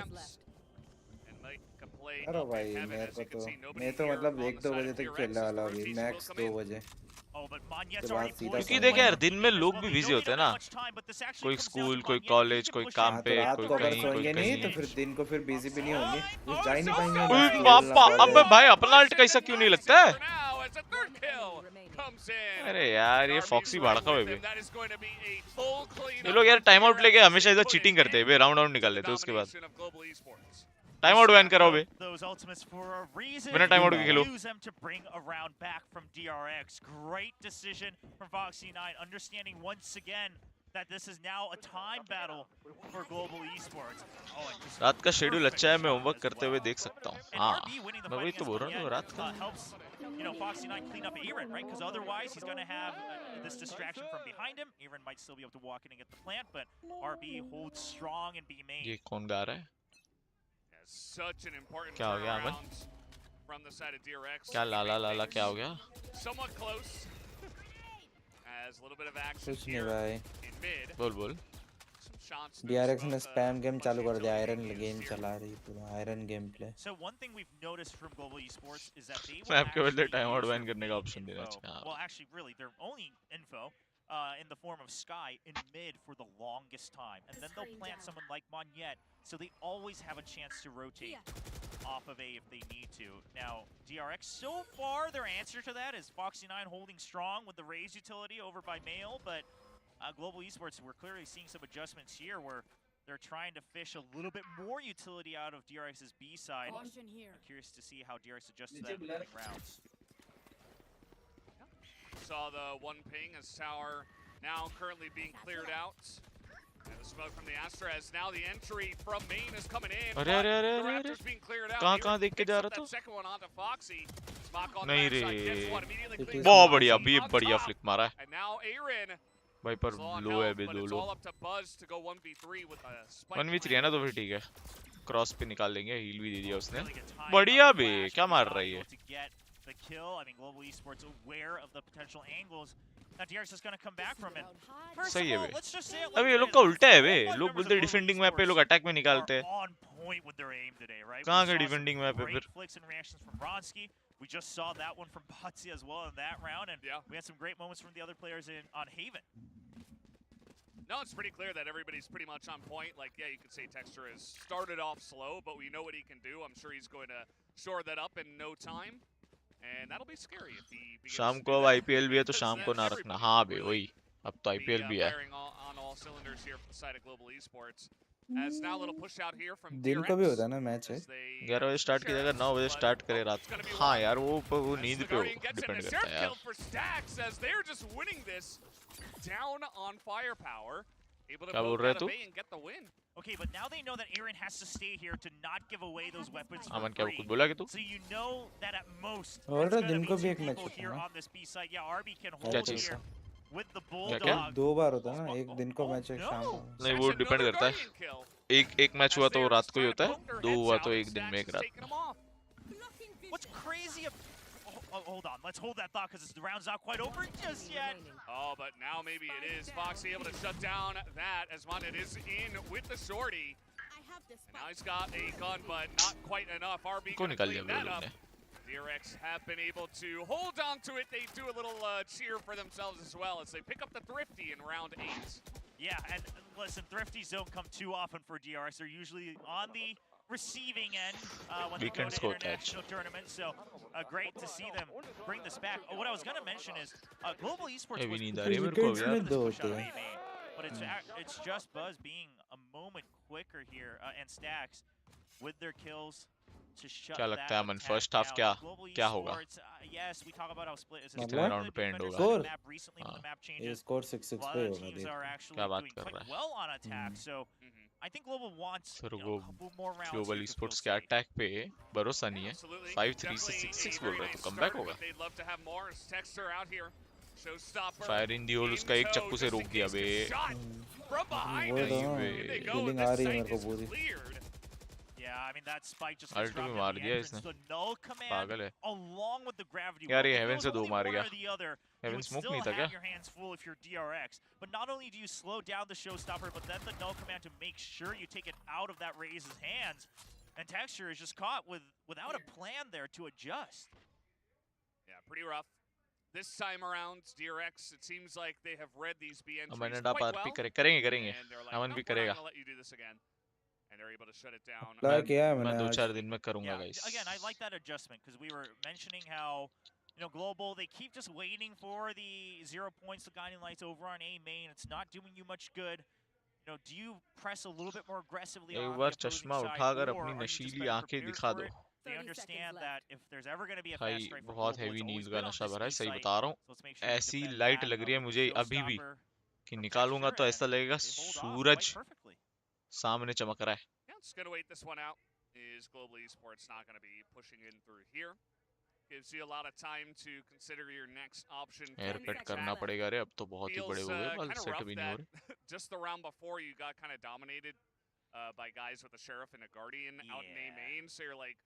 अरे भाई मेरे को तो, मैं तो मतलब 1-2 बजे तक खेलने वाला हूँ अभी, मैक्स 2 बजे के बाद सीधा क्योंकि सोने देख यार वाला। दिन में लोग भी बिजी होते हैं ना, कोई स्कूल, कोई कॉलेज, कोई काम हाँ पे, तो रात कोई को अगर कहीं, कोई सोएंगे नहीं तो कहीं। फिर दिन को फिर बिजी भी नहीं होंगे, कुछ जा ही नहीं पाएंगे ना ओए स्कूल ना बापा, अबे कॉलेज। भाई अपना अल्ट कैसा क्यों नहीं लगता है? अरे यार ये फॉक्सी भड़का हुआ है बे। ये लोग यार टाइम आउट लेके हमेशा इधर चीटिंग करते हैं बे, राउंड आउट निकाल लेते हैं उसके बाद। टाइम आउट बैन कराओ बे, बिना टाइम आउट के खेलो। रात का शेड्यूल अच्छा है, मैं होमवर्क करते हुए देख सकता हूँ। हाँ मैं वही तो बोल रहा हूँ, रात का। You know, Foxy9 clean up Aaron, right? Because otherwise he's going to have this distraction from behind him. Aaron might still be able to walk in and get the plant, but RB holds strong and B main. ये कौन गा रहा है? Such an important क्या हो गया अमन? turnaround from the side of DRX. क्या लाला लाला क्या हो गया? Somewhat close. As a little bit of action कुछ नहीं here भाई, in mid. बोल बोल। Some shots. DRX ने स्पैम गेम चालू कर दिया, आयरन गेम चला रही पूरा, iron game play. So one thing we've noticed from Global Esports is that they will मैं आपके बदले actually time out use ban करने का their ऑप्शन देना info. चाहिए। Well, actually, really, their only info in the form of Sky in mid for the longest time. And then they'll plant someone like Monyet, so they always have a chance to rotate off of A if they need to. Now, DRX, so far, their answer to that is Foxy9 holding strong with the Raze utility over by Mail, but Global Esports, we're clearly seeing some adjustments here where they're trying to fish a little bit more utility out of DRX's B side. I'm curious to see how DRX adjusts to that in the coming rounds. Saw the one ping as tower now currently being cleared out. And the smoke from the Astra as now the entry from main is coming in. अरे अरे अरे The अरे Raptors being cleared out. कहाँ देख के Picks जा up रहा that तू? second one onto Foxy. Smoke on the नहीं backside, रे। gets one, immediately It cleans is बहुत up बढ़िया, Foxy अभी on बढ़िया top. फ्लिक मारा है And now Aaron भाई, पर is low on लो है health, बे, but दो it's low. all up to Buzz to go 1v3 with a spike 1v3 है ना तो फिर ठीक है, क्रॉस पे निकाल लेंगे, हील भी दे दिया उसने। Really good time बढ़िया on the बे, flash, क्या but मार not रही है? able to get the kill. I mean, Global Esports aware of the potential angles. Now DRX is going to come back from it. First सही of है all, bay. let's just say it अबे like ये it लोग is. का उल्टा है बे, All लोग members बोलते हैं of Global डिफेंडिंग मैप पे लोग Esports अटैक में निकालते are हैं। on point with their aim today, right? कहाँ We गए saw some डिफेंडिंग मैप पे great फिर? flicks and reactions from Bronski. We just saw that one from Batsy as well in that round, and Yeah. we had some great moments from the other players on Haven. No, it's pretty clear that everybody's pretty much on point. Like, yeah, you could say Texture has started off slow, but we know what he can do. I'm sure he's going to shore that up in no time. And that'll be scary if he begins शाम to को do अब that. IPL भी है तो Because शाम then को ना रखना। everybody हाँ will बे really वही, अब तो be, आईपीएल भी है। firing on all cylinders here from the side of Global Esports. As now a little push out here from दिन को भी DRX. होता है ना मैच है 11 बजे स्टार्ट किया जाएगा 9 बजे स्टार्ट करे रात को हाँ यार वो नींद पे डिपेंड करता है यार for stacks as they're just winning this down on firepower, able to क्या बोल poke रहा है out तू a bay and get the win. Okay, but now they know that Aaron has to stay here to not give away those weapons for अमन क्या free. कुछ बोला कि तू So you know that at most और it's gonna दिन be को भी two एक मैच people होता है here ना on this B side. Yeah, RB can क्या hold cheese here with the क्या bulldog. दो बार होता है ना एक दिन को मैच एक शाम को नहीं वो डिपेंड करता है एक मैच हुआ तो रात को ही होता है दो हुआ तो एक दिन में एक रात में What's crazy? Hold on. Let's hold that thought because the round's not quite over just yet. Oh, but now maybe it is. Foxy able to shut down that as Monet is in with the shorty. And now he's got a gun, but not quite enough. RB को gonna निकाल clean दिया that लोग up. ने DRX have been able to hold on to it. They do a little cheer for themselves as well as they pick up the Thrifty in round 8. Yeah, and listen, Thrifties don't come too often for DRX. They're usually on the receiving end when they go Weekend to score international tournaments. So great to see them bring this back. What I was going to mention is Global Esports ये भी was नींद आ रही है मेरे को अब यार दो push out होते of हैं A-main, but it's just Buzz being a moment quicker here and Stacks with their kills to shut क्या that लगता है अमन attack फर्स्ट हाफ down. क्या Global क्या होगा Esports, yes, we talk about how split is. कितने round पे and होगा Score? Map recently when the map ये changes. स्कोर 6-6 A lot पे of होगा teams देख are actually क्या बात doing कर quite रहा है well on attack, so I think Global wants sir you वो know, a couple more rounds global here to esports feel के safe. अटैक पे भरोसा नहीं है Absolutely. 5-3 से Definitely 6-6 a बोल very रहे nice तो कमबैक start, होगा but they'd love to have more. Texter out here. Showstopper. Fire in the hole उसका एक चक्कू से रोक दिया बे From behind वो us. तो Here they go, feeling and आ the रही है site मेरे को is पूरी cleared. Yeah, I mean that spike just Ulti भी disrupted मार the दिया entrance. इसने The null command पागल है along with the gravity यार well. ये If it हेवन was से दो only मार one गया or the other, you heaven would smoke still नहीं था क्या have your hands full if you're DRX. But not only do you slow down the showstopper, but then the null command to make sure you take it out of that Raze's hands. And Texture is just caught without a plan there to adjust. Yeah, pretty rough. This time around, DRX, it seems like they have read these B entries Aman quite Daph well. RP करेंगे करेंगे And they're like, Aman no, भी we're not करेगा gonna let you do this again. And they're able to shut it down. Apply किया है मैं मैंने आज 2-4 दिन में करूंगा Yeah, guys again, I like that adjustment because we were mentioning how, you know, Global, they keep just waiting for the 0 points, the guiding lights over on A main. It's not doing you much good. You know, do you press a little bit more aggressively एक on the bar opposing चश्मा side, उठाकर or अपनी are you just नशीली better आंखें prepared दिखा for दो it? They understand that if there's ever going to be a भाई fast strike from बहुत Global, हेवी it's always नींद का been on नशा this भरा है B सही site. बता रहा हूँ So let's make sure you ऐसी defend लाइट that लग रही है with मुझे the अभी भी showstopper कि from निकालूंगा Texture, तो ऐसा and लगेगा they hold off Suraj quite perfectly. सामने चमक रहा है Yeah, just gonna wait this one out. Is Global Esports not gonna be pushing in through here? Gives you a lot of time to consider your next option. Hair for the cut करना attack. पड़ेगा रे अब तो बहुत ही बड़े Feels हो गए बाल kind of सेट rough भी नहीं हो that रहे just the round before you got kind of dominated by guys with a Sheriff and a Guardian out in A Yeah. main. So you're like,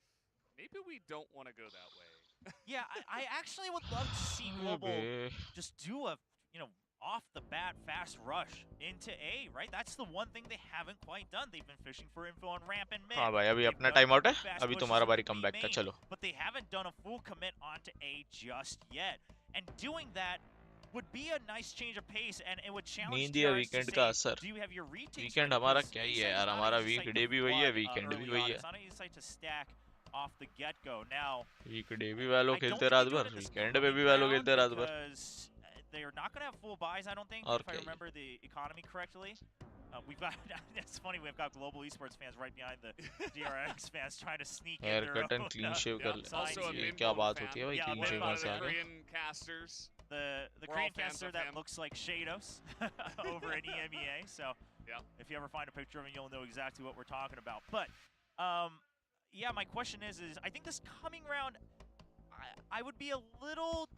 maybe we don't want to go that way. Yeah, I actually would love to see अरे Global bay just do a, you know, off the bat fast rush into A, right? That's the one thing they haven't quite done. They've been fishing for info on ramp and mid. हाँ भाई अभी They've अपना done time out है fast अभी pushes तुम्हारा into बारी B come back का main, चलो but they haven't done a full commit onto A just yet. And doing that would be a nice change of pace, and it would challenge नींद या DRX to weekend say, का असर do you have your retakes? Weekend ready? हमारा Because क्या ही A है site यार is not हमारा an easy site weekday to भी वही है flood, वीकेंड भी early वही on. है It's not an easy site to stack off the get-go. Now, वीकडे भी वालों I don't खेलते think रात they do भर it in this वीकेंड पे coming भी वालों round खेलते रात भर because they are not going to have full buys, I don't think, और if I क्या ही remember the economy correctly. We've got, it's funny, we've got Global Esports fans right behind the DRX fans trying to sneak in hair their cut and own, clean shave कर ले Also a ये Min क्या Bone बात fan. होती है भाई Yeah, clean Min शेव One कहाँ of से the आ गया Korean casters. the We're all Korean fans caster of that him. looks like Shados over in EMEA. So Yeah. if you ever find a picture of him, you'll know exactly what we're talking about. But yeah, my question is I think this coming round, I would be a little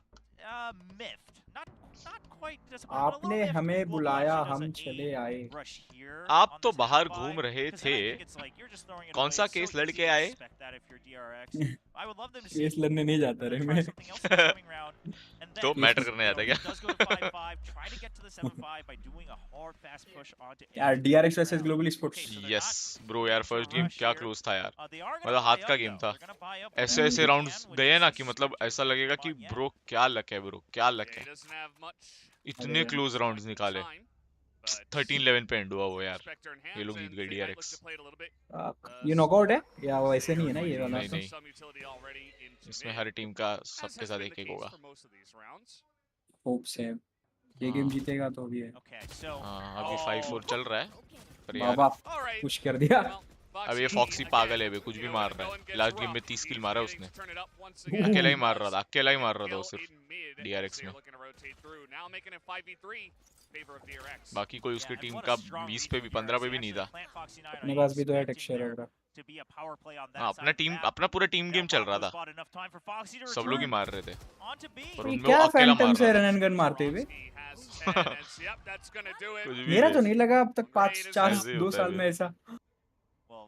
miffed. Not quite disappointed, but a आपने little miffed हमें if Global बुलाया actually does हम an चले A आए rush here आप on तो this बाहर half buy, घूम रहे 'cause then I थे think it's like you're just throwing it कौन away. सा It's so केस easy लड़के to आए expect that if you're DRX. I would love them to see case लड़ने नहीं जाता रे try मैं something else in the coming round. And then, तो मैटर करने you आता know, क्या he does go to 5-5, try to get to the 7-5 by doing a hard fast push onto A. यार DRX versus global Okay, sports so they're yes not bro यार going to first game rush क्या here. Close था यार They are मतलब gonna हाथ buy का up, game though. था They're gonna buy up ऐसे whatever ऐसे they राउंड्स can, which गए is ना a कि मतलब stupid ऐसा push लगेगा from कि on yet. ब्रो क्या लक है ब्रो क्या लक Yeah, he है doesn't have much इतने अरे क्लोज राउंड्स निकाले time, but 13-11 पे एंड हुआ वो यार Spectre in ये hands लोग जीत and गए they might look DRX to play it a little bit. ये नॉकआउट है या वैसे नहीं है ना ये वाला नहीं, नहीं। Some utility already into इसमें mid, हर टीम का as सबके has साथ been एक the एक case होगा for most of these rounds. Hopes है ये गेम हाँ। जीतेगा तो भी है Okay, so हाँ अभी 5-4 चल रहा है पर यार बाबा पुश कर दिया। अब ये फॉक्सी पागल है बे, कुछ भी मार रहा है। लास्ट गेम में 30 किल मारा उसने, अकेला ही मार रहा था वो सिर्फ DRX में। बाकी कोई उसकी टीम का 20 पे भी 15 पे भी नहीं था। अपने पास भी तो है टेक्सचर वगैरह। हाँ, अपना पूरा टीम गेम चल रहा था, सब लोग ही मार रहे थे पर उनमें क्या वो अकेला फैंटम मार से रहा रन एंड गन मारते हुए मेरा तो नहीं लगा अब तक 5-4 ऐसे ही 2 होता है साल बे। में ऐसा। Well,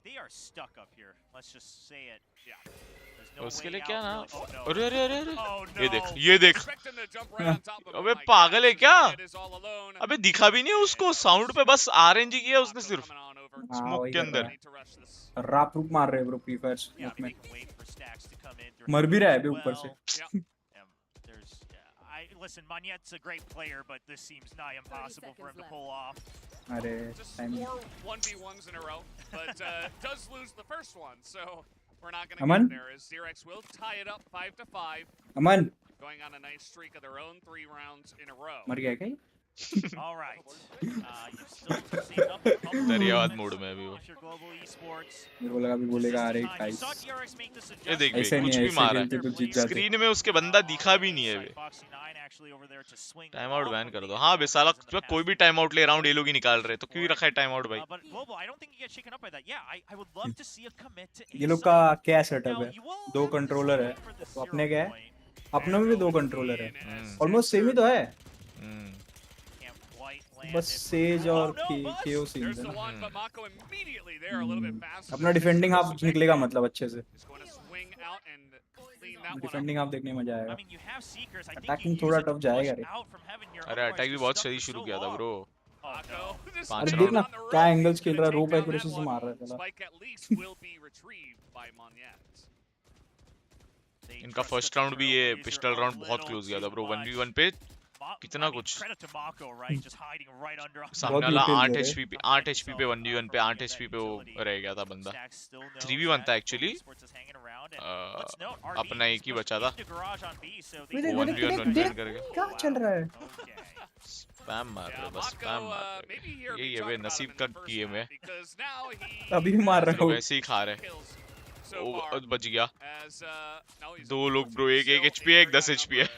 they are stuck up here. Let's just say it. Yeah. There's no उसके way लिए क्या out, ना, really. Oh, no. अरे अरे अरे अरे, Oh, ये no. देख ये देख, अबे पागल है क्या? अबे दिखा भी नहीं उसको, साउंड पे बस RNG किया उसने सिर्फ हाँ स्मोक वही के कर अंदर। रहा है। राप रूप मार रहे हैं bro free fire Yeah, smoke I में। mean, they can wait for stacks to come in. They're मर भी रहा है बे well. ऊपर से। There's, listen, Monette's a great player, but this seems nigh impossible for him to pull off. अरे Just time 4 1v1s in a row, but does lose the first one, so we're not going to Aman? get there as DRX will tie it up 5-5, Aman going on a nice streak of their own 3 rounds in a row. मर गया क्या ये? All right. You've still seen up a couple दरियावाद moments mode में अभी वो। off your global esports. मेरे को लगा भी बोलेगा अरे You guys saw DRX make this ये देख adjustment. ऐसे कुछ नहीं भी ऐसे मारा खेलते है, तो जीत जाते। स्क्रीन में उसके बंदा दिखा भी नहीं है बे। Foxy9 actually over there to swing time out off ban of कर the दो। हाँ बे साला, in the कोई भी past. टाइम आउट ले राउंड ये लोग ही निकाल रहे, तो क्यों ही रखा है टाइम आउट भाई? But Global, I don't think you get shaken up by that. Yeah, I would love to see a commit to ये A लोग का side. क्या Now, सेटअप है? you will 2 have to controller है, swing for the तो अपने 0 क्या है? point. अपनों में भी 2 कंट्रोलर है, हम्म। ऑलमोस्ट सेम ही तो है। Can't quite land बस it. सेज और Oh, no, Buzz! केओ सीन There's है the ना। one, but Mako immediately there a little bit faster. अपना डिफेंडिंग हाफ निकलेगा मतलब अच्छे से। Is going to swing out and clean that one up. Defending half देखने में मजा I आएगा। mean, you have Seekers. I think Attacking you थोड़ा use it to tough जाएगा push रे। out from heaven. Your अरे otherwise अटैक भी you're बहुत stuck सही for शुरू so किया था long. ब्रो। Mako just पांच अरे round देखना on the क्या rope. एंगल्स He's खेल gonna रहा है, take rope down accuracy that से one. मार रहा है साला। Spike at least will be retrieved by Monette. They इनका trust फर्स्ट the राउंड भी ये Trailblazer पिस्टल a राउंड बहुत little क्लोज गया था too ब्रो, much. 1v1 पे कितना I mean, कुछ। credit to Mako, right? Just hiding right under. सामने बहुत वाला लुटेल 8 दे रहे। HP पे 8 HP पे 1v1 पे 8 HP पे वो रह गया था बंदा। 3v1 था एक्चुअली, अपना एक ही बचा था। देख वो देख 1v1 देख देख 1v1 करके क्या चल रहा है? स्पैम मार रहे, बस स्पैम मार रहे। यही है वे नसीब का गेम है, अभी भी मार रहा लोग हूँ। ऐसे ही खा रहे। ओ बच गया। दो दो लोग ब्रो, एक 1 HP है, एक 10 HP है।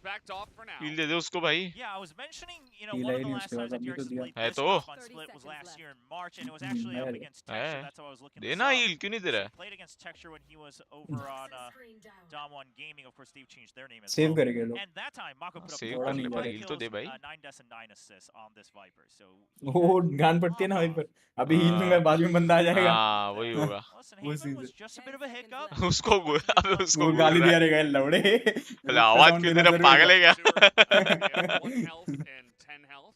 हील दे दे उसको भाई। Yeah, I was mentioning, you know, Heal one है of the नहीं last उसके times बाद, that अभी DRX तो दिया। played है this तो। rough on split was last year in March, and it was actually up है। against Texture. है। That's how I was looking this देना up. हील, क्यों नहीं दे रहा है? Played against Texture when he was over on Dom 1 Gaming. Of course, they've changed their name as save well. करेंगे लोग। And that time, Mako put up save 4 कर ले, पर heal तो दे भाई। 9 deaths and 9 assists on this Viper. So वो गान पड़ती है ना वहीं पर। अभी हील दूंगा, बाद में बंदा आ जाएगा। हाँ वही होगा। listen, वो Haven cheese was just a bit of a hiccup. उसको अबे उसको वो बोल गाली रहा दिया है। रहेगा लौड़े। अरे आवाज क्यों दे रहा है, पागल है क्या?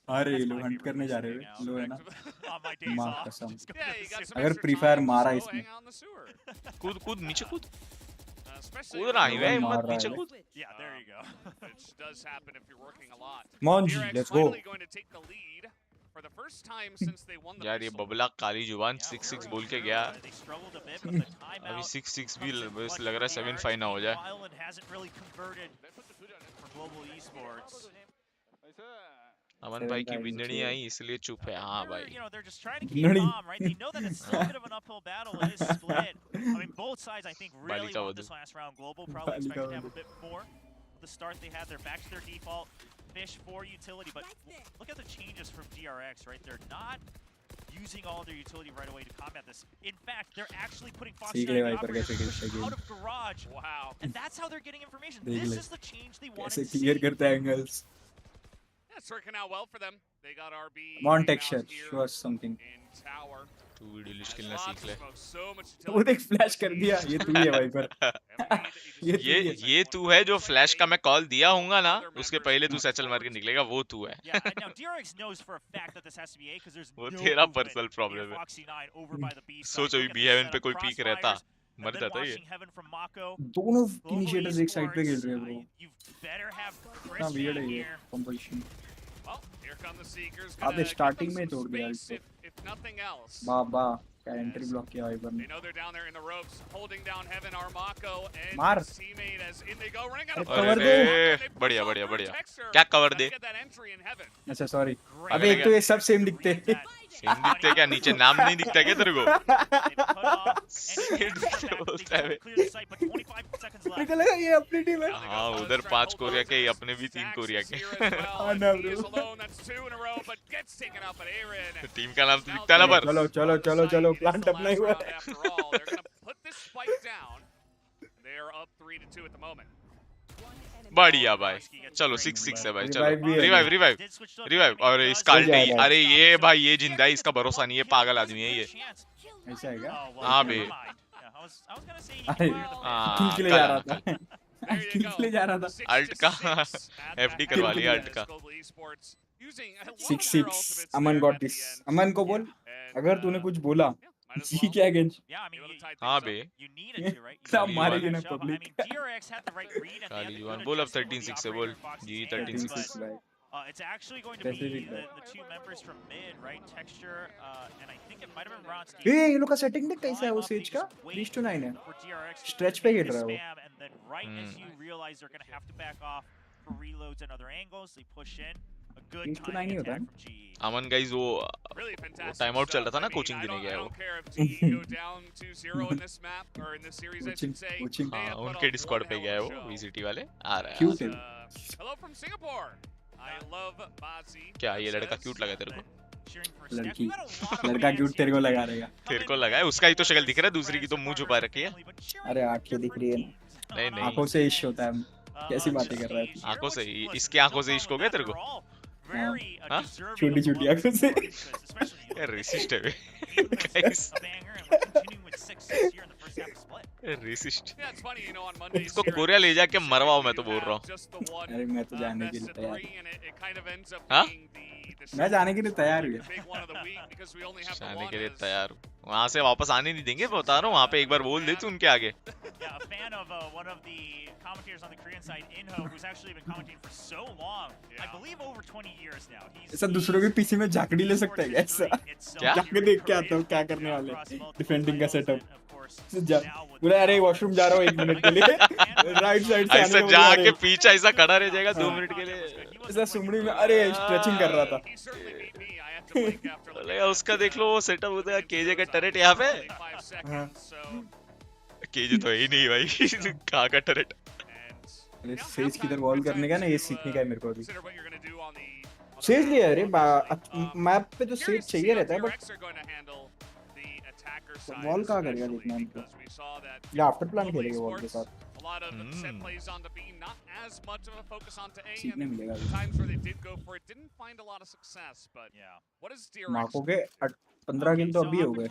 अरे ये That's लोग my हंट favorite करने जा रहे reason हैं, लो है ना। On my days माँ off, कसम। just go Yeah, to you the got sewer. some अगर extra फ्री फायर time, मारा so इसमें। hang on the sewer. कूद कूद नीचे कूद, Especially कूद रहा है when वे, you're मार मत रहा नीचे है। कूद। Yeah, there you go. which does happen if you're working a lot. मॉन्जी DRX let's go. finally going to take the lead for the first time since they won the यार ये pistol. Babla काली जुबान 6-6 बोल के गया। They struggled a bit, but the timeout अभी 6-6 भी comes in बस clutch लग रहा है for 7-5 ना हो DRX. जाए। Violent hasn't really converted for global esports. अमन भाई की बिंदड़ी आई इसलिए चुप है। हाँ They're, भाई you know, they're just trying to keep Nani. calm, right? They know that it's still a bit of an uphill battle. It is split. I mean, both sides, I think, really Balika want Vadu. this last round. Global probably Balika expected to have a Vadu. bit more. The start they had, they're back to their default. Fish for utility, but look at the changes from DRX, right? They're not using all their utility right away to combat this. In fact, they're actually putting Fox सीख 9 ले the भाई पर operator कैसे push खेलते out हैं of garage. Wow. And that's how they're getting information. देख This ले। is the change they wanted कैसे to क्लियर see. करता है angles. Yeah, it's working out well for them. They got RB मॉन out texture here show us something. in tower. तू भी delete खेलना Lots सीख of ले। smoke, so much वो utility. देख फ्लैश कर दिया, ये तू ही है भाई पर। ये तू है जो फ्लैश का मैं कॉल दिया होऊंगा ना, उसके पहले तू सैचल मार के निकलेगा, वो तू है। Yeah, and now DRX knows for a fact that this has to be A because there's वो no तेरा movement personal problem near है। Foxy9 over by the B side. सोच अभी Look at the B7 पे setup, कोई peak रहता, crossfires, मर and then जाता ये। watching Heaven from Mako. दोनों Global इनिशिएटर्स एक साइड पे खेल esports, रहे हैं ब्रो। you better have इतना Chris वियर्ड Van है ये here. Composition. Well, here come the Seekers. आपने Gonna starting give में them तोड़ some दिया space इसको। if nothing else. बाबा क्या एंट्री ब्लॉक किया वाइपर ने। They know they're down there in the ropes, holding down Heaven, Armako, and मार। his teammate as in they go, running out of cover bullets. They. They push बढ़िया off बढ़िया through बढ़िया। Texter, क्या cover trying to they? get that entry in Heaven. अच्छा sorry. Great. अबे एक तो ये सब सेम दिखते हैं। सेम दिखते क्या? नीचे नाम नहीं दिखता क्या तेरे को? मेरे को लगा ये अपनी टीम है। हाँ उधर 5 कोरिया के, अपने भी 3 कोरिया के। हाँ ना He is bro. alone, that's 2 in a row, but gets taken out by Aaron. Team का नाम तो दिखता है ना पर। चलो चलो चलो चलो प्लांट अपना ही हुआ है। After all, they're going to put this spike down. They are up 3-2 at the moment. बढ़िया भाई, चलो 6-6 है भाई, चलो Revive भी है। Revive revive revive. और इसका अल्ट ही, अरे ये भाई ये जिंदा है, इसका भरोसा नहीं है, पागल आदमी है ये। ऐसा है क्या? हाँ बे, अरे किल के लिए जा रहा था। किल के लिए जा रहा था। अल्ट का एफडी करवा लिया अल्ट का। 6-6 अमन गॉट दिस। अमन को बोल अगर तूने कुछ बोला जी क्या अगेंस्ट। हाँ बे, सब मारेगी ना पब्लिक। काली जुबान बोल। अब 13-6 है बोल जी। 13-6 भाई। It's actually going to be the two members from mid, right? Texture, and I think it might have been Ronsky. ये लोग का सेटिंग देख कैसा है वो सेज का? 3-9 है। स्ट्रेच पे खेल रहा है वो। And then right as you realize they're going to have to back off for reloads and other angles, they push in. A good 3-9 ही होता है। अमन गाइस वो टाइम आउट चल रहा था ना, कोचिंग देने गया है वो। कोचिंग हाँ उनके डिस्कॉर्ड पे गया है वो, वीसीटी वाले आ रहा है। क्यूट है। क्या ये लड़का क्यूट लगा तेरे को? लड़की लड़का क्यूट तेरे को लगा रहेगा। तेरे को लगा है? उसका ही तो शक्ल दिख रहा है, दूसरी की तो मुंह छुपा रखी है। अरे आंखें दिख रही है ना। नहीं नहीं, आंखों से इश्क होता है। कैसी बातें कर रहा है? आंखों से ही, इसकी आंखों से इश्क हो गया तेरे को? हाँ? छोटी छोटी आंखों से। यार रेसिस्ट है बे गाइस, रेसिस्ट। इसको कोरिया ले जाके मरवाओ, मैं तो बोल रहा हूँ। अरे मैं तो जाने के लिए तैयार हूँ। हाँ? मैं जाने के लिए तैयार हूँ। जाने के लिए तैयार हूँ। वहाँ से वापस आने नहीं देंगे, बता रहा हूँ। वहाँ पे एक बार बोल दे तू उनके आगे। ऐसा दूसरों के पीछे में झाकड़ी ले सकता है क्या? ऐसा क्या? जाके देख के आता हूँ क्या करने वाले डिफेंडिंग का सेटअप। बोला अरे वॉशरूम जा रहा हूँ 1 मिनट के लिए। राइट साइड से ऐसा जाके पीछे ऐसा खड़ा रह जाएगा 2 मिनट के लिए। ऐसा सुमड़ी में अरे स्ट्रेचिंग कर रहा था। उसका देख लो वो सेटअप होता है, केजे का टरेट यहाँ पे। केजे तो है ही नहीं भाई। कहाँ का टरेट? अरे सेज किधर वॉल करने का ना, ये सीखने का है मेरे को अभी। सेज लिया अरे मैप पे तो सेज चाहिए रहता है, बट वॉल कहाँ करेगा देखना हमको। या आफ्टर प्लान खेलेगा वॉल के साथ। सीखने मिलेगा। मार्को के 15 किल तो अभी हो गए।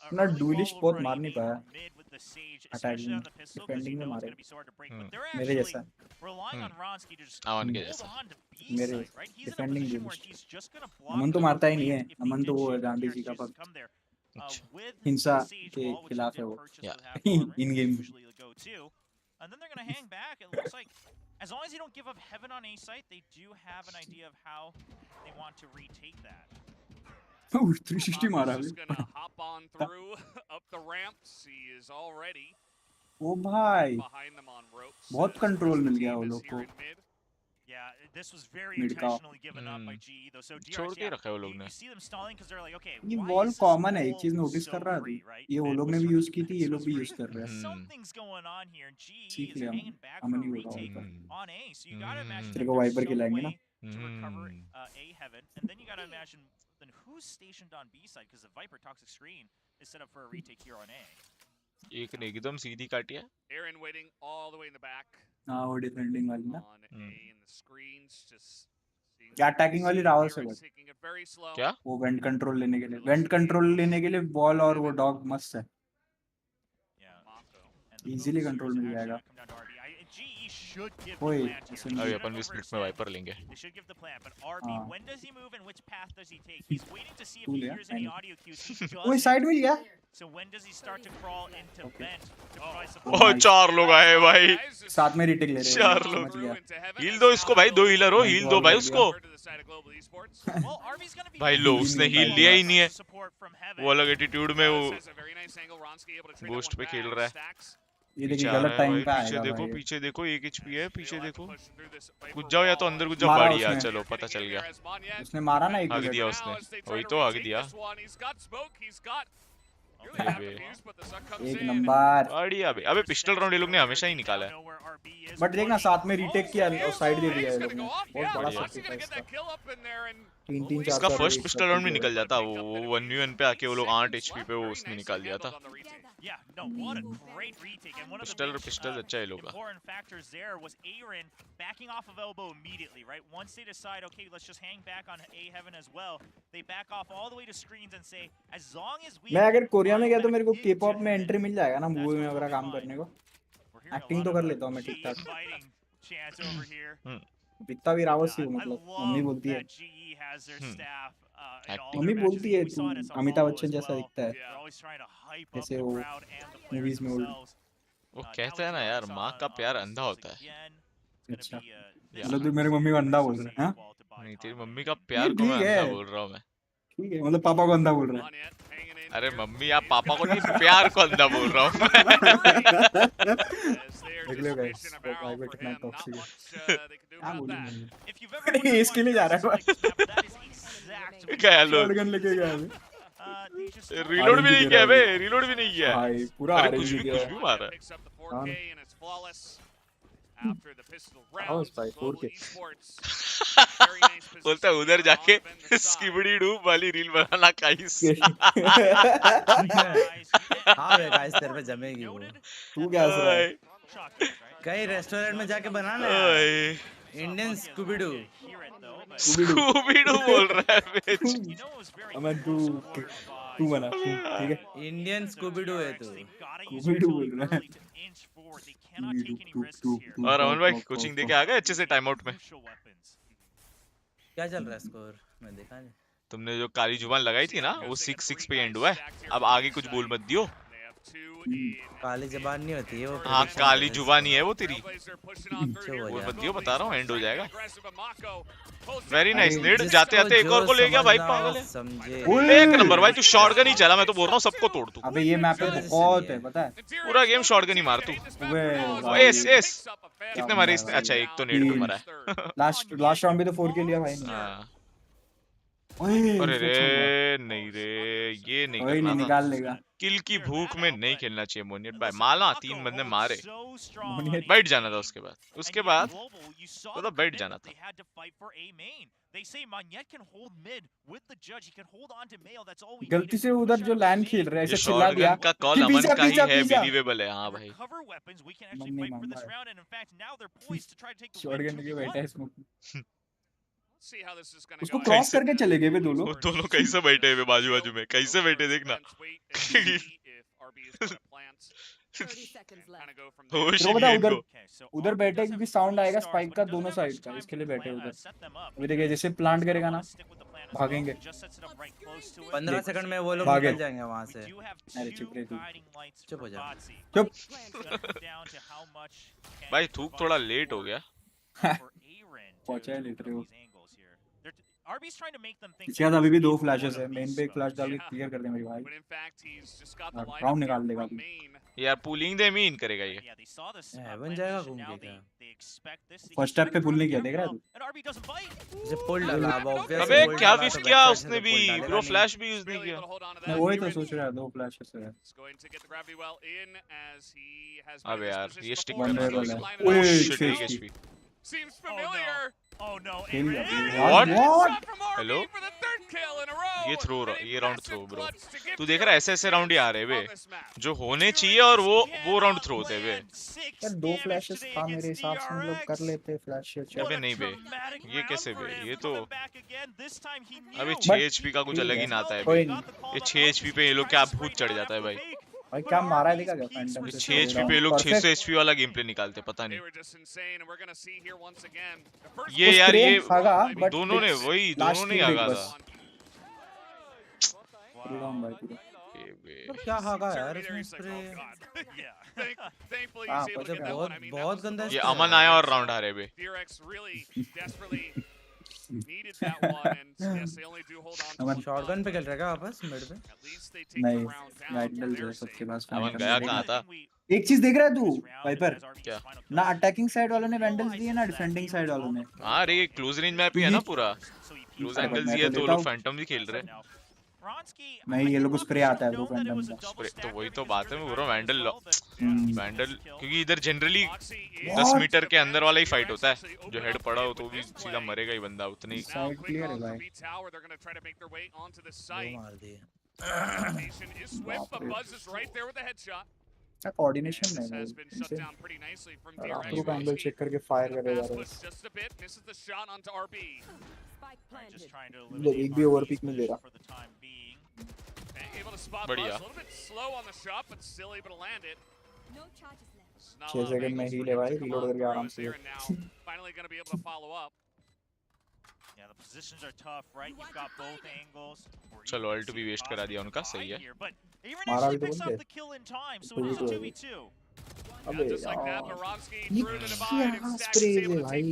अपना डुएलिस्ट बहुत मार नहीं पाया। अटैकिंग डिफेंडिंग में मारे मेरे जैसा। अमन के जैसा। मेरे डिफेंडिंग डुएलिस्ट। अमन तो मारता ही नहीं है। अमन तो वो है गांधी जी का भक्त। हिंसा के खिलाफ है वो इन game. And then they're going to hang back. It looks like as long as you don't give up heaven on A site, they do have an idea of how they want to retake that. 360 मारा is going to hop on through up the ramps. He is already ओ भाई behind them on ropes. बहुत control मिल गया वो लोग को। Yeah, this was very intentionally given up by GE though. So छोड़ के रखा है वो लोग ने। you see them stalling because they're like, okay, ये वॉल कॉमन है, एक चीज नोटिस कर रहा था। ये वो लोग ने भी यूज की थी, ये लोग भी यूज कर रहे हैं। Something's going on here. GE सीख is लिया hanging back Aman for he a होगा retake ऊपर। on A. So you gotta imagine तेरे को वाइपर खिलाएंगे ना। to recover A heaven, and then you gotta imagine then who's stationed on B side because the Viper toxic screen is set up for a retake here on A. एक ने एकदम सीधी काटी है। Aaron waiting all the way in the back. हाँ वो defending वाली ना। क्या अटैकिंग वाली रावल से बस। क्या? वो वेंट कंट्रोल लेने के लिए, वेंट कंट्रोल लेने के लिए बॉल और वो डॉग मस्त है। इजीली कंट्रोल मिल जाएगा। ओए अभी अपन भी स्प्लिट में वाइपर लेंगे। ओए साइड में गया। ओह 4 लोग आए भाई, साथ में रीटेक ले रहे हैं। 4 लोग। हील दो इसको भाई, 2 हीलर हो, हील दो भाई उसको। भाई लो उसने हील लिया ही नहीं है, वो अलग एटीट्यूड में वो बूस्ट पे खेल रहा है। ये देखिए गलत टाइम पे आएगा पीछे देखो भाई। पीछे देखो, 1 HP है, पीछे देखो। घुस जाओ या तो अंदर घुस जाओ, बढ़िया चलो पता चल गया। उसने मारा ना एक हक दिया बुलेट। उसने, वही तो हक दिया। एक नंबर। बढ़िया बे, अबे पिस्टल राउंड ये लोग ने हमेशा ही निकाला है। बट देखना साथ में रीटेक किया और साइड दे दिया है लोग ने, बहुत बड़ा सैक्रिफाइस था। 3-3 इसका 4 फर्स्ट पिस्टल राउंड में निकल जाता, वो 1v1 पे आके वो लोग 8 HP पे वो उसने निकाल दिया था। पिस्टल अच्छा है लोग का। मैं अगर कोरिया में गया तो मेरे को के-पॉप में एंट्री मिल जाएगा ना, मूवी में वगैरह काम करने को। एक्टिंग तो कर लेता हूँ मैं ठीक ठाक। इतना भी रावत सी हूँ, मतलब मम्मी बोलती है तू अमिताभ बच्चन जैसा दिखता है, जैसे वो मूवीज में वो कहते हैं ना यार, माँ का प्यार अंधा होता है। अच्छा मतलब तू मेरे मम्मी को अंधा बोल रहा है? हाँ नहीं, तेरी मम्मी का प्यार को मैं अंधा बोल रहा हूँ मैं। ठीक है, मतलब पापा को अंधा बोल रहा है। अरे मम्मी आप पापा को नहीं, प्यार को अंधा बोल रहा हूँ मैं। देख लो गाइस, भाई बेटा कितना टॉक्सिक है। क्या बोलूं मैं, इसके लिए जा रहा है। क्या लो शॉटगन लेके गया है। रीलोड भी नहीं किया बे, रीलोड भी नहीं किया भाई पूरा अरे कुछ भी मारा बोलता है उधर जाके स्किबडी डूब वाली रील बनाना गाइस। हाँ बे गाइस तेरे पे जमेगी वो। तू क्या हंस रहा है? कहीं रेस्टोरेंट में जाके बनाना इंडियन स्कूबीडू। स्कूबीडू बोल रहा है बे। अमन तू बना ठीक है, इंडियन स्कूबीडू है तू। स्कूबीडू बोल रहा है। और अमन भाई कोचिंग देके आ गए अच्छे से टाइम आउट में? क्या चल रहा है स्कोर? मैं देखा नहीं। तुमने जो काली जुबान लगाई थी ना, वो 6-6 पे एंड हुआ है। अब आगे कुछ बोल मत दियो। काली जुबान नहीं होती है वो। हाँ काली जुबान ही है वो तेरी, बोल मत दियो, बता रहा हूँ एंड हो जाएगा। वेरी नाइस नीड, जाते जाते एक और को ले गया भाई, पागल है। समझे एक नंबर भाई, तू शॉटगन ही चला, मैं तो बोल रहा हूँ सबको तोड़ तू। अबे ये मैप पे बहुत है पता है, पूरा गेम शॉटगन ही मार तू। एस एस कितने मारे इसने? अच्छा एक तो नीड पे मरा है। लास्ट राउंड में तो 4 के लिया भाई ने। अरे रे नहीं रे, ये नहीं नहीं करना था। निकाल लेगा। किल की भूख में नहीं खेलना चाहिए मोनियत भाई। माला 3 बंदे मारे, बैठ जाना था उसके बाद तो बैठ जाना था। गलती से उधर जो लैंड खेल रहा है ऐसे चिल्ला दिया का कॉल अमन का ही है, बिलीवेबल है। हाँ भाई शॉटगन लेके बैठा है स्मोक। उसको क्रॉस करके चले गए वे दोनों। वो दोनों कैसे बैठे हुए बाजू बाजू में, कैसे बैठे देखना। उधर बैठे क्योंकि साउंड आएगा स्पाइक का दोनों साइड का, इसके लिए बैठे उधर। अभी देखिए जैसे प्लांट करेगा ना भागेंगे। 15 सेकंड में वो लोग निकल जाएंगे वहां से। अरे चुप रहे तू, चुप हो जा। चुप भाई थूक थोड़ा लेट हो गया। पहुंचा है लेट रहे हो। इसके बाद अभी भी 2 फ्लैशेस है, मेन पे एक फ्लैश डाल के क्लियर कर दे मेरे भाई, राउंड निकाल देगा अभी। यार पुलिंग दे मीन करेगा ये। हेवन जाएगा घूम के क्या? फर्स्ट स्टेप पे पुल नहीं किया, देख रहा है तू? जैसे पुल डाला अब ऑब्वियस। अबे क्या विश किया उसने भी ब्रो, फ्लैश भी यूज नहीं किया। मैं वही तो सोच रहा, 2 फ्लैशेस है। अबे यार ये स्टिक Vulnerable है। ओह ओए, शिट, shit. एक HP। Seems familiar. Oh no. What? Hello? ये राउंड थ्रो ब्रो। तू देख रहा है ऐसे ऐसे राउंड ही आ रहे बे जो होने चाहिए, और वो राउंड थ्रो होते बे। यार 2 फ्लैशेस था मेरे हिसाब से, हम लोग कर लेते फ्लैश। अबे नहीं बे, ये कैसे बे, ये तो अबे 6 HP का कुछ अलग ही नाता है बे। ये 6 HP पे ये लोग क्या भूत चढ़ जाता है भाई। भाई क्या मारा है देखा क्या फैंटम से 6 HP पे लोग 600 HP वाला गेम प्ले निकालते पता नहीं ये यार ये दोनों ने आगा था क्या हागा यार इसमें स्प्रे बहुत गंदा ये अमन आया और राउंड हारे बे शॉटगन पे खेल रहा है क्या वापस मिड पे नहीं वैंडल जो है सबके पास अमन गया कहाँ था एक चीज देख रहा है तू वाइपर क्या ना अटैकिंग साइड वालों ने वैंडल्स दिए ना डिफेंडिंग साइड वालों ने हाँ रे क्लोज रेंज मैप ही है ना पूरा क्लोज एंगल्स ही है तो लोग फैंटम भी खेल रहे हैं नहीं ये लोग स्प्रे आता है वो फैंटम का स्प्रे तो वही तो बात है मैं बोल रहा हूँ वैंडल क्योंकि इधर जनरली 10 मीटर के अंदर वाला ही फाइट होता है जो हेड पड़ा हो तो भी सीधा मरेगा ही बंदा उतनी साइड क्लियर है भाई मार दिए क्या कोऑर्डिनेशन नहीं है थ्रू एंगल चेक करके फायर करे जा रहे हैं एक भी ओवर पिक में दे रहा बढ़िया 6 सेकंड में हील है भाई रीलोड करके आराम से चलो अल्ट भी वेस्ट करा दिया उनका सही है मारा भी तो बंदे अबे यार स्प्रे है भाई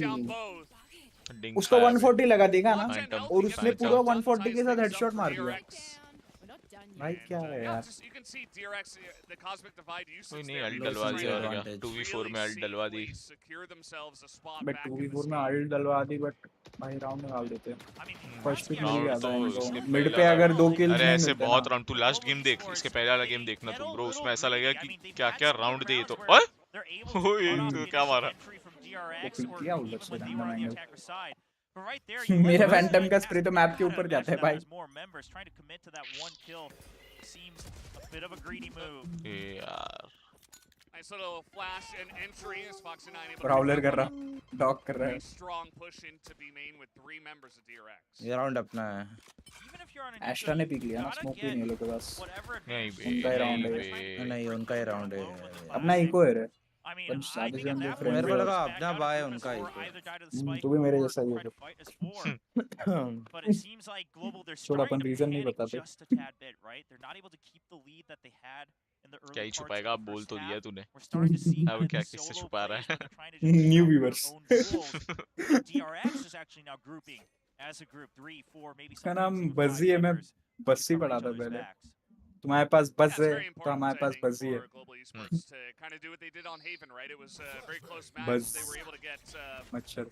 उसको 140 लगा देगा ना और उसने पूरा 140 के साथ हेडशॉट मार दिया भाई क्या है यार कोई नहीं अल्ट डलवा दी और क्या 2v4 में अल्ट डलवा दी बट 2v4 में अल्ट डलवा दी बट भाई राउंड निकाल देते फर्स्ट पिक मिल गया था मिड पे अगर 2 किल्स अरे ऐसे बहुत राउंड तू लास्ट गेम देख इसके पहले वाला गेम देखना तू ब्रो उसमें ऐसा लगेगा कि क्या क्या राउंड दे ये तो ओए क्या मारा किया उधर से मेरा फैंटम का स्प्रे तो मैप के ऊपर जाता है भाई यार राउलर कर रहा डॉग कर रहा है ये राउंड अपना है एस्ट्रा ने पीक लिया ना स्मोक भी नहीं लोग के पास नहीं बे उनका ही राउंड है नहीं उनका ही राउंड है अपना इको है रे मेरे को लगा अपना बाय उनका ही तू भी मेरे जैसा ही है थोड़ा अपन रीजन नहीं बताते क्या ही छुपाएगा आप बोल तो दिया तूने अब क्या किससे छुपा रहा है न्यू व्यूअर्स इसका नाम बज्जी है मैं बस्सी पढ़ा था पहले तुम्हारे पास बस है तो हमारे पास बज्जी है बस मच्छर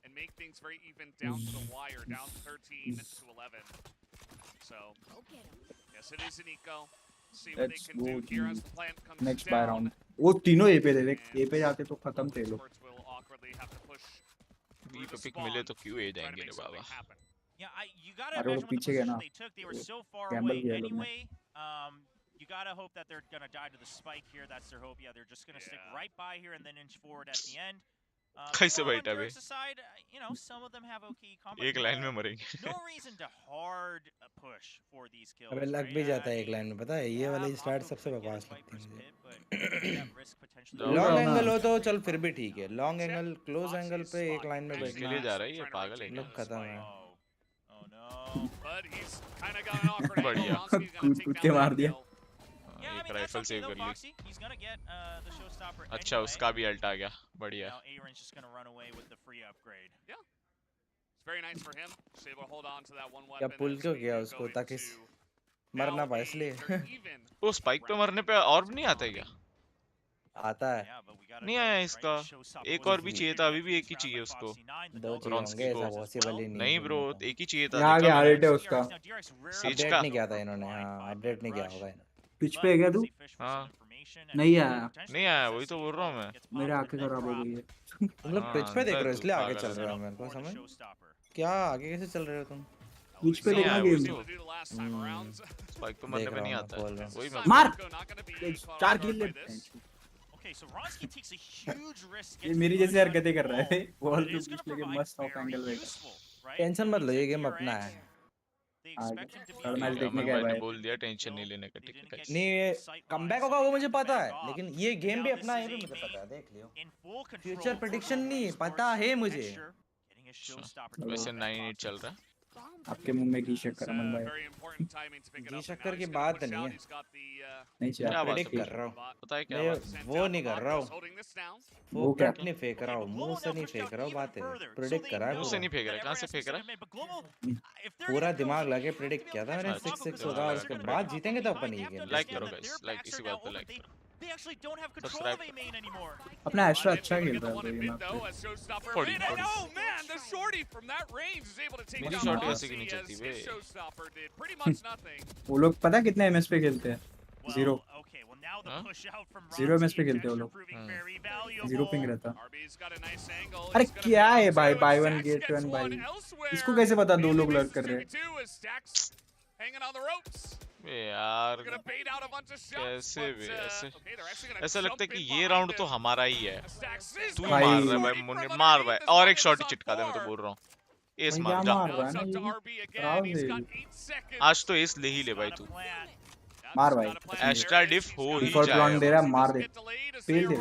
and make things very even down to the wire, down 13 to 11. So, yes, it is an eco. See what they can do here as the plant comes next down. buy round. वो तीनों ए पे देख ए पे जाते तो खत्म थे लोग बी पे पिक मिले तो क्यों ए जाएंगे रे बाबा अरे वो पीछे गए ना गैम्बल किया लोग ने You gotta hope that they're gonna die to the spike here. That's their hope. Yeah, they're just gonna stick right by here and then inch forward at the end. कैसे बैठा बे You know, some of them have okay combo. एक line में मरेंगे No reason to hard push for these kills. अबे लग भी जाता है एक लाइन में पता है ये वाली स्टार्ट सबसे बकवास लगती है मुझे लॉन्ग एंगल हो तो चल फिर भी ठीक है लॉन्ग एंगल क्लोज एंगल पे एक लाइन में बैठने के लिए जा रहा है ये पागल है लोग खत्म है बढ़िया कूद के मार दिया एक राइफल सेव कर ली अच्छा उसका भी अल्ट आ गया बढ़िया क्या पुल क्यों किया उसको ताकि मरना पाए इसलिए वो स्पाइक पे मरने पे और भी नहीं आता है क्या आता है नहीं आया इसका एक और भी चाहिए था अभी भी एक ही चाहिए उसको दो होंगे ऐसा पॉसिबल ही नहीं ब्रो एक ही चाहिए था आगे हाइलाइट है उसका सेज अपडेट का नहीं किया था इन्होंने हां अपडेट नहीं किया होगा पिच पे है क्या तू हाँ नहीं आया नहीं आया वही तो बोल रहा हूँ मैं मेरे आंखें खराब हो गई है तुम लोग पिच पे देख रहे हो इसलिए आगे चल रहे हो मेरे को समझ क्या आगे कैसे चल रहे हो तुम पिच पे देखना गेम स्पाइक पे मरने पे नहीं आता है वही मैं मार 4 किल ले ये मेरी जैसी हरकतें कर रहा है बॉल पे पिच लेके मस्त ऑफ एंगल में टेंशन मत लो ये गेम अपना है थर्ड मैच देखने अमन गए भाई ने भाई। बोल दिया टेंशन नहीं लेने का, ठीक है guys? नहीं ये कमबैक होगा वो मुझे पता है, लेकिन ये गेम भी अपना है भी मुझे पता है, देख लियो। फ्यूचर प्रेडिक्शन नहीं पता है मुझे। वैसे 9-8 चल रहा है। आपके मुंह में घी शक्कर अमन भाई। घी शक्कर की बात नहीं है, नहीं चाहिए क्या आप बात predict है? कर रहा हूँ पता है क्या मैं, बात? वो नहीं कर रहा हूँ, वो वो क्या? कट नहीं फेंक रहा हूँ, मुंह से नहीं फेंक रहा हूँ, बात है प्रेडिक्ट करा है मुंह से पूरा। नहीं फेंक रहा, कहाँ से फेंक रहा है? पूरा दिमाग लगे प्रेडिक्ट किया था मैंने, अच्छा, 6-6 होगा और उसके बाद जीतेंगे तो अपन ये गेम। लाइक करो guys, लाइक इसी बात पे लाइक करो। Subscribe अपना एस्ट्रा अच्छा खेल रहा है ये मैप पे। 40 Oh man, the shorty from that range is able to take मेरी down shorty Moxie ऐसे की नहीं as चलती his bay. showstopper did pretty much nothing. वो लोग पता है कितने एमएस पे खेलते हैं? 0 हाँ? 0 एमएस पे खेलते हैं वो लोग। 0 पिंग रहता। RB's got a nice angle. अरे He's gonna क्या pop है भाई, two, buy and one Stacks get gets one one भाई। elsewhere. इसको कैसे पता दो लोग Mainly लर्क कर रहे हैं? 2v2 as Stacks hanging on the ropes. बे यार Gonna bait out a bunch of shots, कैसे but, बे ऐसे okay, they're actually gonna ऐसा लगता है jump कि in ये behind राउंड तो him. हमारा ही है। Stacks is तू ही भाई। मार रहा है भाई, shorty मुन्ने from मार underneath भाई, this और एक one शॉट is on चिटका दे, मैं तो par. बोल रहा हूँ। एस भाई मार क्या जा। मार रहा है Goes ना up to ये? RB again. राव He's से got 8 seconds. आज तो एस ले ही ले भाई तू। मार भाई। एस्ट्रा डिफ हो ही डिफॉल्ट प्लान दे रहा है, मार दे। Fail दे।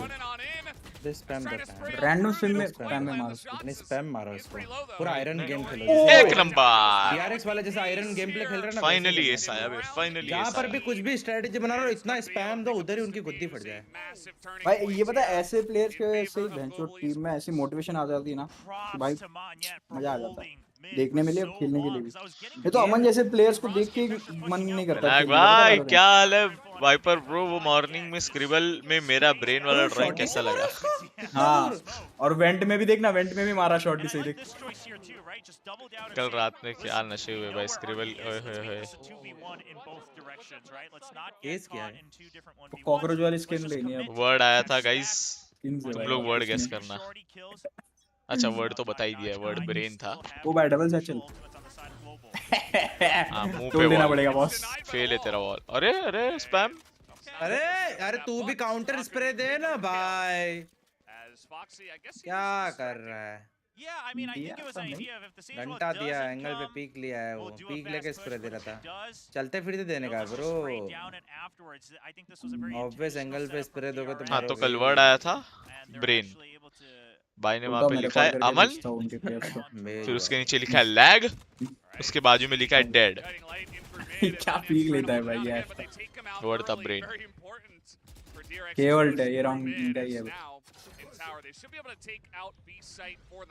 दे स्पैम देता है, रैंडम स्पिन में स्पैम में मार उसको। नहीं स्पैम मारो इसको, पूरा आयरन गेम खेलो एक नंबर। DRX वाले जैसा आयरन गेम प्ले खेल रहे हैं ना, फाइनली एस आया बे, फाइनली जहाँ एस पर भी आया। कुछ भी स्ट्रेटेजी बना रहे हो इतना स्पैम दो उधर ही उनकी गुद्दी फट जाए। भाई ये पता है ऐसे प्लेयर्स की वजह से भैंचो टीम में ऐसी मोटिवेशन आ जाती है ना कि भाई मजा आ जाता है देखने में लिए और खेलने के लिए भी। ये तो अमन जैसे प्लेयर्स को देख के मन नहीं करता नाग खेलने का, भाई पता है? क्या हाल है? वाइपर ब्रो वो मॉर्निंग में स्क्रिबल में मेरा ब्रेन वाला ड्राइंग कैसा लगा? हाँ, और वेंट में भी देखना, वेंट में भी मारा शॉट भी सही देख। कल रात में क्या नशे हुए भाई स्क्रिबल, ओए होए होए। केस क्या है? कॉकरोच वाली स्किन लेनी है अब। वर्ड आया था गाइस, स्किन से तुम भाई, लोग वर्ड स्किन। गेस करना। अच्छा वर्ड तो बता ही दिया है, वर्ड ब्रेन था। वो भाई डबल से चल। हाँ मुंह तो पे देना वॉल, पड़ेगा बॉस। फेल है तेरा वॉल। अरे अरे स्पैम। अरे अरे तू भी काउंटर स्प्रे दे ना भाई, क्या कर रहा है? घंटा दिया, एंगल पे पीक लिया है, वो पीक लेके स्प्रे दे रहा था, चलते फिरते देने का ब्रो। ऑब्वियस एंगल पे स्प्रे दोगे तो हाँ तो मारोगे कल ही। वर्ड आया था ब्रेन, भाई ने वहाँ पे लिखा है अमन, फिर उसके नीचे लिखा है लैग, उसके बाजू में लिखा है डेड। क्या पीक लेता है भाई यार। वर्ड था ब्रेन। केवल है ये राउंड इनका ही है।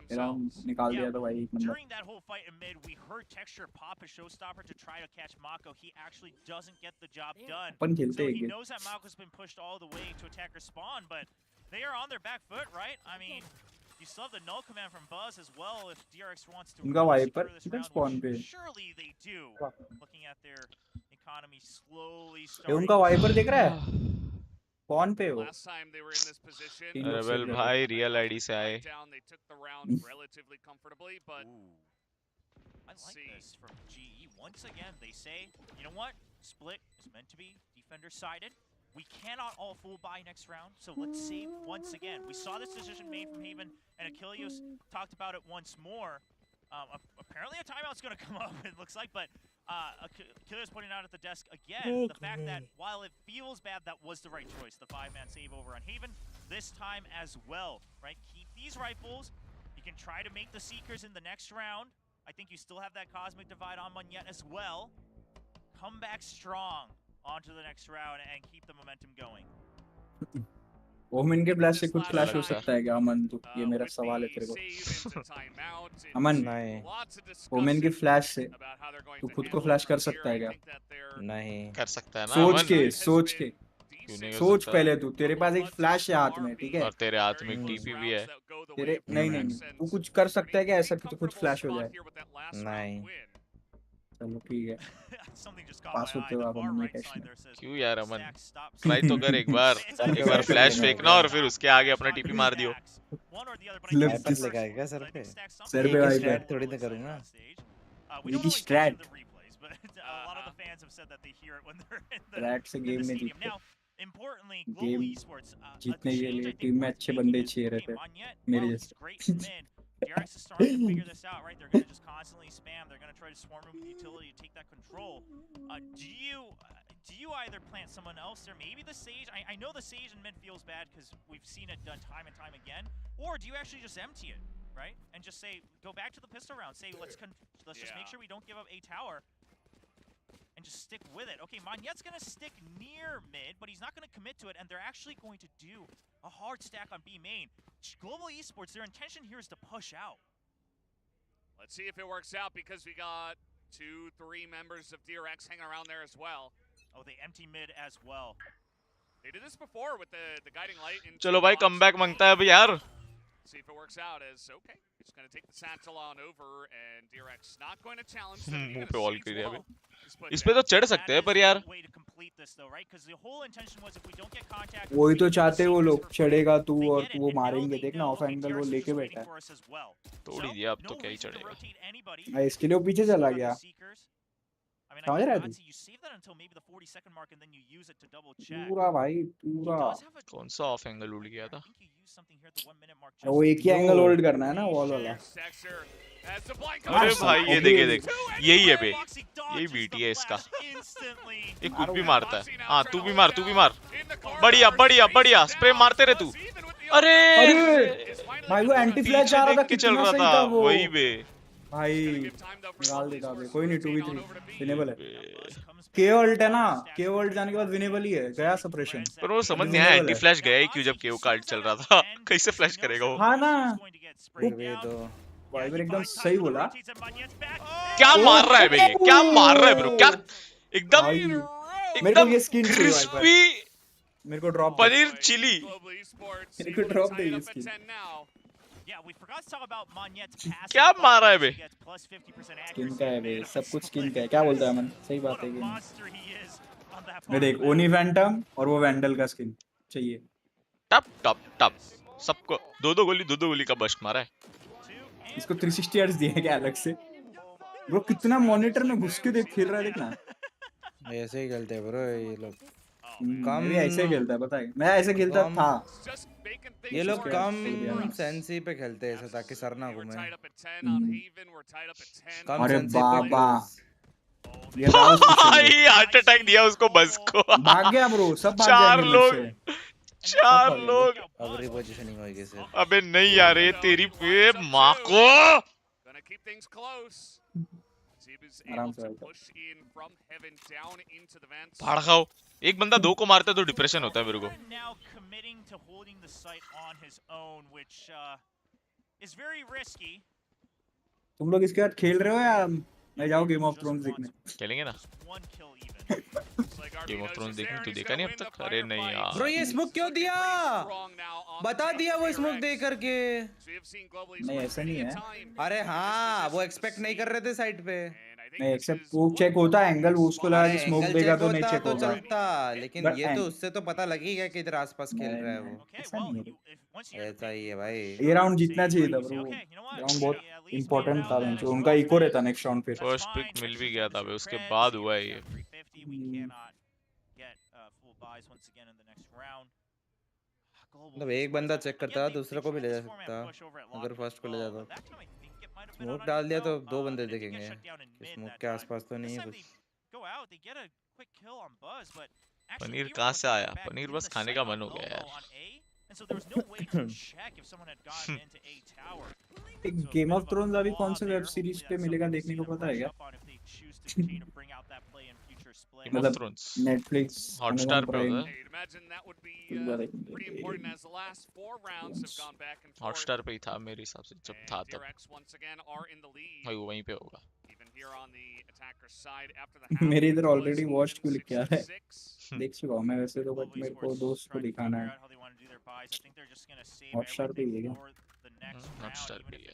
ये राउंड निकाल दिया तो भाई एक number. During that whole fight in mid, we heard Texture pop a showstopper to try to catch Mako. He actually doesn't get the job done. अपन खेलते So हैं he game. knows that Mako's been pushed all the way to attacker spawn, but they are on their back foot, right? I mean, you still have the null command from Buzz as well if DRX wants to उनका really wiper secure this किधर round, spawn which पे? surely they do. Looking at their economy slowly ये starting उनका wiper देख रहा है? Spawn पे वो। Last time they were in this position, King of rebel Silver। भाई रियल आईडी से आए। down, they took the round relatively comfortably, but I like this from GE. Once again, they say, you know what? Split is meant to be defender-sided. We cannot all full buy next round, so let's save once again. We saw this decision made from Haven, and Achilles talked about it once more. Apparently a timeout's going to come up, it looks like, but Achilles pointing out at the desk again, the fact that while it feels bad, that was the right choice. The 5-man save over on Haven, this time as well, right? Keep these rifles. You can try to make the Seekers in the next round. I think you still have that Cosmic Divide on Munyet as well. Come back strong onto the next round and keep the momentum going. ओमिन के flash से कुछ flash हो सकता है क्या अमन? तो ये मेरा सवाल है तेरे को। अमन, नहीं ओमिन के फ्लैश से तू खुद को फ्लैश कर सकता है क्या? नहीं कर सकता है ना सोच अमन? के, सोच के, क्यों नहीं कर सोच सकता? पहले तू। तेरे पास एक फ्लैश है हाथ में, ठीक है? और तेरे हाथ में एक टीपी भी है। तेरे नहीं नहीं नहीं, तू कुछ कर सकता है क्या ऐसा कि तू खुद फ्लैश हो जाए? नहीं चलो ठीक है, Something just caught pass my eye. होते हो The आप far अमन right में side there says, क्यों यार अमन? Stack, stop, ट्राई तो कर एक बार, एक बार फ्लैश फेंकना और फिर उसके आगे अपना टीपी मार दियो। One or the other, but I Left think Viper this- लेके आएगा सर पे, सर पे एक वाइपर। स्ट्रैट थोड़ी तो करूंगा। We ये don't की always strat। mention the replays, but a lot of the fans have said that they hear it when they're in the, rat से in गेम the में stadium. जीते। Now, importantly, game global esports, a जीतने के change लिए I think team में worth अच्छे making बंदे is, चाहिए hey, रहते हैं, Monyet, मेरे while जैसे। he's great in mid, DRX is starting to figure this out, right? They're going to just constantly spam. They're going to try to swarm room with utility to take that control. Do you either plant someone else there? Maybe the Sage. I know the Sage in mid feels bad because we've seen it done time and time again. Or do you actually just empty it, right? And just say, go back to the pistol round. Say, let's just make sure we don't give up a tower. And just stick with it. Okay, Magnet's going to stick near mid, but he's not going to commit to it, and they're actually going to do a hard stack on B main. Global Esports, their intention here is to push out. Let's see if it works out, because we got 2-3 members of DRX hanging around there as well. Oh, they empty mid as well. They did this before with the guiding light. चलो भाई comeback मांगता है अभी यार. See if it works out as okay. Just going to take the satchel on over, and DRX not going to challenge them. मुंह पे wall कर दिया अभी. इस पे तो चढ़ सकते हैं पर यार. वही तो चाहते वो लोग, चढ़ेगा तू और तू वो मारेंगे, देखना ऑफ एंगल वो लेके बैठा है. तोड़ ही दिया, अब तो क्या ही चढ़ेगा. इसके लिए वो पीछे चला गया. समझ रहा है तू? पूरा भाई पूरा. कौन सा ऑफ एंगल उड़ गया था? वो एक ही एंगल होल्ड करना है ना वॉल वाला. अरे भाई ये देख यही है बे, यही बीटी है इसका. ये खुद भी मारता है. हाँ तू भी मार. बढ़िया स्प्रे मारते रहे तू. अरे भाई वो एंटी फ्लैश आ रहा था, चल रहा था वही बे भाई. निकाल देता बे, कोई नहीं. 2v3 विनेबल है. के अल्ट है ना, के अल्ट जाने के बाद विनेबल ही है. गया सप्रेशन. पर वो समझ नहीं आया एंटी फ्लैश गया ही क्यों जब केओ कार्ड चल रहा था. कैसे फ्लैश करेगा वो? हाँ ना, तो वाइबर एकदम सही बोला. क्या मार रहा है बे, क्या मार रहा है ब्रो, क्या एकदम ये स्किन क्रिस्पी. मेरे को ड्रॉप पनीर चिली. मेरे को ड्रॉप दे ये स्किन. क्या मार रहा है बे? स्किन का है बे, सब कुछ स्किन का है. क्या बोलता है अमन? सही बात है कि मैं देख ओनी फैंटम और वो वैंडल का स्किन चाहिए. टप सबको दो गोली का बस्ट मारा है. इसको 360 हर्ट्ज दिए क्या अलग से? ब्रो कितना मॉनिटर में घुस के देख खेल रहा है, देखना. ऐसे ही खेलते हैं ब्रो ये लोग. कम ऐसे खेलता है, पता है. मैं ऐसे खेलता था. ये लोग कम सेंसी पे खेलते हैं ऐसे ताकि सर ना घूमे. अरे बाबा ये हार्ट अटैक दिया उसको बस को. भाग गया ब्रो, सब भाग गए. 4 लोग. अब रिपोजिशनिंग होगी सर. अबे नहीं यार, ये तेरी पे माँ को. आराम से फाड़ खाओ. एक बंदा 2 को मारता है तो डिप्रेशन होता है मेरे को. तुम लोग इसके बाद खेल रहे हो या मैं जाऊँ गेम ऑफ थ्रोन्स देखने? खेलेंगे ना गेम ऑफ थ्रोन्स देखने. तू देखा नहीं अब तक? अरे नहीं यार ब्रो, ये स्मोक क्यों दिया? बता दिया वो स्मोक दे करके. नहीं ऐसा नहीं है. अरे हाँ, वो एक्सपेक्ट नहीं कर रहे थे साइड पे. नहीं एक्सेप्ट वो चेक होता है एंगल, उसको लगा कि स्मोक देगा तो नहीं चेक तो होगा. चलता, लेकिन ये तो उससे तो पता लग ही गया कि इधर आसपास खेल रहा है वो. ऐसा नहीं है. ऐसा ही है भाई. ये राउंड जीतना चाहिए था ब्रो. राउंड बहुत इंपॉर्टेंट था. उनका इको रहता नेक्स्ट राउंड. फिर फर्स्ट पिक मिल भी गया था बे, उसके बाद हुआ है ये. मतलब एक बंदा चेक करता, दूसरे को भी ले जा सकता अगर फर्स्ट को ले जाता. स्मोक डाल दिया तो 2 बंदे देखेंगे. स्मोक के आसपास तो नहीं है कुछ. पनीर कहाँ से आया? पनीर बस खाने का मन हो गया यार. एक गेम ऑफ थ्रोन्स अभी कौन से वेब सीरीज पे मिलेगा देखने को पता है क्या? मतलब नेटफ्लिक्स, हॉटस्टार पे होगा. हॉटस्टार पे ही था मेरे हिसाब से जब था तब. भाई वो वहीं पे होगा. मेरे इधर ऑलरेडी वॉच्ड क्यों लिख के आ रहा है? देख चुका हूं मैं वैसे तो, बट मेरे को दोस्त को दिखाना है. हॉटस्टार पे ही है क्या? हॉटस्टार पे ही है.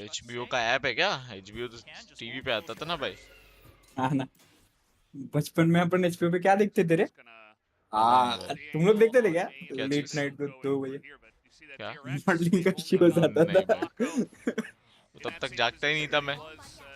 HBO का ऐप है क्या? HBO तो टीवी पे आता था ना भाई. हाँ ना, बचपन में अपन HBO पे क्या देखते थे रे? तुम लोग देखते थे क्या? लेट नाइट पे 2 बजे क्या मॉडलिंग का शो आता था. तब तक जागता ही नहीं था मैं.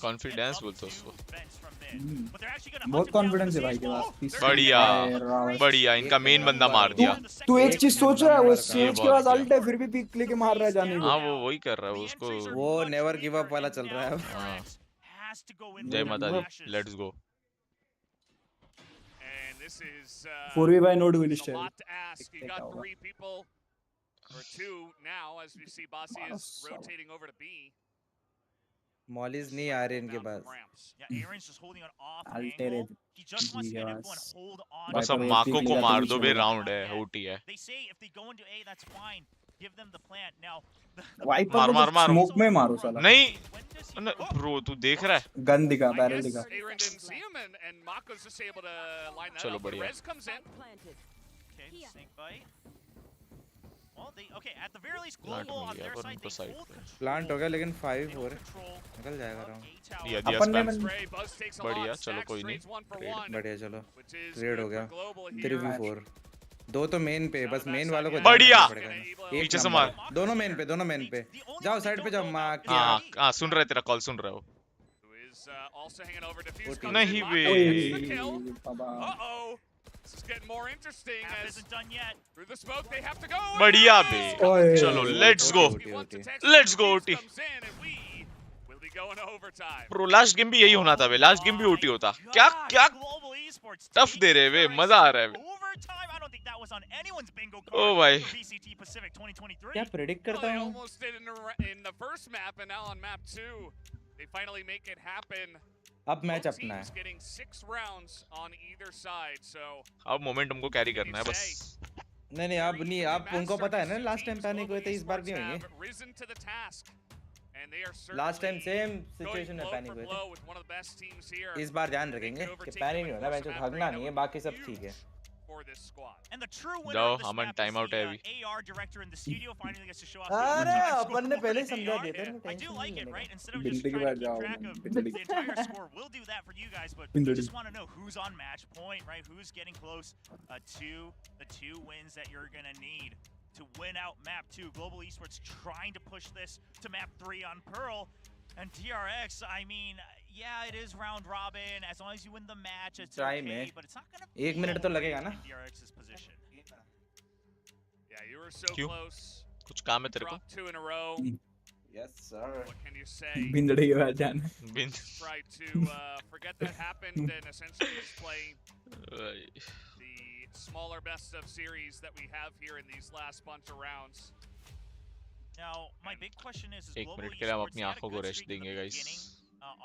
कॉन्फिडेंस बोलते उसको। बहुत कॉन्फिडेंस है भाई के पास। बढ़िया बढ़िया, इनका मेन बंदा मार दिया। तू एक चीज सोच रहा है, वो सेज के बहुत पास अल्ट है फिर भी पिक लेके मार रहा है जाने को। हाँ वो वही कर रहा है उसको। वो नेवर गिव अप वाला चल रहा है। हाँ जय माता दी, let's go. 4v by node will a lot to ask. You got 3 people, or 2 now, as we see Bossy is rotating over to B. Mollies नहीं आ रहे इनके पास। अल्टेरेट बस अब माको को मार दो बे, राउंड है, ओटी है। वाइपर मार मार मार, स्मोक में मारो साला। नहीं ब्रो तू देख रहा है, गन दिखा, बैरल दिखा। चलो बढ़िया। प्लांट हो गया लेकिन 5-4 निकल जाएगा राउंड। दिया दिया अपन ने स्पैम। बढ़िया चलो कोई नहीं, बढ़िया चलो ट्रेड हो गया। 3v4 दो तो मेन पे, बस मेन वालों को बढ़िया। पीछे से मार। दोनों मेन पे जाओ, साइड पे जाओ। माँ क्या हाँ सुन रहे, तेरा कॉल सुन रहे हो। नहीं बे बढ़िया बे, चलो let's go OT. Pro last game भी यही होना था बे, लास्ट गेम भी ओटी होता। क्या क्या टफ दे रहे वे, मजा आ रहा है बे। ओ भाई क्या प्रेडिक्ट करता हूँ। अब मैच अपना है। अब मोमेंटम को कैरी करना है बस। नहीं अब नहीं, अब उनको पता है ना लास्ट टाइम पैनिक हुए थे, इस बार भी होंगे। लास्ट टाइम सेम सिचुएशन में पैनिक हुए थे, इस बार ध्यान रखेंगे कि पैनिक नहीं होना, मैच भागना नहीं है, बाकी सब ठीक है। जाओ अमन टाइम आउट है अभी। अरे अपन ने पहले समझा दिया था, टेंशन नहीं लेना। बिंदु के बाद जाओ बिंदु। To win out map 2. Global Esports trying to push this to map 3 on Pearl. And DRX, I mean, yeah, it is round robin. As long as you win the match, it's okay, but it's not going to be 1 minute तो लगेगा ना DRX's position. Yeah, you were so close. कुछ काम है तेरे को? 2 in a row. Yes sir. What can you say? बिंदड़ी के बाद जाना। Try to forget that happened and essentially just play the smaller best of series that we have here in these last bunch of rounds. Now, my big question is एक minute के लिए हम अपनी आंखों को रेस्ट देंगे guys.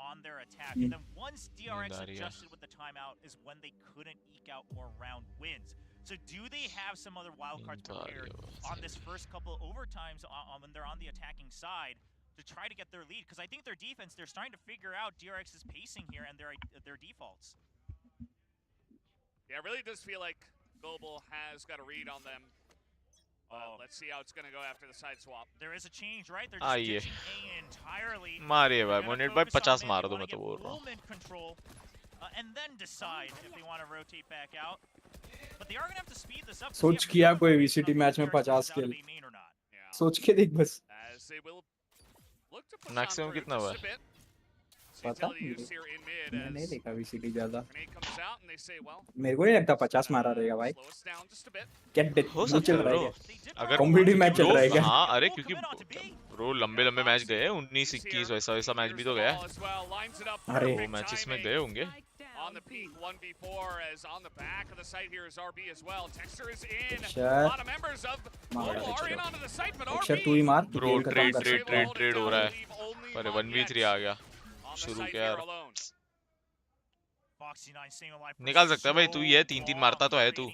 On their attack, and then once DRX adjusted with the timeout is when they couldn't eke out more round wins. So do they have some other wildcards prepared on this first couple of overtimes when they're on the attacking side to try to get their lead? Because I think their defense, they're starting to figure out DRX's pacing here and their defaults. Yeah, it really does feel like Global has got a read on them. Let's see how it's going to go after the side swap. There is a change, right? They're just ditching A entirely. मारिए भाई, Monet भाई 50 मार दो, मैं तो बोल रहा हूँ। And then decide if they want to rotate back out. But they are going to have to speed this up. सोच किया कोई VCT मैच में 50 किल। सोच के देख बस। मैक्सिमम कितना हुआ है? पता नहीं, नहीं देखा VCT ज्यादा। मेरे को नहीं लगता 50 मारा रहेगा भाई। क्या चल रहा है? अगर कॉम्पिटिटिव मैच चल रहा है क्या? हाँ अरे क्योंकि ब्रो लंबे मैच गए, 19-21 वैसा मैच भी तो गया। अरे वो मैचेस में गए होंगे। On the peak, 1v4 as on the back of the site here is RB as well. Texture is in. A lot of members of Global are in onto the site, but RB. तू ही मार। Bro trade हो रहा है। अरे 1v3 आ गया। शुरू क्या यार? निकाल सकता है भाई, तू ही है, 3-3 मारता तो है तू।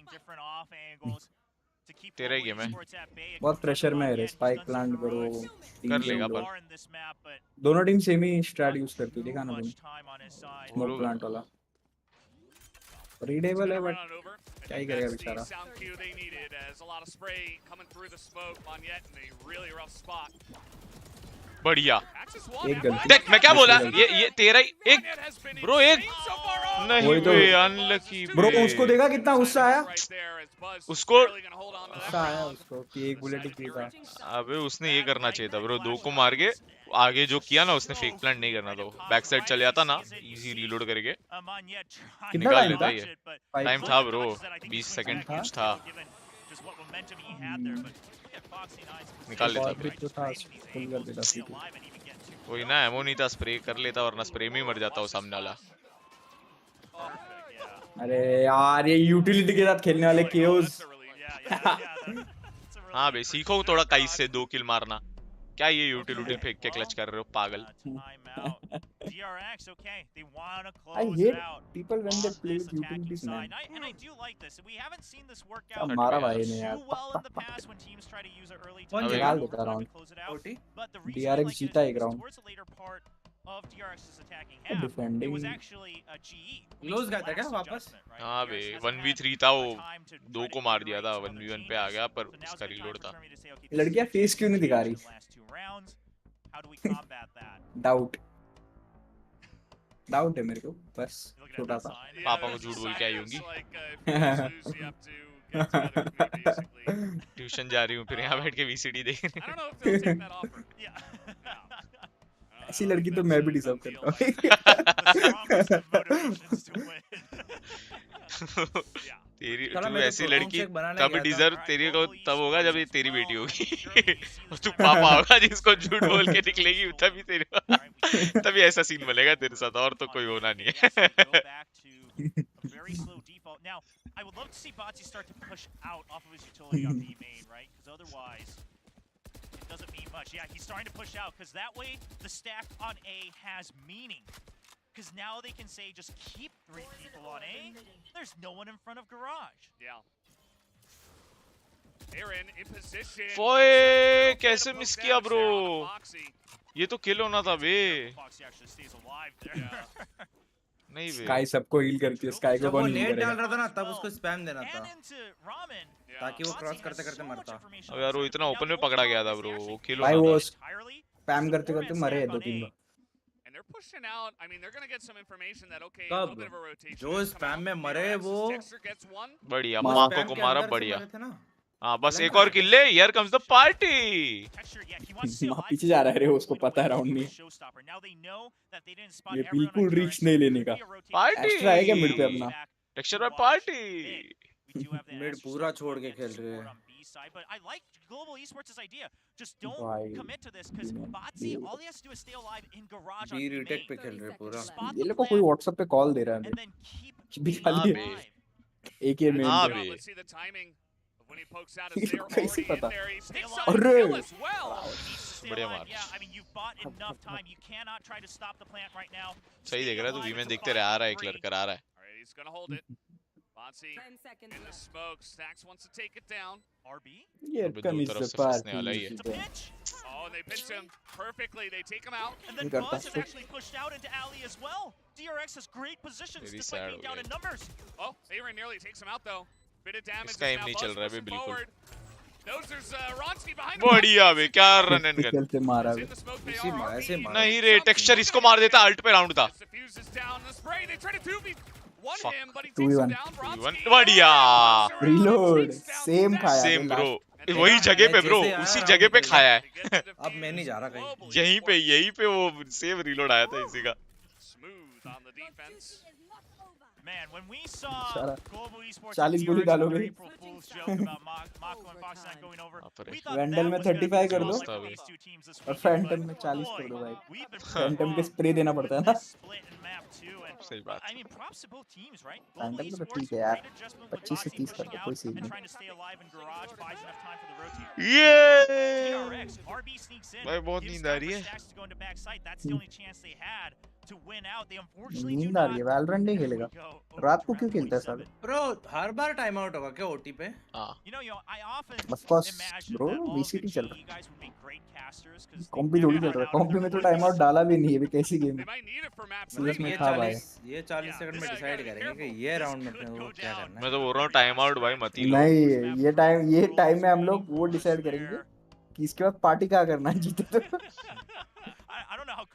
तेरा ही गेम है। बहुत प्रेशर में है, स्पाइक प्लांट करो। कर लेगा पर दोनों टीम सेम ही स्ट्रैट यूज करती है, देखा ना तुम? स्मोक प्लांट वाला रीडेबल है बट क्या ही करेगा बेचारा। बढ़िया। एक गलती देख मैं क्या बोला, ये तेरा ही एक ब्रो, एक नहीं तो बे, अनलकी ब्रो उसको देखा कितना गुस्सा आया, उसको गुस्सा आया उसको कि एक बुलेट ही किया था। अबे उसने ये करना चाहिए था ब्रो, 2 को मार के आगे जो किया ना उसने, फेक प्लांट नहीं करना था, बैक साइड चले जाता ना इजी रीलोड करके कितना निकाल टाइम लेता था? ये। टाइम था ब्रो, 20 सेकंड था? कुछ था, निकाल लेता और भी तो था, फुल कर देता फ्री किल। कोई ना, एमो नहीं था, स्प्रे कर लेता वरना स्प्रे में ही मर जाता वो सामने वाला। अरे यार ये यूटिलिटी के साथ खेलने वाले केओस। हाँ बे, सीखो थोड़ा काइस से 2 किल मारना, क्या ये यूटिलिटी फेंक के क्लच कर रहे हो पागल। I hate people when they play with utilities, man. अब मारा भाई ने यार। कौन अबे जीता? निकाल देता राउंड। ओटी? DRX जीता एक राउंड। डिफेंडिंग डिफेंडिंग क्लोज गया था क्या वापस? हाँ बे, 1v3 था वो, 2 को मार दिया था, 1v1 पे आ गया पर उसका रीलोड था। लड़कियां फेस क्यों नहीं दिखा रही? डाउट डाउट है मेरे को, बस छोटा सा। पापा को झूठ बोल के आई होंगी, ट्यूशन जा रही हूँ फिर यहाँ बैठ के VCT देख रही ऐसी लड़की तो मैं भी डिजर्व करता हूँ। तेरी चलो तू मेरे को ऐसी प्रोटोन लड़की शेक बनाने तब गया था। डिजर्व तेरी को तब होगा जब ये तेरी बेटी होगी। और तू पापा होगा जिसको झूठ बोल के निकलेगी, तभी तेरे तभी ऐसा सीन बनेगा तेरे साथ, और तो कोई होना नहीं है। Now, I would love to see Batsy start to push out off of his utility on B main, right? Because otherwise, it doesn't mean much. Yeah, he's starting to push out because that way the stack on A has meaning. Because now they can say just keep 3 people on A. There's no one in front of garage. Yeah. Aaron in position. फोए कैसे miss किया bro, ये तो किल होना था बे। Foxy actually stays alive there. नहीं बे, sky सबको heal करती है, स्काई को जब वो कौन हील नेट डाल करेगा? रहा था ना तब उसको स्पैम देना था And into Ramen. ताकि वो Batsy क्रॉस has करते करते so much मरता। information अब on यार वो this इतना side. ओपन Now, में the पकड़ा only गया था problem is ब्रो, they वो actually किल भाई होना वो था। entirely स्पैम करते करते मरे हैं 2-3 बार। And they're pushing out. I mean, they're going to get some information that, okay, a कब? little bit of a rotation. जो has come स्पैम out. में मरे DRX, वो Dexter gets one. बढ़िया, माँ माको स्पैम को के मारा, अंदर से बढ़िया। मरे थे ना। हाँ बस एक और किल ले, here comes the party. Texture, yeah, he wants to stay माँ alive पीछे for जा the रहा है रे, moment उसको when पता है Wizards राउंड do नहीं the showstopper. Now they know that they didn't spot ये everyone on बिल्कुल DRX. रीच नहीं लेने का। Could be a rotation. Party extra है क्या मिड पे अपना? टेक्सचर में party. We do have the mid extra पूरा stuff छोड़ के against खेल रहे support हैं। on B side, but I like Global Esports' idea. Just don't भाई, commit to this because B-man, Batsy, B. all he has to do is stay alive in garage on B B retake main. पे खेल रहे पूरा। Spot ये the लोग को कोई plant WhatsApp पे कॉल दे रहा है and then keep भी B खाली बे। alive. एक ही मेन हाँ पे। बे। Let's see the timing of when he pokes out as ये they're कैसे already in पता? there. He picks alive. up the अरे! kill as well. He needs to stay बढ़िया alive. मार। Yeah, I mean, you've bought enough time. You cannot try to stop the plant right now. सही Stay देख रहा है तू, alive women until देखते रहे, आ रहा है एक 5-3. लड़का आ रहा है। All right, he's going to hold it. Batsy in the smoke. Stacks wants to take it down. RB? ये अबे दो कमीज तरफ से से फंसने वाला ही पार्टी। है। It's a pitch. Oh, and they pinch him perfectly. They take him out. And then Got Buzz is busted. actually pushed out into alley as well. DRX has great positions Very despite sad being हो down गया in numbers. Oh, Aaron nearly takes him out, though. Bit of damage. इसका is aim now नहीं Buzz चल रहा है बे, pushing बिल्कुल। forward. There's Ronsky behind him. बढ़िया बे, क्या रन एंड गन। चलते मारा He's bay. in the smoke. They इसी are मार से RB. मार। नहीं रे, टेक्सचर इसको मार देता, अल्ट पे राउंड था। Diffuses down the spray. They try to 2v1 Fuck. him, but he 2v1. takes him down. 2v1. Ronsky. बढ़िया। Reload. Same खाया सेम बे ब्रो, last। वही जगह पे ब्रो, जैसे आया उसी राउंड जगह पे पे खाया है। अब मैं नहीं जा रहा कहीं। यहीं पे वो सेम रीलोड आया था इसी का। Smooth on the defense. Man, when we saw सारा Global Esports 40 and गोली DRX डालोगे। with their April Fool's joke about Mako and Fox9 going over, हाँ, पर we thought Vandal that में was gonna be 35 कर the दो। split for these two teams this और weekend, Phantom but में 40 boy, कर दो भाई। we've been फैंटम के wrong स्प्रे देना पड़ता है with ना। this split in map 2, and सही बात। I mean, props to both teams, right? Global Phantom तो Esports, ठीक है यार, great adjustment with 25 से Batsy 30 कर pushing दो, out कोई सीन and नहीं। trying to stay alive in garage, buys enough time for the rotate. ये DRX, RB sneaks in, भाई बहुत gives नींद आ time रही for है। Stacks to go into backside. That's the only chance they had to win out. They unfortunately do नींद आ रही है, not. Valorant नहीं खेलेगा। रात को क्यों खेलता है साले? ब्रो हर बार टाइम आउट होगा क्या ओटी पे? हाँ। You know, I often Of course, imagine bro, that all of the VCT चल GE guys would be great casters because कॉम्पी थोड़ी चल रहा है, कॉम्पी में तो टाइम आउट डाला भी नहीं है, अभी कैसी गेम They है। might need it for map serious 3. में ये था भाई। 40 सेकंड में डिसाइड करेंगे कि ये राउंड में अपने को क्या करना है। मैं तो बोल रहा हूँ टाइम आउट भाई मत ही लो। नहीं, ये टाइम में हम लोग वो डिसाइड करेंगे कि इसके बाद पार्टी क्या करना है, जीते तो।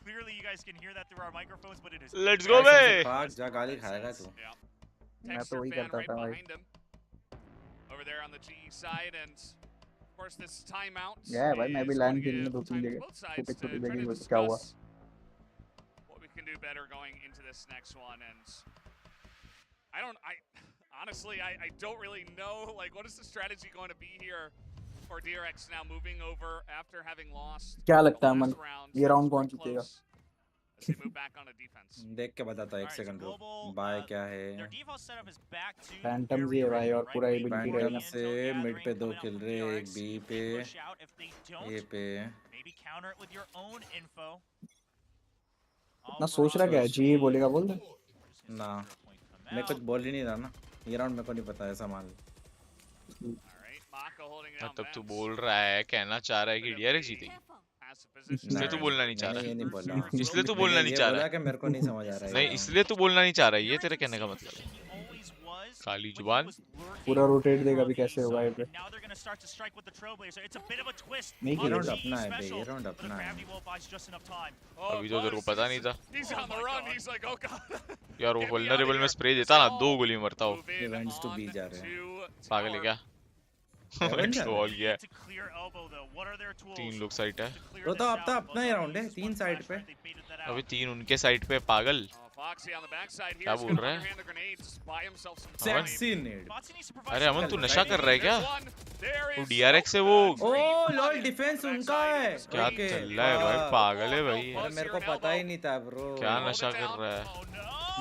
clearly you guys can hear that through our microphones, but it is. Let's go बे. भाग जा गाली खाएगा तू. मैं तो वही करता था भाई. Over there on the GE side, and of course this timeout. Yeah, भाई मैं भी लाइन खेलने 2-3 जगह. छोटी-छोटी जगह बस क्या हुआ? What we can do better going into this next one, and I honestly don't really know, like, what is the strategy going to be here for DRX now moving over after having lost. क्या लगता है मन ये round कौन जीतेगा? As they move back on a defense. देख के बताता हूँ 1 सेकंड रुक. बाय क्या है? फैंटम भी है भाई और पूरा एबिलिटी फैंटम रहेगा. से मिड पे 2 किल रहे, एक बी पे, ए पे. ना सोच रहा क्या है? जी बोलेगा बोल दे. ना मैं कुछ बोल ही नहीं रहा ना. ये राउंड मेरे को नहीं पता है सामान. मतलब तू बोल रहा है, कहना चाह रहा है कि DRX जीतेगी. इसलिए तू बोलना नहीं चाह रहा. ये नहीं बोला. इसलिए तू बोलना नहीं चाह रहा. कि मेरे को नहीं समझ आ रहा है. नहीं, इसलिए तू बोलना नहीं चाह रहा. ये तेरे कहने का मतलब है. काली जुबान. पूरा रोटेट देगा अभी कैसे होगा ये पे. नहीं ये राउंड अपना है बे. ये राउंड अपना है. अभी तो तेरे को पता नहीं था. यार वो वल्नरेबल में स्प्रे देता ना 2 गोली मरता हो. इवेंट्स टू बी जा रहे हैं. पागल है क्या? वॉल गया. 3 लोग साइड है. तो अब तो अपना ही राउंड है. 3 साइड पे. अभी 3 उनके साइड पे. पागल क्या बोल रहा है? Sexy need. अरे अमन तू नशा कर रहा है क्या? वो DRX से वो ओह लॉल डिफेंस उनका है. क्या चल रहा है भाई? पागल है भाई. अरे मेरे को पता ही नहीं था ब्रो. क्या नशा कर रहा है?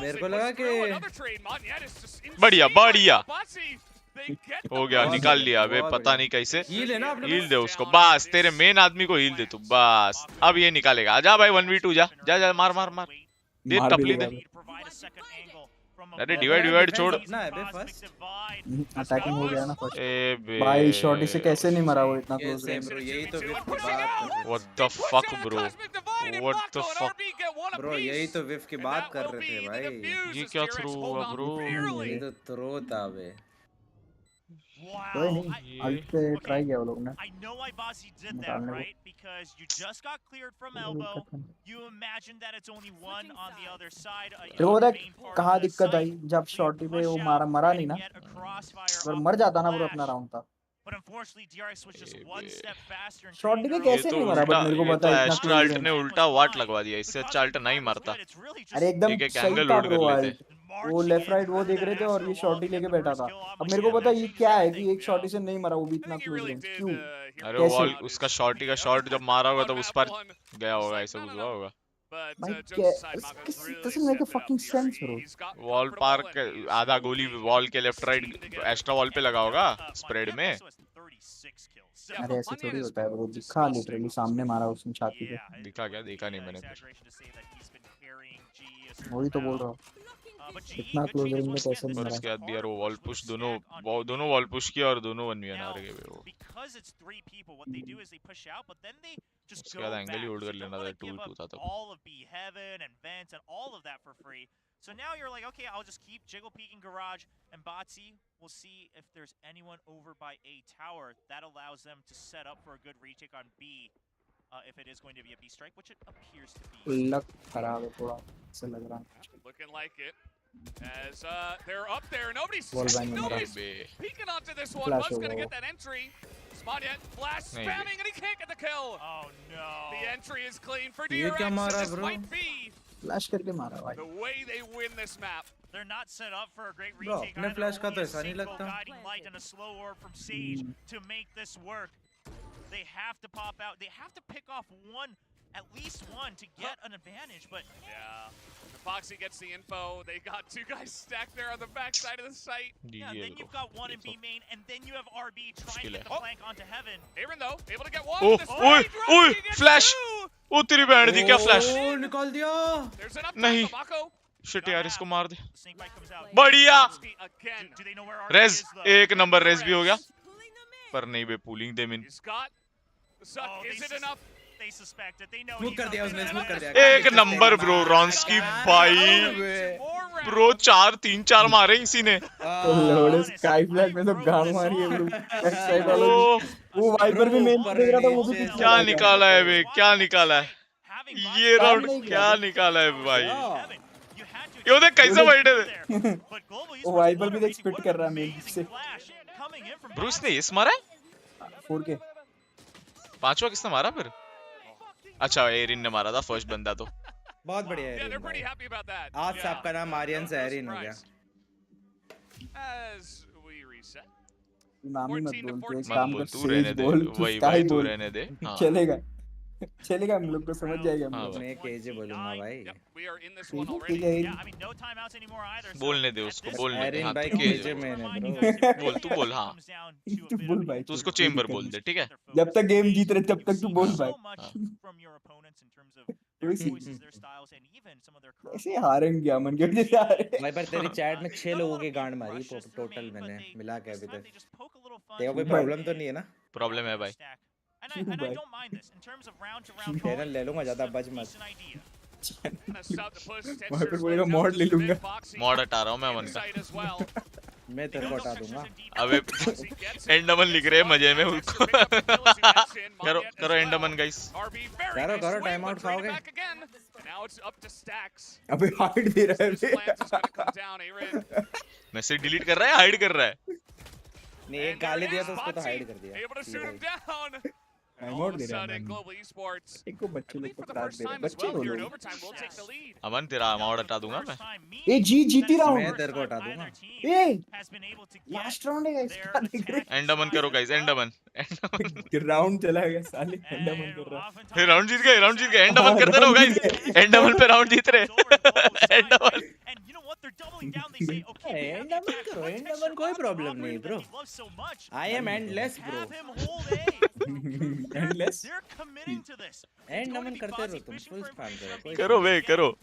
मेरे को लगा कि बढ़िया बढ़िया हो गया. निकाल लिया. अबे पता नहीं कैसे. हील दे उसको बस. तेरे मेन आदमी को हील दे तू बस. अब ये निकालेगा. आजा भाई 1v2 जा जा जा. मार मार मार. दे टपली दे. अरे डिवाइड छोड़. अपना है बे फर्स्ट. अटैकिंग हो गया ना फर्स्ट. ए बे भाई शॉटी से कैसे नहीं मरा वो इतना क्लोज रेंज. ब्रो यही तो विफ की बात. What the fuck bro. What the fuck bro यही तो विफ की बात कर रहे थे भाई. ये क्या थ्रो हुआ ब्रो? ये तो थ्रो था बे. कोई नहीं अल्ट पे ट्राई किया वो लोग ने. I know why Bossy did that, right? Because you just got cleared from elbow. You imagine that it's only one on the other side. तेरे को पता है कहाँ दिक्कत आई? जब शॉटी पे वो मरा नहीं ना. अगर मर जाता ना पूरा अपना राउंड था. But unfortunately, DRX was just one step faster. शॉटी पे कैसे नहीं मरा? बट मेरे को पता है इतना अल्ट ने उल्टा वाट लगवा दिया. इससे अच्छा अल्ट नहीं मारता. अरे एकदम एक सही एंगल था लोड कर ब्रो. लेते. वो लेफ्ट राइट वो देख रहे थे और ये शॉटी लेके बैठा था. अब मेरे को पता ये क्या है कि एक शॉटी से नहीं मरा वो भी इतना क्लोज रेंज. क्यों? अरे वॉल उसका शॉटी का शॉट जब मारा होगा तब उस पर गया होगा. ऐसा कुछ हुआ होगा. भाई doesn't make a fucking sense bro. Wall पार आधा गोली वॉल के लेफ्ट राइट एक्स्ट्रा वॉल पे लगा होगा स्प्रेड में. अरे ऐसे थोड़ी होता है ब्रो. दिखा लिटरली सामने मारा उसने छाती पे. दिखा क्या? देखा नहीं मैंने. वही तो बोल रहा हूँ. इतना क्लोज रेंज में कैसे और मरा? उसके बाद यार वो वॉल पुश दोनों वॉल पुश किया और दोनों 1v1 आ गए वो. उसके बाद एंगल ही होल्ड कर लेना था. 2-2 था तब. So now you're like, okay, I'll just keep jiggle peeking garage, and Botsy will see if there's anyone over by A tower. That allows them to set up for a good retake on B, if it is going to be a B strike, which it appears to be. Luck खराब है थोड़ा. ऐसा लग रहा है. Looking like it. As they're up there, nobody's peeking onto this one. Flash Buzz gonna over. get that entry. Spaniard flash spamming, and he can't get the kill. Oh no! The entry is clean for ये क्या DRX. मारा This bro? might be flash करके मारा भाई. the way they win this map. They're not set up for a great Bro, retake. अपने either. flash का तो Only a ऐसा नहीं single लगता. guiding light and a slow orb from Sage to make this work. They have to pop out. They have to pick off one, at least one, to get an advantage. But Yeah. Foxy gets the info. They got 2 guys stacked there on the back side of the site. yeah, then you've got one in B main, and then you have RB trying to get the flank onto Heaven. Aaron though, able to get one. Oh with the ओए spray, ओए he gets flash. 2. ओ तेरी band दी क्या flash. ओ निकाल दिया. There's an up नहीं. Mako. Shit यार इसको मार दे. The snake bite comes out. बढ़िया. Again. Do they know where RB Raze is though? एक नंबर रेज भी हो गया. पर नहीं बे पूलिंग देम इन. He's got the suck. Oh, Is it enough? They suspect it. They know smoke he's कर up दिया there. उसने. स्मोक कर दिया. एक नंबर ब्रो. रॉन्स्की भाई ब्रो 3-4 मारे इसी ने. तो लोड़े स्काई फ्लैग में तो गांड मारी है ब्रो. बैक साइड वाला ओ वो वाइपर भी मेन देख रहा था वो भी. क्या निकाला है बे? क्या निकाला है? ये राउंड क्या निकाला है भाई, ये देख कैसे बैठे थे। वो वाइपर भी देख स्पिट कर रहा है मेन से। ब्रूस ने इस मारा है 4K। पांचवा किसने मारा फिर? अच्छा एरिन ने मारा था फर्स्ट बंदा तो। बहुत बढ़िया Yeah, है they're pretty happy about that. आज से आपका नाम आर्यन से एरिन हो गया। As we reset. नाम ही मत 14 to बोल, तू एक 14. काम बोल कर, तू रहने सेज दे, बोल, तू वही स्काई भाई तू बोल। रहने दे। हाँ चलेगा चलेगा, हम लोग को समझ जाएगा हम हाँ लोग। भाई। मैं केजे बोलूंगा भाई। Yep, we are in this ठीक one है, already. ठीक है। Yeah, I mean, no timeouts anymore either. so बोलने दे at उसको, this बोलने दे। एरिन हाँ भाई तू केजे केजे में बोल। है ब्रो। बोल तू बोल हाँ comes down to a तू bit बोल of भाई, तू उसको कोई चेम्बर दिक्कत बोल नहीं। दे, ठीक है? जब तक गेम जीत रहे तब तक तू बोल भाई। from your opponents in terms of कोई their C- choices, their styles, and even some of their current ऐसे हारेंगे अमन के वजह से हारे। भाई पर तेरी चैट में 6 लोगों की गांड मारी टोटल मैंने मिला के अभी तक। तेरा कोई भाई। प्रॉब्लम तो नहीं है ना? प्रॉब्लम है भाई। क्यों भाई? चैनल ले लूंगा ज्यादा बच मत। Gonna stop the push. वहाँ Texture पे बोलेगा slows mod down ले just a bit. लूंगा। Foxy मॉड हटा रहा हूँ मैं अमन का। inside as well. मैं तेरे को हटा दूंगा। अबे Foxy gets it. एंडमन लिख रहे हैं मजे में उसको। Texture pick up the kill as he gets in. करो Monyet करो as Andaman well. Guys. RB very करो, nice करो, swing, time but out traded खाओगे? back again. And now it's up to Stacks. अबे हाइड दे रहा है His plans is gonna come down, Aaron. Message delete कर रहा है, हाइड कर रहा है। नहीं एक And गाली there दिया is तो उसको तो Foxy, हाइड कर दिया। able to सीधा shoot he. him down. And Time all out of a दे रहा है sudden, man। Global Esports, एक को I बच्चे believe लोग को for the त्रास first दे रहे time हैं, as बच्चे well हो here in लोग। overtime, will take the lead. अमन तेरा मॉड हटा दूंगा मैं। ए जीती मैं राउंड। तेरे को हटा दूंगा। ए लास्ट राउंड है गाइस, क्या देख रहे एंडमन करो गाइस, एंडमन एंडमन। हैं? राउंड चला गया साले, एंडमन कर रहा है। फिर राउंड जीत गए, राउंड जीत गए। एंडमन करते रहो गाइस, एंडमन पे राउंड जीत रहे। एंडमन एंडमन करो, एंडमन कोई प्रॉब्लम नहीं bro. I am endless bro. Endless. Andaman करते रहो तुम, फुल स्पैम करो। कोई करो बे करो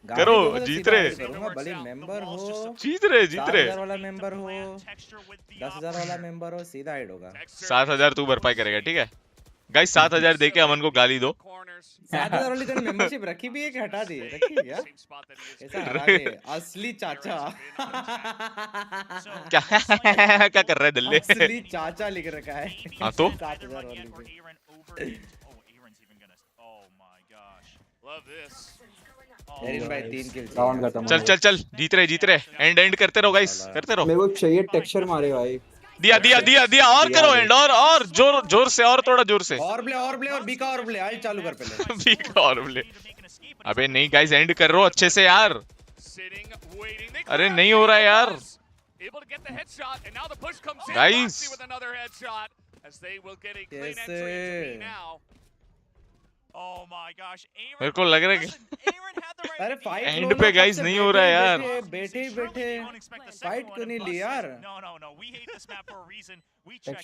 गाली करो, दोगे तो जीत सीधा रहे। hide करूंगा, भले मेंबर हो, जीत रहे जीत 7,000 रहे। वाला मेंबर हो, 10,000 वाला मेंबर हो, सीधा हाइड होगा। 7,000 तू भरपाई करेगा, ठीक है गाइस? 7,000 दे के अमन को गाली दो। Corners. 7,000 वाली तेरी मेंबरशिप रखी भी है कि हटा दी? रखी है क्या? Same spot that he is. ऐसा हरा दे, असली चाचा। क्या क्या कर रहा है दिल्ली? असली चाचा लिख रखा है। हाँ तो 7,000 वाली पे। Love this. एरिन भाई 3 किल राउंड खत्म। चल चल चल, जीत रहे। एंड एंड करते रहो गाइस, करते रहो। मेरे को चाहिए टेक्सचर मारे भाई। दिया दिया दिया दिया, और करो एंड, और जोर जोर से, और थोड़ा जोर से। और प्ले और बीका और प्ले आज चालू कर पहले। बीका और बोले अबे नहीं गाइस, एंड कर रहो अच्छे से यार। Sitting, waiting. They अरे grab नहीं the हो रहा है यार। buzz. Able to get the headshot, and now the push comes in. Guys. Foxy with another headshot, as they will get a clean Yes, entry into sir. B now. मेरे को लग रहा है कि अरे फाइट End पे guys नहीं हो रहा है यार। बैठे फाइट क्यों नहीं ली यार?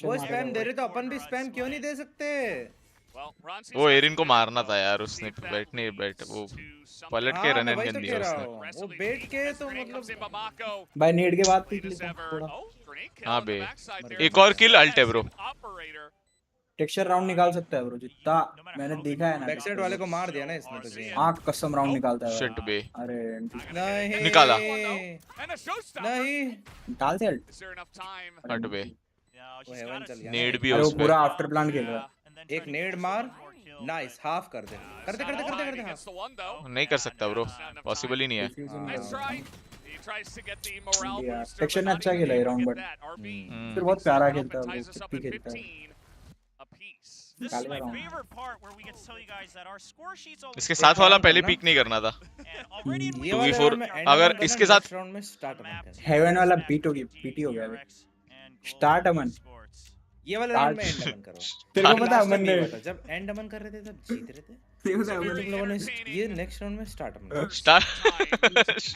वो स्पैम दे रहे तो अपन भी स्पैम क्यों नहीं दे सकते? Well, Ronzi's वो got एरिन को some मारना था good यार, info. उसने Lead that बैठ वो to some- पलट हाँ, के मैं रन वही एंड तो गन कह दिया रहा उसने। हूँ। वो Aggressively बैठ के as तो grenade comes in, मतलब Bamako. भाई नेट के बाद Lead पीक as लेता ever. थोड़ा। Oh, grenade kill हाँ on the बे, backside there. एक और kill alt है bro। Operator. टेक्सचर राउंड निकाल सकता है ब्रो, जितना मैंने देखा है ना। बैक साइड वाले को मार दिया ना इसने तो जी। आंख कसम राउंड निकालता है। शिट बे, अरे नहीं निकाला। And a showstopper. नहीं निकाल से हट। Is there enough time? हट बे। वो हेवन चल गया। नेड भी है अरे वो उसपे। पूरा आफ्टर प्लान खेल रहा है। एक नेड मार, नाइस हाफ कर दे। करते करते करते Time करते against the one, though. नहीं कर सकता ब्रो, पॉसिबल ही नहीं है। Nice try. He tries to get the morale Yeah, booster, Texture but ने not अच्छा even खेला ये able to round, get but- that. RB फिर बहुत प्यारा खेलता है ties वो, us up चिट्टी at खेलता है। 15 apiece. This Kali is my wrong. favorite part where we get to tell you guys that our score sheets all इसके साथ वाला पहले पीक नहीं करना था। and already in ये 2v4 वाला round में end अगर करना, इसके next साथ- round में start अपन करना। हेवन वाला बीट हो गया, पीटी हो गया अभी। Start अमन। ये वाला राउंड में एंड अमन करो। तेरे को पता है Last अमन time ने ये हुआ था, जब एंड अमन कर रहे थे तब जीत रहे थे। तेरे को पता है तुम अमन लोगों ने ये नेक्स्ट राउंड में स्टार्ट अमन करो। स्टार्ट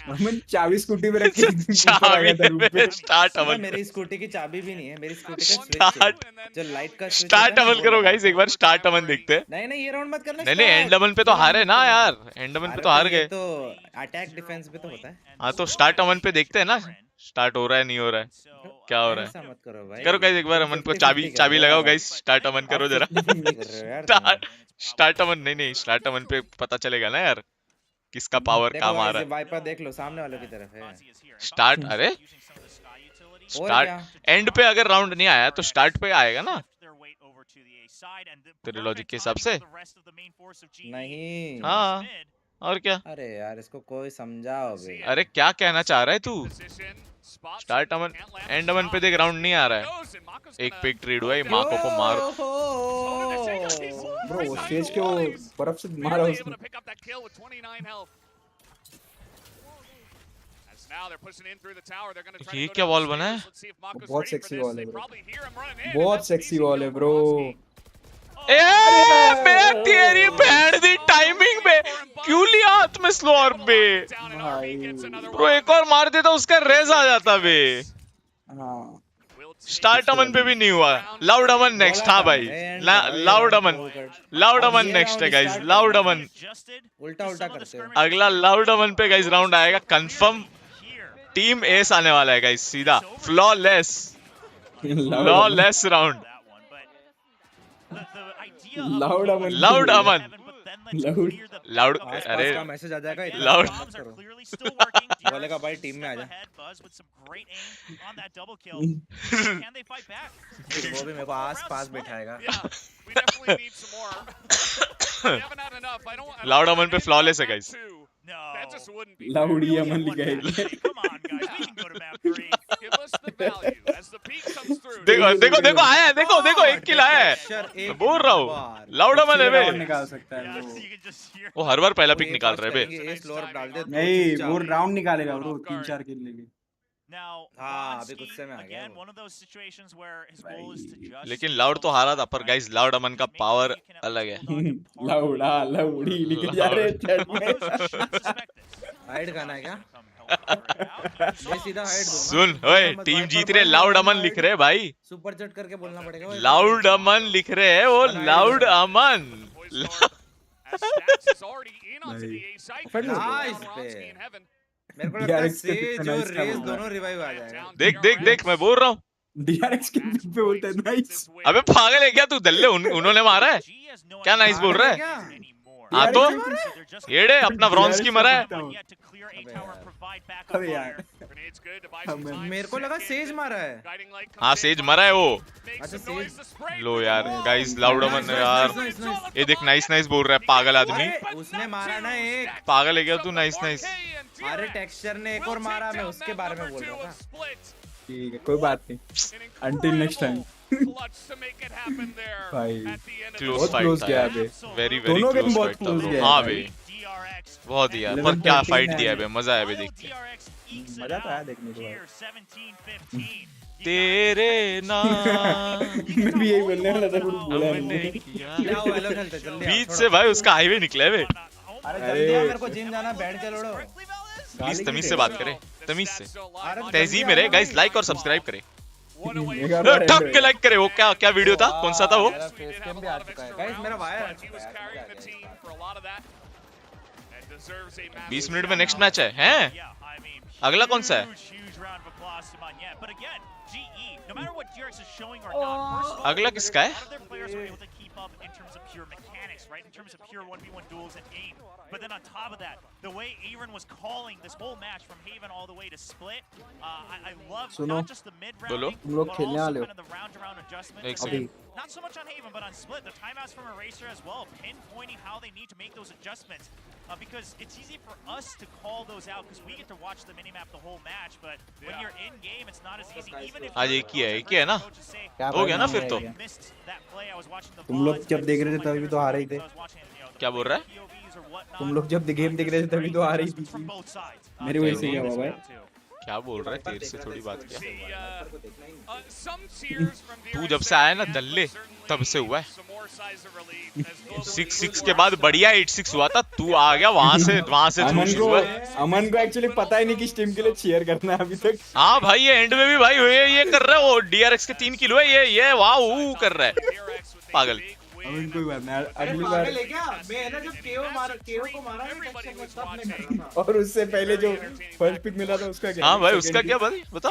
अमन चाबी स्कूटी पे रख के ऊपर आ गया था रूम पे। स्टार्ट पता है, अमन मेरी स्कूटी की चाबी भी नहीं है, मेरी स्कूटी का स्विच है। जो लाइट का स्विच स्टार्ट अमन करो गाइस, एक बार स्टार्ट अमन देखते हैं। नहीं नहीं ये राउंड मत करना। नहीं नहीं, एंड अमन पे तो हारे ना यार, एंड अमन पे तो हार गए। तो अटैक डिफेंस पे तो होता है। हाँ तो स्टार्ट अमन पे देखते हैं ना, स्टार्ट हो रहा है नहीं हो रहा है, क्या हो रहा ऐसा मत करो भाई। है। करो गाइस एक बार अमन को चाबी 50-50 चाबी कर रहे हो लगाओ आप। गाइस, स्टार्ट अमन करो जरा। 50-50 कर रहे हो यार तुम। स्टार्ट अमन नहीं नहीं, स्टार्ट अमन पे पता चलेगा ना यार किसका पावर देखो काम आ गाइस, रहा ये वाइपर देख लो सामने वालों की तरफ है। है। स्टार्ट अरे और स्टार्ट क्या? एंड पे अगर राउंड नहीं आया तो स्टार्ट पे आएगा ना। तेरे लॉजिक के हिसाब से नहीं। हाँ और क्या? अरे यार इसको कोई समझाओ बे। अरे क्या कहना चाह रहा है तू? स्टार्ट अमन एंड अमन पे देख राउंड नहीं आ रहा है, एक पिक ट्रेड हुआ है, माको को मार। ब्रो वो स्टेज के वो बर्फ से मारा उसने। ये क्या वॉल बना है? बहुत सेक्सी वॉल है ब्रो, बहुत सेक्सी वॉल है ब्रो। ए मैं तेरी बैंड दी टाइमिंग में क्यों लिया हाथ में स्लो और बे? ब्रो एक और मार देता उसका रेज आ जाता बे। हाँ स्टार्ट अमन पे भी नहीं हुआ। लाउड अमन नेक्स्ट। हाँ भाई लाउड अमन नेक्स्ट है गाइस। लाउड अमन उल्टा उल्टा करते हो। अगला लाउड अमन पे गाइस राउंड आएगा कंफर्म। टीम एस आने वाला है गाइस सीधा फ्लॉलेस राउंड। लाउड अमन लाउड अरे मैसेज आ जाएगा लाउड बोलेगा भाई टीम में आ जा। वो भी मेरे को आस पास बैठाएगा। लाउड अमन पे फ्लॉलेस है गाइस। लाउडी अमन लिखा है। देखो देखो आया है, देखो एक किल आया है। मैं बोल रहा हूँ लाउड अमन है बे। निकाल सकता है वो हर बार पहला पिक निकाल रहे बे। नहीं वो राउंड निकालेगा ब्रो 3-4 किल लेके। हाँ अभी गुस्से में आ गया वो। लेकिन लाउड तो हारा था पर गाइस लाउड अमन का पावर अलग है। लाउडी लिखे जा रहे हैं चैट में। हाइड करना है क्या? मैं सीधा हाइड दूंगा। सुन ओए टीम जीत रहे लाउड अमन लिख रहे भाई। सुपर चैट करके बोलना पड़ेगा। लाउड अमन लिख रहे हैं वो लाउड अमन। मेरे को लगता है सेज और रेस दोनों रिवाइव आ जाएगा। देख मैं बोल रहा हूँ DRX के पे बोलता है नाइस। अबे पागल है क्या तू? दल्ले उन्होंने मारा है क्या? नाइस बोल रहा है। हाँ तो येड़े अपना व्रॉन्स्की मरा है। अबे यार मेरे को लगा सेज मारा है। हाँ सेज मरा है वो। अच्छा सेज लो यार गाइस लाउड अमन यार ये देख नाइस बोल रहा है पागल आदमी। उसने मारा ना एक। पागल है क्या तू? नाइस। अरे टेक्सचर ने एक और मारा, मैं उसके बारे में बोल रहा था। ठीक है कोई बात नहीं। Until next time. भाई क्लोज फाइट गया बे। वेरी दोनों गेम क्लोज बहुत फाइट close गया था। हाँ है बे बहुत ही यार पर क्या फाइट दिया है बे। मजा आया बे देख के। मजा तो आया देखने को। तेरे नाम मैं भी यही बोलने वाला था कुछ बोला हमने नहीं। किया। क्या हुआ? हेलो खेलते जल्दी। बीच से भाई उसका हाईवे निकला है बे। अरे जल्दी आ, मेरे को जिम जाना। बैठ के लोड़ो। प्लीज तमीज से बात करें, तमीज से। तहजीब में रहे गाइस। लाइक और सब्सक्राइब करें। ठक के लाइक करे। वो क्या वीडियो था? कौन सा था वो? मेरा फेस कैम भी आ चुका है गाइस। मेरा वायर आ चुका है। 20 मिनट में नेक्स्ट मैच है हैं? अगला कौन सा है? अगला किसका है? right? In terms of pure 1v1 duels and aim. But then on top of that, the way Aaron was calling this whole match from Haven all the way to Split, I love not just the mid-round, but also kind of the round-to-round adjustments. Not so much on Haven, but on Split, the timeouts from Eraser as well, pinpointing how they need to make those adjustments. Because it's easy for us to call those out because we get to watch the minimap the whole match, but when you're in game, it's not as easy. Even if आज एक ही है ना? हो गया ना फिर तो? तुम लोग जब देख रहे थे तभी तो आ रही थे। क्या बोल रहा है? तुम लोग जब गेम देख रहे थे तभी तो आ रही थी। मेरी वजह से क्या हुआ भाई? क्या बोल रहा है? तेरे से थोड़ी बात किया। तू जब से आया ना दल्ले तब से हुआ है। 6-6 के बाद बढ़िया 8-6 हुआ था। तू आ गया वहां से अमन को एक्चुअली पता ही नहीं किस टीम के लिए चीयर करना है अभी तक। हाँ भाई ये एंड में भी भाई ये कर रहा है वो। DRX के 3 किलो है ये वाह कर रहा है पागल। अमन कोई बात नहीं अगली बार मैं ना जब केओ को मारा और उससे पहले जो फर्स्ट पिक मिला था उसका क्या? हाँ भाई उसका क्या बता?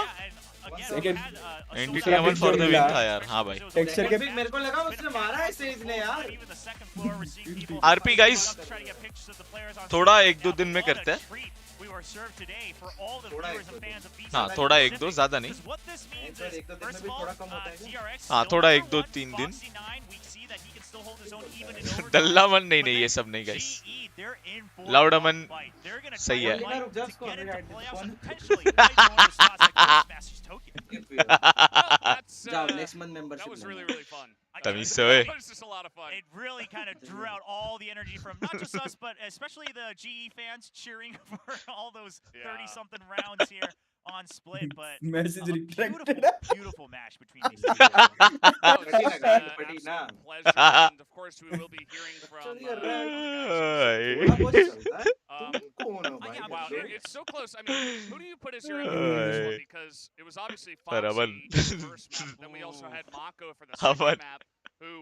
Entity Aman for the win था यार। हाँ भाई टेक्सचर के मेरे को लगा उसने मारा है सेज ने यार। आरपी गाइस थोड़ा 1-2 दिन में करते हैं। हाँ थोड़ा 1-2 ज्यादा नहीं। हाँ थोड़ा 1-2-3 दिन। दल्ला मन नहीं ये सब नहीं गाइस। लाउड अमन सही है। जाओ नेक्स्ट मंथ मेंबरशिप। तमीज से ओए। It really kind of drew out all the energy from not just us, but especially the GE fans cheering for all those 30-something rounds here on Split. But message a retracted. beautiful match between these two. Pleasure, and of course we will be hearing from. Wow, it's so close. I mean, who do you put as your MVP in this one? Because it was obviously Foxy the first map. Then we also had Mako for the second map, who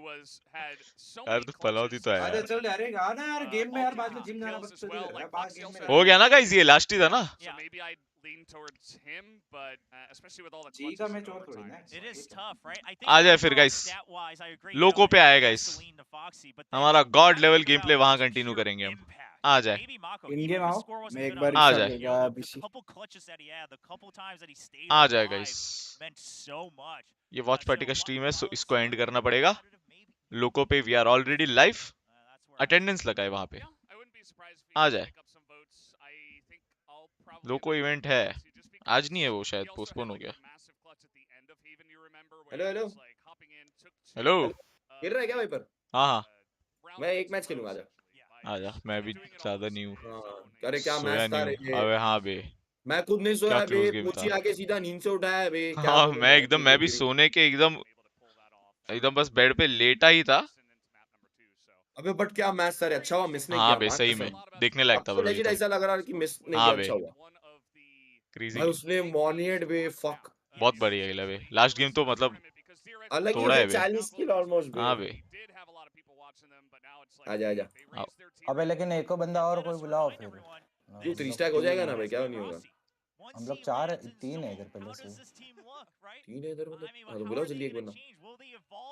had so many clutches. अरे चल यार गाना यार game में यार बाद में gym जाना बच्चों की है बात गेम में हो गया ना गाइस ये लास्ट ही था ना। So maybe I lean towards him, but especially with all the जी का clutches मैच in और थोड़ी overtime. ना। It is tough, right? I think आ जाए फिर गाइस। लोको पे आए गाइस। हमारा गॉड लेवल गेम प्ले वहां कंटिन्यू करेंगे हम। आ जाए। इन गेम आओ मैं एक बार आ हिस्सा जाए। लेगा बीसी। आ जाए गाइस। ये वॉच पार्टी का स्ट्रीम है, सो इसको एंड करना पड़ेगा। लोको पे we are already live. Attendance लगाए वहां पे। आ जाए। लोको इवेंट है आज नहीं है, वो शायद पोस्टपोन हो गया। हेलो हेलो हेलो खेल रहा है क्या भाई पर? हाँ हाँ मैं एक मैच खेलूंगा आजा। आजा। मैं भी ज्यादा नहीं हूँ। अरे क्या सोया मैच था रे नहीं हूँ। अबे हाँ बे मैं खुद नहीं क्या सोया बे, close game पूछी था। आके सीधा नींद से उठाया बे। क्या हाँ बोलूं मैं भी सोने के एकदम बस बेड पे लेटा ही था। अबे बट क्या मैच था रे, अच्छा हुआ मिस नहीं हाँ किया बे मान सही कसम। में देखने लायक अब था तो ब्रो ये लेजिट तो। ऐसा लग रहा है कि मिस नहीं हाँ किया, बे अच्छा हुआ क्रेजी भाई। उसने मॉनिएट बे फक बहुत बढ़िया खेला बे। लास्ट गेम तो मतलब अलग ही तोड़ा है बे। 40 किल ऑलमोस्ट बे। हाँ बे आजा आजा आओ। अबे लेकिन एक बंदा और कोई बुलाओ फिर। तू 3 स्टैक हो जाएगा ना भाई, क्या नहीं होगा। हम लोग 4 3 है इधर पहले से। 3 है इधर मतलब, हाँ तो बुलाओ जल्दी एक बंदा।